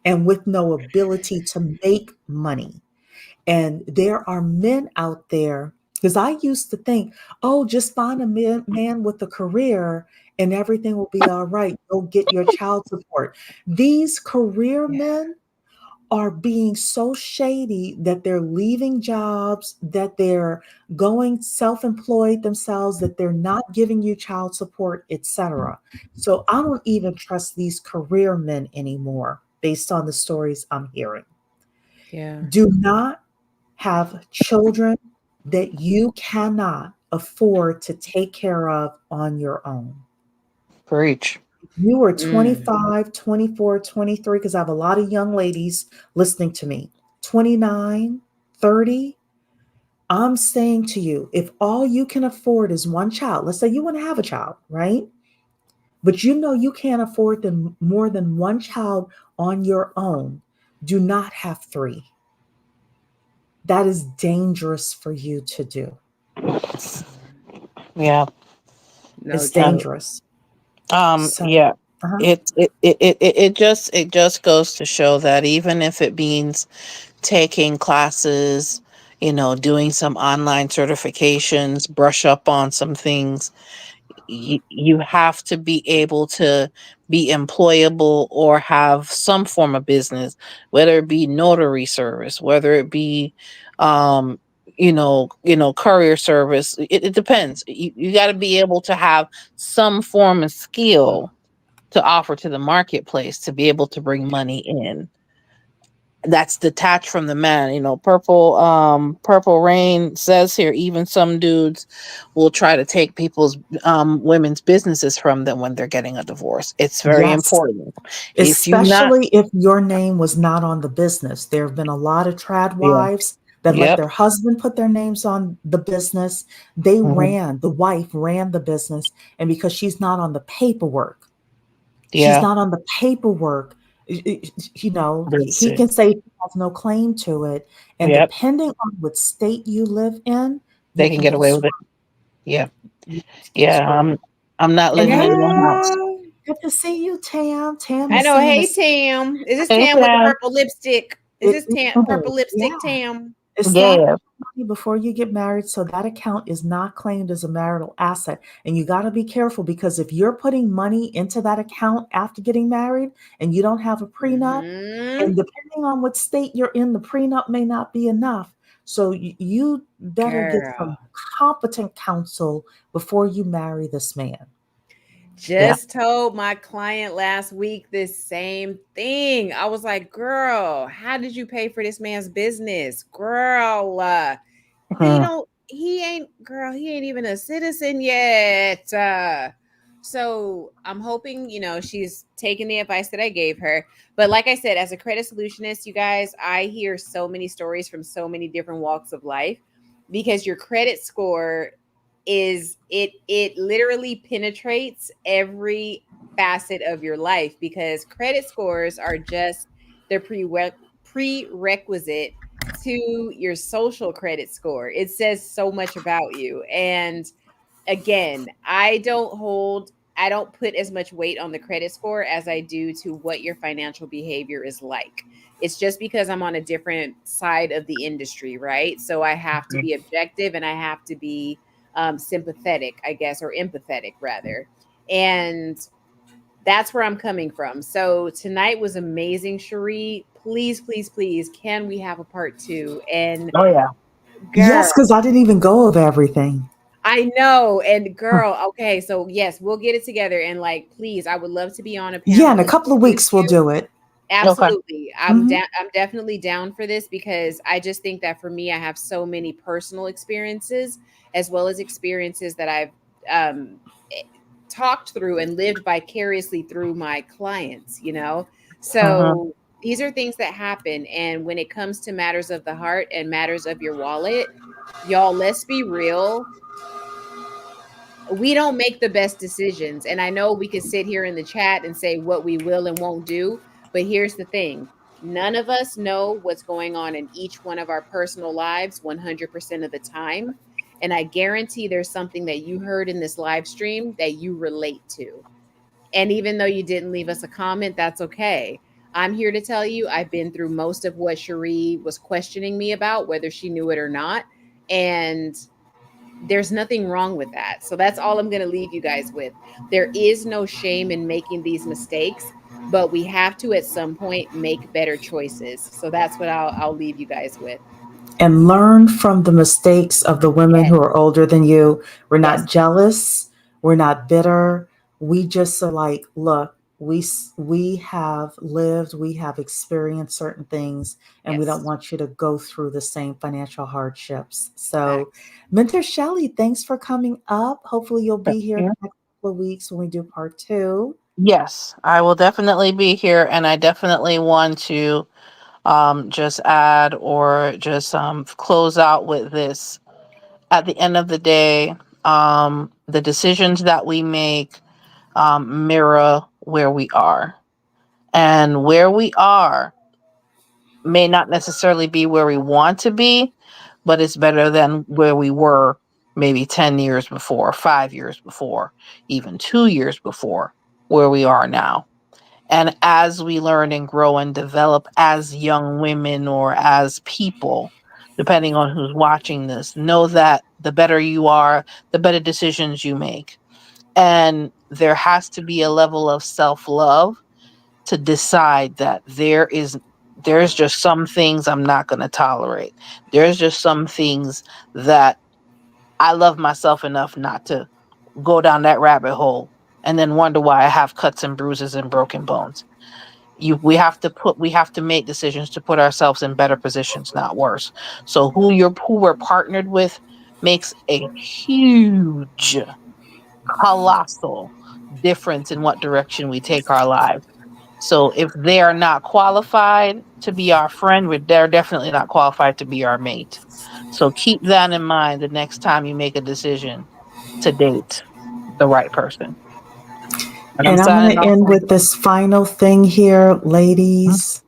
and with no ability to make money. And there are men out there, because I used to think, oh, just find a man with a career and everything will be all right. Go get your child support. These career Yeah. men are being so shady that they're leaving jobs, that they're going self-employed themselves, that they're not giving you child support, etc. So I don't even trust these career men anymore based on the stories I'm hearing. Yeah. Do not have children that you cannot afford to take care of on your own. Preach. You are Mm. 25, 24, 23, because I have a lot of young ladies listening to me, 29, 30. I'm saying to you, if all you can afford is one child, let's say you want to have a child, right? But you know you can't afford more than one child on your own. Do not have three. That is dangerous for you to do. Yeah. No It's Um, joke. dangerous. So, yeah. uh-huh. It just goes to show that even if it means taking classes, doing some online certifications, brush up on some things, you have to be able to be employable or have some form of business, whether it be notary service, whether it be um courier service. It depends. You got to be able to have some form of skill to offer to the marketplace to be able to bring money in that's detached from the man. Purple Rain says here, even some dudes will try to take people's women's businesses from them when they're getting a divorce. It's very Yes, important. If you not especially if your name was not on the business. There have been a lot of trad Yeah. wives that let Yep. their husband put their names on the business. They Mhm. ran, the wife ran the business. And because she's not on the paperwork, she's Yeah. not on the paperwork, That's he it. can say he has no claim to it. And Yep. depending on what state you live in, you They can can get get away with it. screwed. Yeah. You get Yeah. screwed. I'm not And living hey, in your house. good to see you, Tam. Tam I is know. saying Hey, this. Tam. Is this Hey, Tam with the Sam. purple lipstick? Is It this Tam is. purple Yeah. lipstick Tam? establish Yeah. money before you get married so that account is not claimed as a marital asset. And you got to be careful because if you're putting money into that account after getting married and you don't have a prenup, Hmm. and depending on what state you're in, the prenup may not be enough. So you better get Girl. some competent counsel before you marry this man. Yeah. Just told my client last week this same thing. I was like, girl, how did you pay for this man's business? Girl, Mhm. he ain't even a citizen yet. So I'm hoping, she's taking the advice that I gave her. But like I said, as a credit solutionist, you guys, I hear so many stories from so many different walks of life because your credit score it literally penetrates every facet of your life because credit scores are just the prerequisite to your social credit score. It says so much about you. And again, I don't put as much weight on the credit score as I do to what your financial behavior is like. It's just because I'm on a different side of the industry, right? So I have to be objective and I have to be sympathetic, I guess, or empathetic rather. And that's where I'm coming from. So tonight was amazing, Cherie. Please, please, please, can we have a part two? And Oh yeah. Yes, girl, because I didn't even go over everything. I know. And girl, okay, so yes, we'll get it together. And like, please, I would love to be on a Yeah, in panel a with couple of with weeks we'll you. do it. Okay. Absolutely. Hmm. I'm definitely down for this because I just think that for me, I have so many personal experiences as well as experiences that I've um eh, talked through and lived vicariously through my clients. Mhm. So these are things that happen. And when it comes to matters of the heart and matters of your wallet, y'all, let's be real, we don't make the best decisions. And I know we could sit here in the chat and say what we will and won't do, but here's the thing. None of us know what's going on in each one of our personal lives 100% of the time. And I guarantee there's something that you heard in this live stream that you relate to. And even though you didn't leave us a comment, that's okay. I'm here to tell you I've been through most of what Cherie was questioning me about, whether she knew it or not. And there's nothing wrong with that. So that's all I'm going to leave you guys with. There is no shame in making these mistakes, but we have to at some point make better choices. So that's what I'll leave you guys with. And learn from the mistakes of the women Yes. who are older than you. We're not Yes. jealous. We're not bitter. We just are like, look, we have lived, we have experienced certain things, and we don't Yes. want you to go through the same financial hardships. So, Facts. Mentor Shelley, thanks for coming up. Hopefully, you'll be here in Yeah. the next couple of weeks when we do part two. Yes, I will definitely be here, and I definitely want to just add or just close out with this. At the end of the day, the decisions that we make mirror where we are, and where we are may not necessarily be where we want to be, but it's better than where we were maybe 10 years before, 5 years before, even 2 years before where we are now. And as we learn and grow and develop as young women or as people, depending on who's watching this, know that the better you are, the better decisions you make. And there has to be a level of self love to decide that there's just some things I'm not going to tolerate. There's just some things that I love myself enough not to go down that rabbit hole and then wonder why I have cuts and bruises and broken bones. We have to make decisions to put ourselves in better positions, not worse. So who we're partnered with makes a huge, colossal difference in what direction we take our lives. So if they are not qualified to be our friend, they're definitely not qualified to be our mate. So keep that in mind the next time you make a decision to date the right person. And I'm And I'm going signing to off end on with this final thing here, ladies.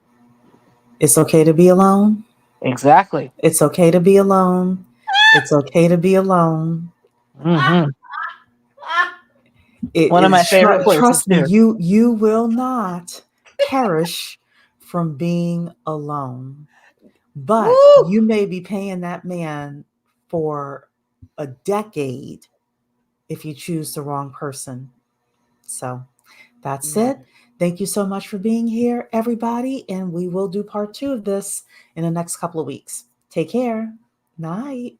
It's okay to be alone. exactly. It's okay to be alone. It's okay to be alone. Hmm. It One of is my favorite places trust me, too. you will not perish from being alone. but Woo! you may be paying that man for a decade if you choose the wrong person. So that's Mm. it. Thank you so much for being here, everybody. And we will do part 2 of this in the next couple of weeks. Take care. Night.